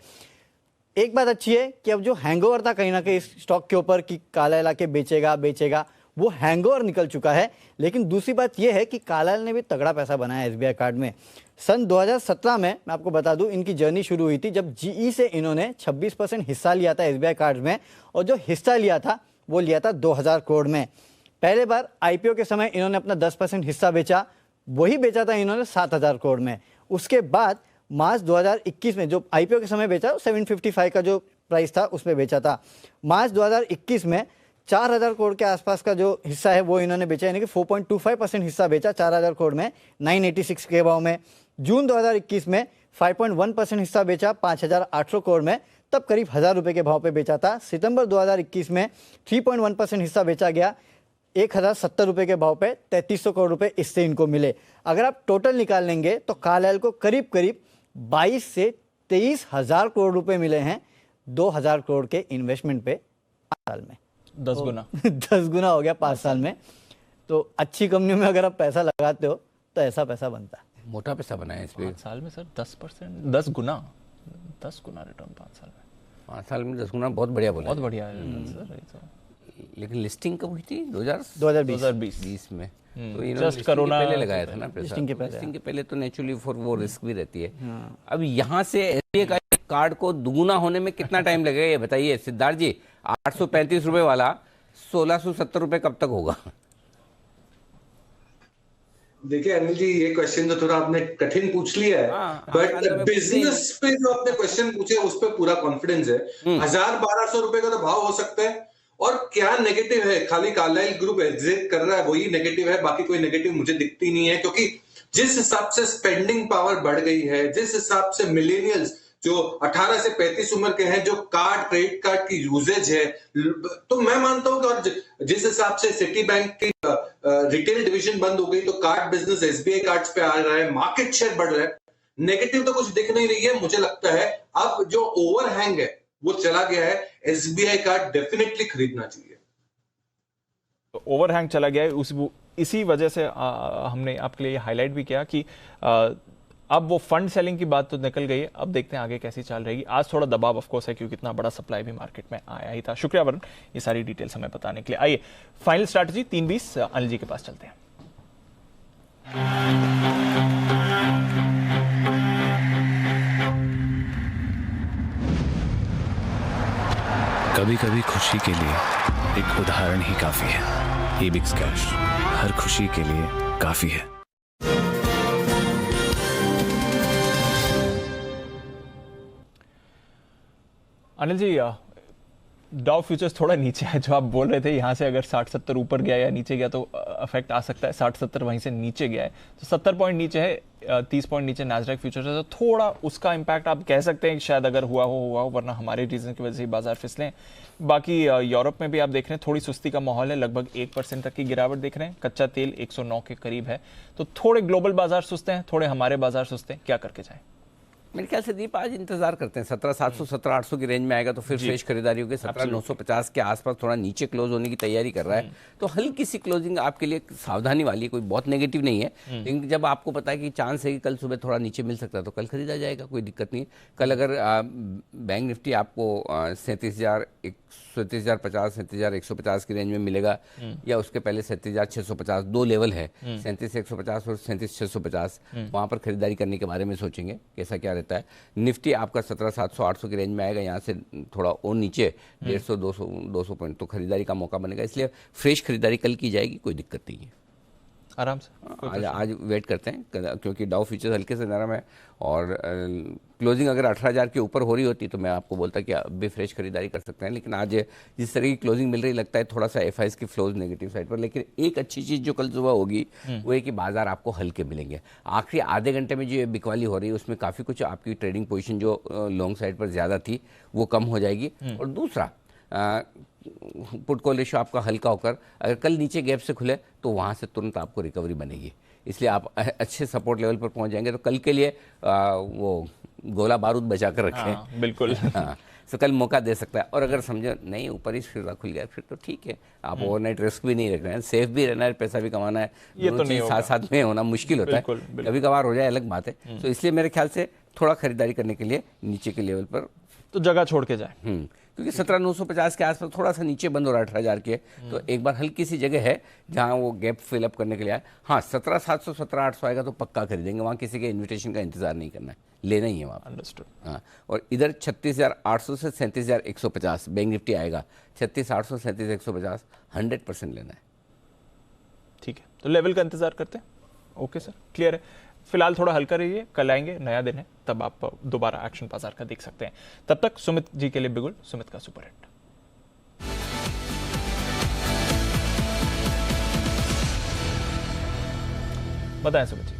एक बात अच्छी है कि अब जो हैंगओवर था कहीं ना कहीं इस स्टॉक के ऊपर कि कार्लाइल आके बेचेगा, वो हैंगओवर निकल चुका है। लेकिन दूसरी बात यह है कि कार्लाइल ने भी तगड़ा पैसा बनाया एसबीआई कार्ड में। सन 2017 में मैं आपको बता दूं इनकी जर्नी शुरू हुई थी जब जीई से इन्होंने 26% हिस्सा लिया था एसबीआई कार्ड में, और जो हिस्सा लिया था वो लिया था 2000 करोड़ में। पहले बार आईपीओ के समय इन्होंने अपना 10% हिस्सा बेचा, वही बेचा था इन्होंने 7000 करोड़ में। उसके बाद मार्च 2021 में जो आईपीओ के समय बेचा 755 का जो प्राइस था उसमें बेचा था। मार्च 2021 में 4000 करोड़ के आसपास का जो हिस्सा है वो इन्होंने बेचा, यानी कि 4.25% हिस्सा बेचा 4000 करोड़ में 986 के भाव में। जून 2021 में 5.1% हिस्सा बेचा 5800 करोड़ में तब करीब 1000 रुपये के भाव पे बेचा था। सितंबर 2021 में 3.1% हिस्सा बेचा गया 1070 रुपये के भाव पे। 3300 करोड़ रुपए इससे इनको मिले। अगर आप टोटल निकाल लेंगे तो कार्लाइल को करीब करीब 22 से 23 हजार करोड़ रुपए मिले हैं 2000 करोड़ के इन्वेस्टमेंट पे 5 साल में। 10 गुना 10 गुना हो गया 5 साल में। तो अच्छी कंपनी में अगर आप पैसा लगाते हो तो ऐसा पैसा बनता है। मोटा पैसा बना है इस पे 5 साल में सर 10%, 10 गुना रिटर्न 5 साल में। 5 साल में 10 गुना बहुत बढ़िया बोला। बहुत बढ़िया है सर। लेकिन लिस्टिंग कब हुई थी? 2020 में। तो तो जस्ट कोरोना पहले लगाया था ना पैसा। लिस्टिंग के पहले तो नेचुरली फॉर वो रिस्क भी रहती है। अब यहाँ से एसबीआई का कार्ड को दुगुना होने में कितना टाइम लगेगा ये बताइए सिद्धार्थ जी। 835 रुपए वाला 1670 रुपए कब तक होगा? देखिए अनिल जी, ये क्वेश्चन तो थोड़ा आपने कठिन पूछ लिया है, बट बिजनेस पे जो आपने क्वेश्चन पूछे उस पर पूरा कॉन्फिडेंस है। 1000-1200 रुपए का तो भाव हो सकता है। और क्या नेगेटिव है? खाली कार्लाइल ग्रुप एग्जिट कर रहा है वही नेगेटिव है, बाकी कोई नेगेटिव मुझे दिखती नहीं है। क्योंकि जिस हिसाब से स्पेंडिंग पावर बढ़ गई है, जिस हिसाब से मिलेनियल्स जो 18 से 35 उम्र के हैं, जो क्रेडिट कार्ड की यूजेज है, तो मैं मानता हूं कि और जिस हिसाब से सिटी बैंक की रिटेल डिवीजन बंद हो गई तो कार्ड बिजनेस एसबीआई कार्ड्स पे आ रहा है, मार्केट शेयर बढ़ रहा है, नेगेटिव तो कुछ दिख नहीं रही है। मुझे लगता है अब जो ओवरहैंग है वो चला गया है। एसबीआई कार्ड डेफिनेटली खरीदना चाहिए। तो ओवरहैंग चला गया है, इसी वजह से हमने आपके लिए हाईलाइट भी किया कि अब वो फंड सेलिंग की बात तो निकल गई है। अब देखते हैं आगे कैसी चाल रहेगी। आज थोड़ा दबाव ऑफ कोर्स है क्योंकि इतना बड़ा सप्लाई भी मार्केट में आया ही था। शुक्रिया वरुण ये सारी डिटेल्स हमें बताने के लिए। आइए फाइनल स्ट्रैटेजी 3-20 अनिल जी के पास चलते हैं। कभी कभी खुशी के लिए एक उदाहरण ही काफी है। एबिक्स कैश हर खुशी के लिए काफी है। अनिल जी, डाउ फ्यूचर्स थोड़ा नीचे है, जो आप बोल रहे थे यहाँ से अगर 60-70 ऊपर गया या नीचे गया तो अफेक्ट आ सकता है। 60-70 वहीं से नीचे गया है तो 70 पॉइंट नीचे है, 30 पॉइंट नीचे नैस्डैक फ्यूचर्स है, तो थोड़ा उसका इम्पैक्ट आप कह सकते हैं कि शायद अगर हुआ हो, वरना हमारे रीजन की वजह से बाजार फिसले। बाकी यूरोप में भी आप देख रहे हैं थोड़ी सुस्ती का माहौल है, लगभग 1% तक की गिरावट देख रहे हैं। कच्चा तेल 109 के करीब है, तो थोड़े ग्लोबल बाजार सुस्ते हैं, थोड़े हमारे बाजार सुस्ते हैं। क्या करके जाए? मेरे ख्याल से दीप आज इंतजार करते हैं 17,700 17,800 की रेंज में आएगा तो फिर फ्रेश खरीदारी होगी। 17,950 के आसपास थोड़ा नीचे क्लोज होने की तैयारी कर रहा है, तो हल्की सी क्लोजिंग आपके लिए सावधानी वाली, कोई बहुत नेगेटिव नहीं है। लेकिन जब आपको पता है कि चांस है कि कल सुबह थोड़ा नीचे मिल सकता है तो कल खरीदा जाएगा, कोई दिक्कत नहीं। कल अगर बैंक निफ्टी आपको 37,050 37,150 की रेंज में मिलेगा या उसके पहले 37,650, दो लेवल है, 37,150 और 37,650, वहां पर खरीदारी करने के बारे में सोचेंगे कैसा क्या रहता है। निफ्टी आपका 17,700-800 की रेंज में आएगा, यहाँ से थोड़ा और नीचे 150-200 पॉइंट तो खरीदारी का मौका बनेगा। इसलिए फ्रेश खरीदारी कल की जाएगी, कोई दिक्कत नहीं है। आराम से आज वेट करते हैं क्योंकि डाउ फ्यूचर्स हल्के से नरम है और क्लोजिंग अगर 18,000 के ऊपर हो रही होती तो मैं आपको बोलता कि अब भी फ्रेश खरीदारी कर सकते हैं। लेकिन आज जिस तरह की क्लोजिंग मिल रही लगता है थोड़ा सा एफआईएस की फ्लोज नेगेटिव साइड पर। लेकिन एक अच्छी चीज़ जो कल सुबह होगी वो है कि बाजार आपको हल्के मिलेंगे। आखिरी आधे घंटे में जो बिकवाली हो रही है उसमें काफ़ी कुछ आपकी ट्रेडिंग पोजिशन जो लॉन्ग साइड पर ज़्यादा थी वो कम हो जाएगी। और दूसरा पुट कॉल रेशियो आपका हल्का होकर अगर कल नीचे गैप से खुले तो वहाँ से तुरंत आपको रिकवरी बनेगी। इसलिए आप अच्छे सपोर्ट लेवल पर पहुँच जाएंगे। तो कल के लिए वो गोला बारूद बचा कर रखें। बिल्कुल तो कल मौका दे सकता है। और अगर समझो नहीं ऊपर ही फिर खुल गया फिर तो ठीक है, आप ओवरनाइट रिस्क भी नहीं रख रहे हैं, सेफ भी रहना है, पैसा भी कमाना है, ये तो नहीं साथ साथ में होना मुश्किल होता है, कभी कभार हो जाए अलग बात है। तो इसलिए मेरे ख्याल से थोड़ा खरीदारी करने के लिए नीचे के लेवल पर तो जगह छोड़ के जाए, क्योंकि 17,950 के आसपास थोड़ा सा नीचे बंद हो रहा है 18,000 के, तो एक बार हल्की सी जगह है जहां वो गैप फिलअप करने के लिए आए। हाँ 17,700 17,800 आएगा तो पक्का खरीदेंगे, वहां किसी के इन्विटेशन का इंतजार नहीं करना है, लेना ही है वहाँ। अंडरस्टूड। हाँ, और इधर 36,800 से 37,150 बैंक निफ्टी आएगा, 36,800 37,150 100% लेना है। ठीक है, तो लेवल का इंतजार करते हैं। ओके सर, क्लियर है। फिलहाल थोड़ा हल्का रहिए, कल आएंगे, नया दिन है, तब आप दोबारा एक्शन बाजार का देख सकते हैं। तब तक सुमित जी के लिए बिगुल, सुमित का सुपर हिट। बताएं सुमित जी।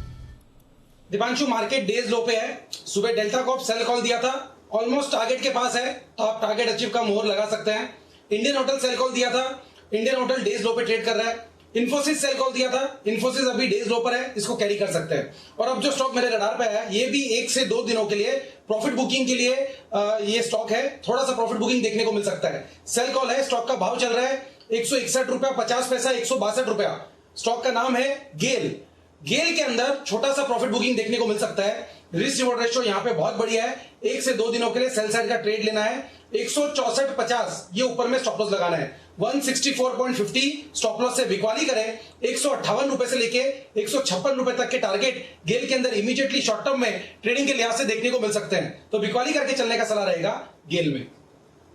दीपांशु, मार्केट डेज लो पे है। सुबह डेल्टा कॉर्प सेल कॉल दिया था ऑलमोस्ट टारगेट के पास है, तो आप टारगेट अचीव का मोहर लगा सकते हैं। इंडियन होटल सेल कॉल दिया था, इंडियन होटल डेज लो पे ट्रेड कर रहा है। इन्फोसिस सेल कॉल दिया था, इन्फोसिस अभी डेज लो पर है, इसको कैरी कर सकते हैं। और अब जो स्टॉक मेरे रडार पे है, ये भी 1 से 2 दिनों के लिए प्रॉफिट बुकिंग के लिए ये स्टॉक है, थोड़ा सा प्रॉफिट बुकिंग देखने को मिल सकता है। सेल कॉल है, स्टॉक का भाव चल रहा है 161 रुपया 50 पैसा, 162 रुपया। स्टॉक का नाम है गेल। गेल के अंदर छोटा सा प्रॉफिट बुकिंग देखने को मिल सकता है। रिस्क रिवॉर्ड रेशियो यहाँ पे बहुत बढ़िया है। 1 से 2 दिनों के लिए सेल साइड का ट्रेड लेना है। 164.50 ये ऊपर में स्टॉप लॉस लगाना है। 164.50 स्टॉप लॉस से बिकवाली करें। 158 रुपए से लेके 156 रुपए तक के टारगेट गेल के अंदर इमीडिएटली शॉर्ट टर्म में ट्रेडिंग के लिहाज से देखने को मिल सकते हैं, तो बिकवाली करके चलने का सलाह रहेगा गेल में।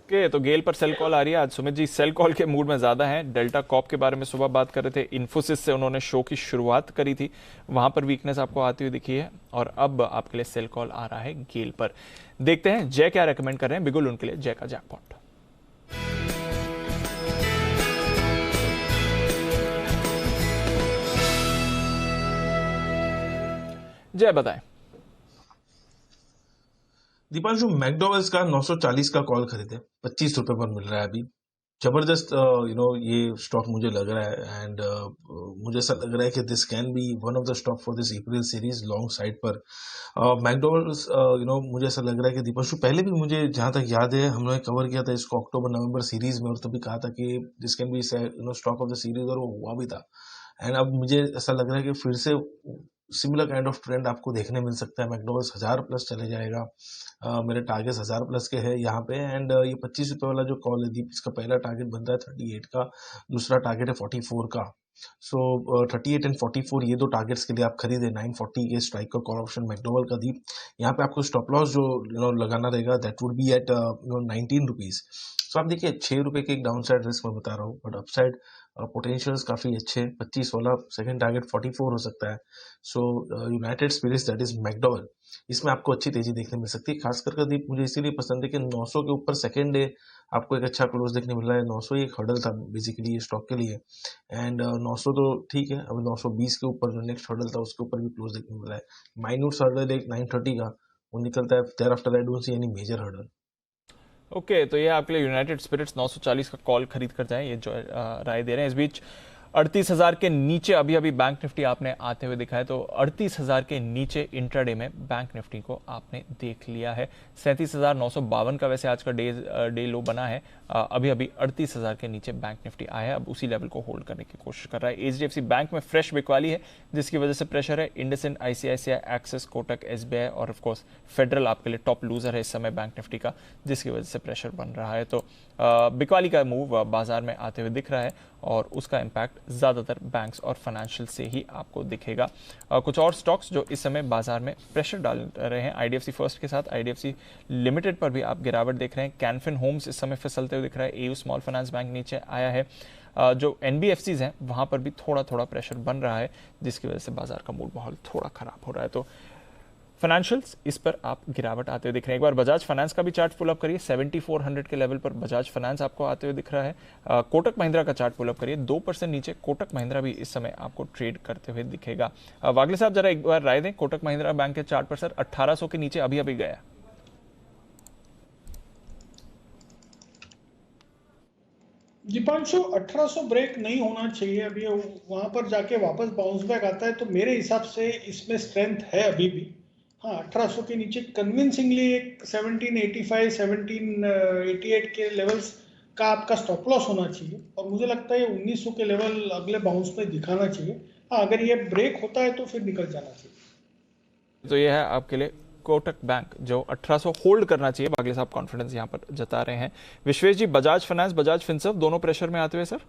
तो गेल पर सेल कॉल आ रही है आज। सुमित जी सेल कॉल के मूड में ज्यादा हैं। डेल्टा कॉप के बारे में सुबह बात कर रहे थे, इन्फोसिस से उन्होंने शो की शुरुआत करी थी, वहां पर वीकनेस आपको आती हुई दिखी है, और अब आपके लिए सेल कॉल आ रहा है गेल पर। देखते हैं जय क्या रेकमेंड कर रहे हैं। बिगुल उनके लिए जय का जैकपॉट। जय बताएं। दीपांशु, मैकडॉवेल्स का 940 का कॉल खरीदे, 25 रुपए पर मिल रहा है अभी। जबरदस्त ये स्टॉक मुझे लग रहा है, एंड मुझे ऐसा लग रहा है कि this can be one of the stock for this April series long side पर। मैकडॉवेल्स मुझे ऐसा लग रहा है कि दीपांशु, पहले भी मुझे जहां तक याद है हम लोगों ने कवर किया था इसको अक्टूबर नवंबर सीरीज में, और तभी कहा था कि this can be stock of the series, और वो हुआ भी था। एंड अब मुझे ऐसा लग रहा है कि फिर से सिमिलर काइंड ऑफ ट्रेंड आपको देखने मिल सकता है। मैकडॉवेल्स 1000 प्लस चले जाएगा। मेरे टारगेट्स 1000 प्लस के हैं यहाँ पे, एंड ये 25 रुपए वाला जो कॉल है दीप, इसका पहला टारगेट बनता है 38 का, दूसरा टारगेट है 44 का। सो 38 एंड 44 ये 2 टारगेट्स के लिए आप खरीदे। 940 के स्ट्राइक का कॉल ऑप्शन मैकडॉवेल का दीप। यहाँ पे आपको स्टॉप लॉस जो लगाना रहेगा that would be at 19 rupees. So आप देखिए 6 रुपए के एक डाउन साइड रिस्क में बता रहा हूँ, बट अपसाइड पोटेंशियल्स काफी अच्छे। 25 वाला सेकंड टारगेट 44 हो सकता है। So United Spirits that is McDowell, इसमें आपको अच्छी तेजी देखने मिल सकती है। खास करके दीप मुझे इसीलिए पसंद है कि 900 के ऊपर सेकंड डे आपको एक अच्छा क्लोज देखने मिल रहा है। 900 एक हर्डल था बेसिकली ये स्टॉक के लिए, एंड 900 तो ठीक है, अब 920 के ऊपर जो नेक्स्ट हर्डल था उसके ऊपर भी क्लोज देखने मिल रहा है। माइन्यूट हर्डल एक 930 का वो निकलता है, thereafter I don't see any major hurdle. Okay, तो ये आपके लिए यूनाइटेड स्पिरिट्स 940 का कॉल खरीद कर जाएं, ये जो राय दे रहे हैं। इस बीच 38,000 के नीचे अभी अभी बैंक निफ्टी आपने आते हुए दिखा है, तो 38,000 के नीचे इंट्राडे में बैंक निफ्टी को आपने देख लिया है। 37,952 का वैसे आज का डे लो बना है। अभी अभी 38,000 के नीचे बैंक निफ्टी आया है, अब उसी लेवल को होल्ड करने की कोशिश कर रहा है। एचडीएफसी बैंक में फ्रेश बिकवाली है जिसकी वजह से प्रेशर है। IndusInd, ICICI, axis, Kotak, SBI और ऑफकोर्स फेडरल आपके लिए टॉप लूजर है इस समय बैंक निफ्टी का, जिसकी वजह से प्रेशर बन रहा है। तो बिकवाली का मूव बाजार में आते हुए दिख रहा है, और उसका इम्पैक्ट ज़्यादातर बैंक्स और फाइनेंशियल से ही आपको दिखेगा। कुछ और स्टॉक्स जो इस समय बाजार में प्रेशर डाल रहे हैं, आईडीएफसी फर्स्ट के साथ आईडीएफसी लिमिटेड पर भी आप गिरावट देख रहे हैं। कैनफिन होम्स इस समय फिसलते हुए दिख रहा है। एयू स्मॉल फाइनेंस बैंक नीचे आया है। जो एनबीएफसीज हैं वहाँ पर भी थोड़ा थोड़ा प्रेशर बन रहा है, जिसकी वजह से बाजार का मूड माहौल थोड़ा खराब हो रहा है। तो फाइनेंशियल्स इस पर आप गिरावट आते हुए दिख रहे हैं। एक बार बजाज फाइनेंस का भी चार्ट पुल अप करिए। 7400 के लेवल पर बजाज फाइनेंस आपको आते हुए दिख रहा है। कोटक महिंद्रा का चार्ट पुल अप करिए। 2% नीचे कोटक महिंद्रा भी इस समय आपको ट्रेड करते हुए दिखेगा। वागले साहब जरा एक बार राय दें, कोटक महिंद्रा बैंक के चार्ट पर सर 1800 के नीचे अभी अभी गया। दीपांशु 1800 ब्रेक नहीं होना चाहिए, अभी वहां पर जाके वापस बाउंस बैक आता है, तो मेरे हिसाब से इसमें स्ट्रेंथ है अभी भी। हाँ, 1800 के नीचे कन्विंसिंगली एक 1785 1788 के लेवल्स का आपका स्टॉप लॉस होना चाहिए, और मुझे लगता है 1900 के लेवल अगले बाउंस में दिखाना चाहिए। हाँ, अगर ये ब्रेक होता है तो फिर निकल जाना चाहिए। तो ये है आपके लिए कोटक बैंक जो 1800 होल्ड करना चाहिए। बागले साहब कॉन्फिडेंस यहां पर जता रहे हैं। विश्वेश जी, बजाज फाइनेंस, बजाज फिनसर्व दोनों प्रेशर में आते हुए सर।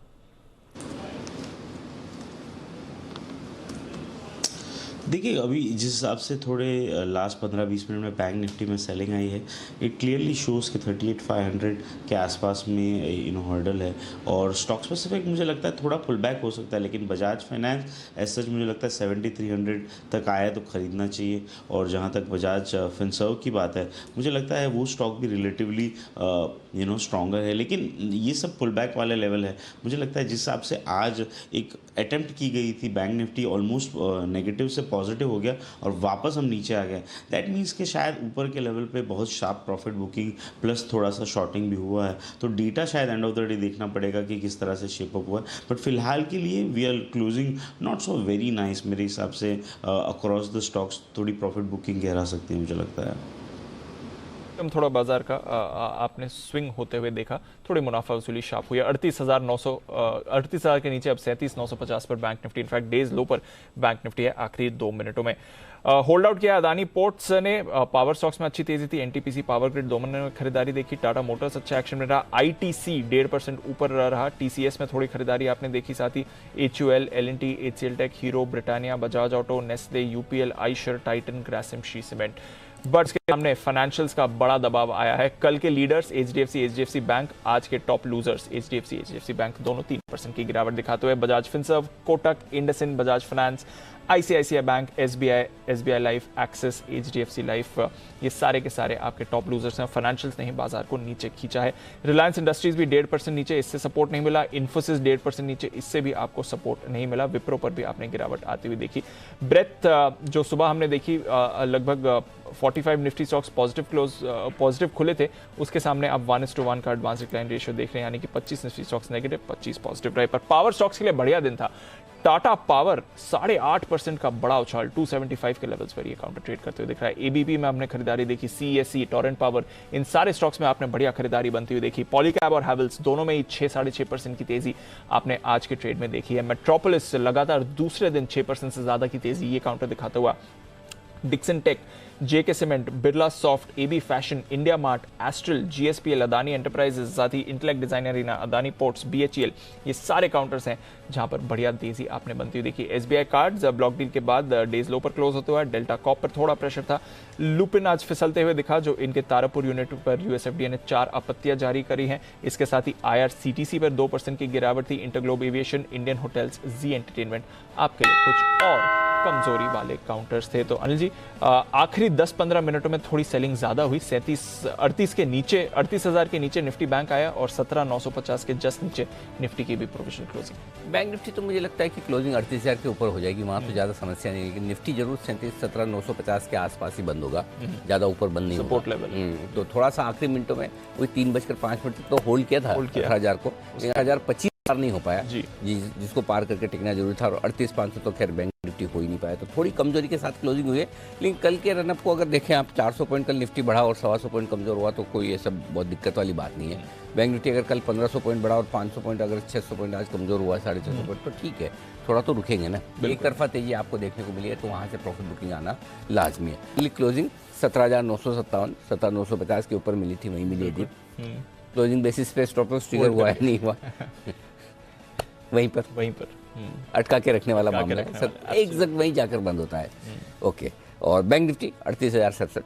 देखिए अभी जिस हिसाब से थोड़े लास्ट 15-20 मिनट में बैंक निफ्टी में सेलिंग आई है, इट क्लियरली शोज़ कि 38,500 के आसपास में हर्डल है, और स्टॉक स्पेसिफिक मुझे लगता है थोड़ा पुल बैक हो सकता है, लेकिन बजाज फाइनेंस एज सच मुझे लगता है 7300 तक आया तो ख़रीदना चाहिए। और जहाँ तक बजाज फिनसर्व की बात है, मुझे लगता है वो स्टॉक भी रिलेटिवली स्ट्रॉन्गर है, लेकिन ये सब पुल बैक वाले लेवल है। मुझे लगता है जिस हिसाब से आज एक अटेम्प्ट की गई थी बैंक निफ्टी ऑलमोस्ट नेगेटिव से पॉजिटिव हो गया और वापस हम नीचे आ गए, दैट मीन्स कि शायद ऊपर के लेवल पे बहुत शार्प प्रॉफिट बुकिंग प्लस थोड़ा सा शॉर्टिंग भी हुआ है। तो डेटा शायद एंड ऑफ द डे देखना पड़ेगा कि किस तरह से शेप अप हुआ है, बट फिलहाल के लिए we are closing not so very nice मेरे हिसाब से। अक्रॉस द स्टॉक्स थोड़ी प्रॉफिट बुकिंग कह सकती है मुझे लगता है। थोड़ा बाजार का आपने स्विंग होते हुए देखा, थोड़ी मुनाफा वसूली शार्प हुई है। 38,000 के नीचे अब 37,950 पर बैंक निफ्टी, इनफैक्ट डेज लो पर बैंक निफ्टी है आखिरी 2 मिनटों में। होल्ड आउट किया अदानी पोर्ट्स ने। पावर स्टॉक्स में अच्छी तेजी थी, एनटीपीसी, पावर ग्रिड 2 महीने में खरीदारी देखी। टाटा मोटर्स अच्छा एक्शन में रहा। आईटीसी 1.5% ऊपर रहा। टीसीएस में थोड़ी खरीदारी आपने देखी, साथ ही HUL, LNT, HCL tech, Hero, Britannia, Bajaj auto, Nestle, UPL, Eicher, Titan, Grasim, Shree cement. बर्ड्स के सामने फाइनेंशियल्स का बड़ा दबाव आया है। कल के लीडर्स एचडीएफसी बैंक, आज के टॉप लूजर्स एचडीएफसी बैंक, दोनों 3% की गिरावट दिखाते हुए Bajaj Finserv, Kotak, IndusInd, Bajaj finance, ICICI bank, SBI life, axis, HDFC life, ये सारे के सारे आपके टॉप लूजर्स हैं। फाइनेंशियल्स ने ही बाजार को नीचे खींचा है। रिलायंस इंडस्ट्रीज भी 1.5% नीचे, इससे सपोर्ट नहीं मिला। इन्फोसिस 1.5% नीचे, इससे भी आपको सपोर्ट नहीं मिला। विप्रो पर भी आपने गिरावट आती हुई देखी। ब्रेथ जो सुबह हमने देखी, लगभग 45 निफ्टी स्टॉक्स पॉजिटिव खुले थे, उसके सामने आप 1:1 का एडवांस डिक्लाइन रेशियो देख रहे हैं, यानी कि 25 निफ्टी स्टॉक्स नेगेटिव, 25 पॉजिटिव रहे। पर पावर स्टॉक्स के लिए बढ़िया दिन था। टाटा पावर 8.5% का बड़ा उछाल 275 के लेवल्स पर ये काउंटर ट्रेड करते हुए दिख रहा है। एबीपी में हमने खरीदारी देखी, सीएससी, टोरेंट पावर, इन सारे स्टॉक्स में आपने बढ़िया खरीदारी बनती हुई देखी। पॉलीकैब और हैवेल्स दोनों में ही 6-6.5% की तेजी आपने आज के ट्रेड में देखी है। मेट्रोपोलिस लगातार दूसरे दिन 6% से ज्यादा की तेजी ये काउंटर दिखाता हुआ। Dixon tech, JK cement, Birla soft, AB fashion, India mart, Astral, GSPL, Adani enterprises, साथ ही intellect design arena, Adani ports, BHEL, ये सारे काउंटर्स हैं जहां पर बढ़िया तेजी आपने बनती हुई देखी। एसबीआई कार्ड्स ब्लॉक डील के बाद डेज लो पर क्लोज होते हुए। डेल्टा कॉप पर थोड़ा प्रेशर था। लुपिन आज फिसलते हुए दिखा, जो इनके तारापुर यूनिट पर यूएसएफडीए ने 4 आपत्तियां जारी करी हैं। इसके साथ ही आईआरसीटीसी पर 2% की गिरावट थी। इंटरग्लोब एविएशन, इंडियन होटल्स, जी एंटरटेनमेंट आपके लिए कुछ और कमजोरी वाले काउंटर्स थे। तो अनिल जी, आखिरी 10-15 मिनटों में थोड़ी सेलिंग ज्यादा हुई। 38 के नीचे, 38,000 के नीचे निफ्टी बैंक आया और 17,950 के जस्ट नीचे निफ्टी की भी प्रोविजनल क्लोजिंग। बैंक निफ्टी तो मुझे लगता है कि क्लोजिंग 38,000 के ऊपर हो जाएगी, वहाँ तो ज़्यादा समस्या नहीं है। लेकिन निफ्टी जरूर 17,950 के आसपास ही बंद होगा, ज़्यादा ऊपर बंद नहीं सपोर्ट लेवल। तो थोड़ा सा आखिरी मिनटों में वही 3:05 तक तो होल्ड किया था 18,000 को, 18,025 नहीं हो पाया जी, जिसको पार करके टिकना जरूरी था। और 38,500 तो खैर बैंक निफ्टी हो ही नहीं पाया, तो थोड़ी कमजोरी के साथ क्लोजिंग हुई है। लेकिन कल के रनअप को अगर देखें आप, 400 पॉइंट कल निफ्टी बढ़ा और 125 पॉइंट कमजोर हुआ, तो कोई ये सब बहुत दिक्कत वाली बात नहीं है। बैंक निफ्टी अगर कल 1500 पॉइंट बढ़ा और 500 पॉइंट, अगर 600 पॉइंट आज कमजोर हुआ है, 650 पॉइंट, तो ठीक है, थोड़ा तो रुकेंगे ना। एक तरफा तेजी आपको देखने को मिली है, तो वहाँ से प्रॉफिट बुकिंग आना लाजमी है। क्लोजिंग 17,957, 17,950 के ऊपर मिली थी, वहीं मिली है डीप। क्लोजिंग बेसिस पे स्टॉप लॉस ट्रिगर हुआ है, नहीं हुआ वहीं पर अटका के रखने वाला मामला है सर, एक जगह वहीं जाकर बंद होता है। ओके, और बैंक निफ्टी 38,067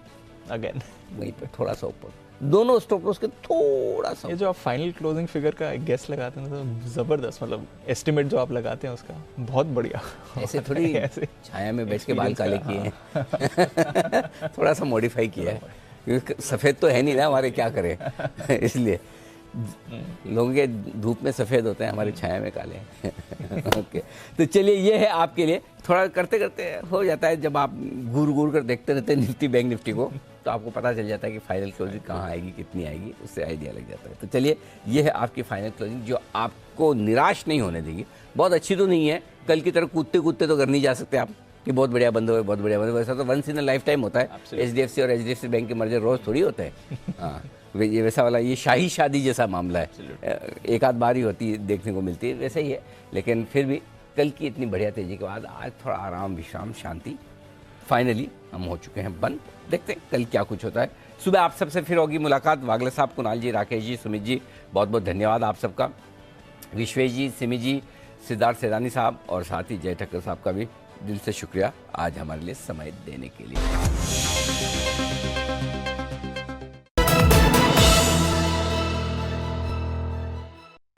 अगेन वहीं पर थोड़ा सा ऊपर, दोनों स्टॉप लॉस के थोड़ा सा। ये जो आप फाइनल क्लोजिंग फिगर का गेस लगाते हैं तो जबरदस्त, मतलब एस्टिमेट जो आप लगाते हैं उसका बहुत बढ़िया। ऐसे थोड़ी ऐसे छाया में बैठ के बाल काले किए हैं थोड़ा सा मॉडिफाई किया है, क्योंकि सफेद तो है नहीं ना हमारे, क्या करें इसलिए लोगों के धूप में सफ़ेद होते हैं, हमारी छाया में काले हैं ओके, तो चलिए ये है आपके लिए। थोड़ा करते करते हो जाता है, जब आप घूर कर देखते रहते हैं निफ्टी बैंक निफ्टी को, तो आपको पता चल जाता है कि फाइनल क्लोजिंग कहाँ आएगी, कितनी आएगी, उससे आइडिया लग जाता है। तो चलिए ये है आपकी फाइनल क्लोजिंग, जो आपको निराश नहीं होने देगी। बहुत अच्छी तो नहीं है, कल की तरह कूदते कूदते तो कर नहीं जा सकते आप कि बहुत बढ़िया बंद हो, बहुत बढ़िया बंद हो। वैसा तो once in a lifetime होता है। एचडीएफसी और एचडीएफसी बैंक के मर्जर रोज थोड़ी होते हैं। हाँ, ये वैसा वाला, ये शाही शादी जैसा मामला है, एक आध बार ही होती है, देखने को मिलती है, वैसा ही है। लेकिन फिर भी कल की इतनी बढ़िया तेजी के बाद आज थोड़ा आराम, विश्राम, शांति, फाइनली हम हो चुके हैं बंद। देखते हैं कल क्या कुछ होता है। सुबह आप सबसे फिर होगी मुलाकात। वागले साहब, कुणाल जी, राकेश जी, सुमित जी, बहुत बहुत धन्यवाद आप सबका। विश्वेश जी, सिमी जी, सिद्धार्थ सेदानी साहब और साथ ही जय ठक्कर साहब का भी दिल से शुक्रिया आज हमारे लिए समय देने के लिए।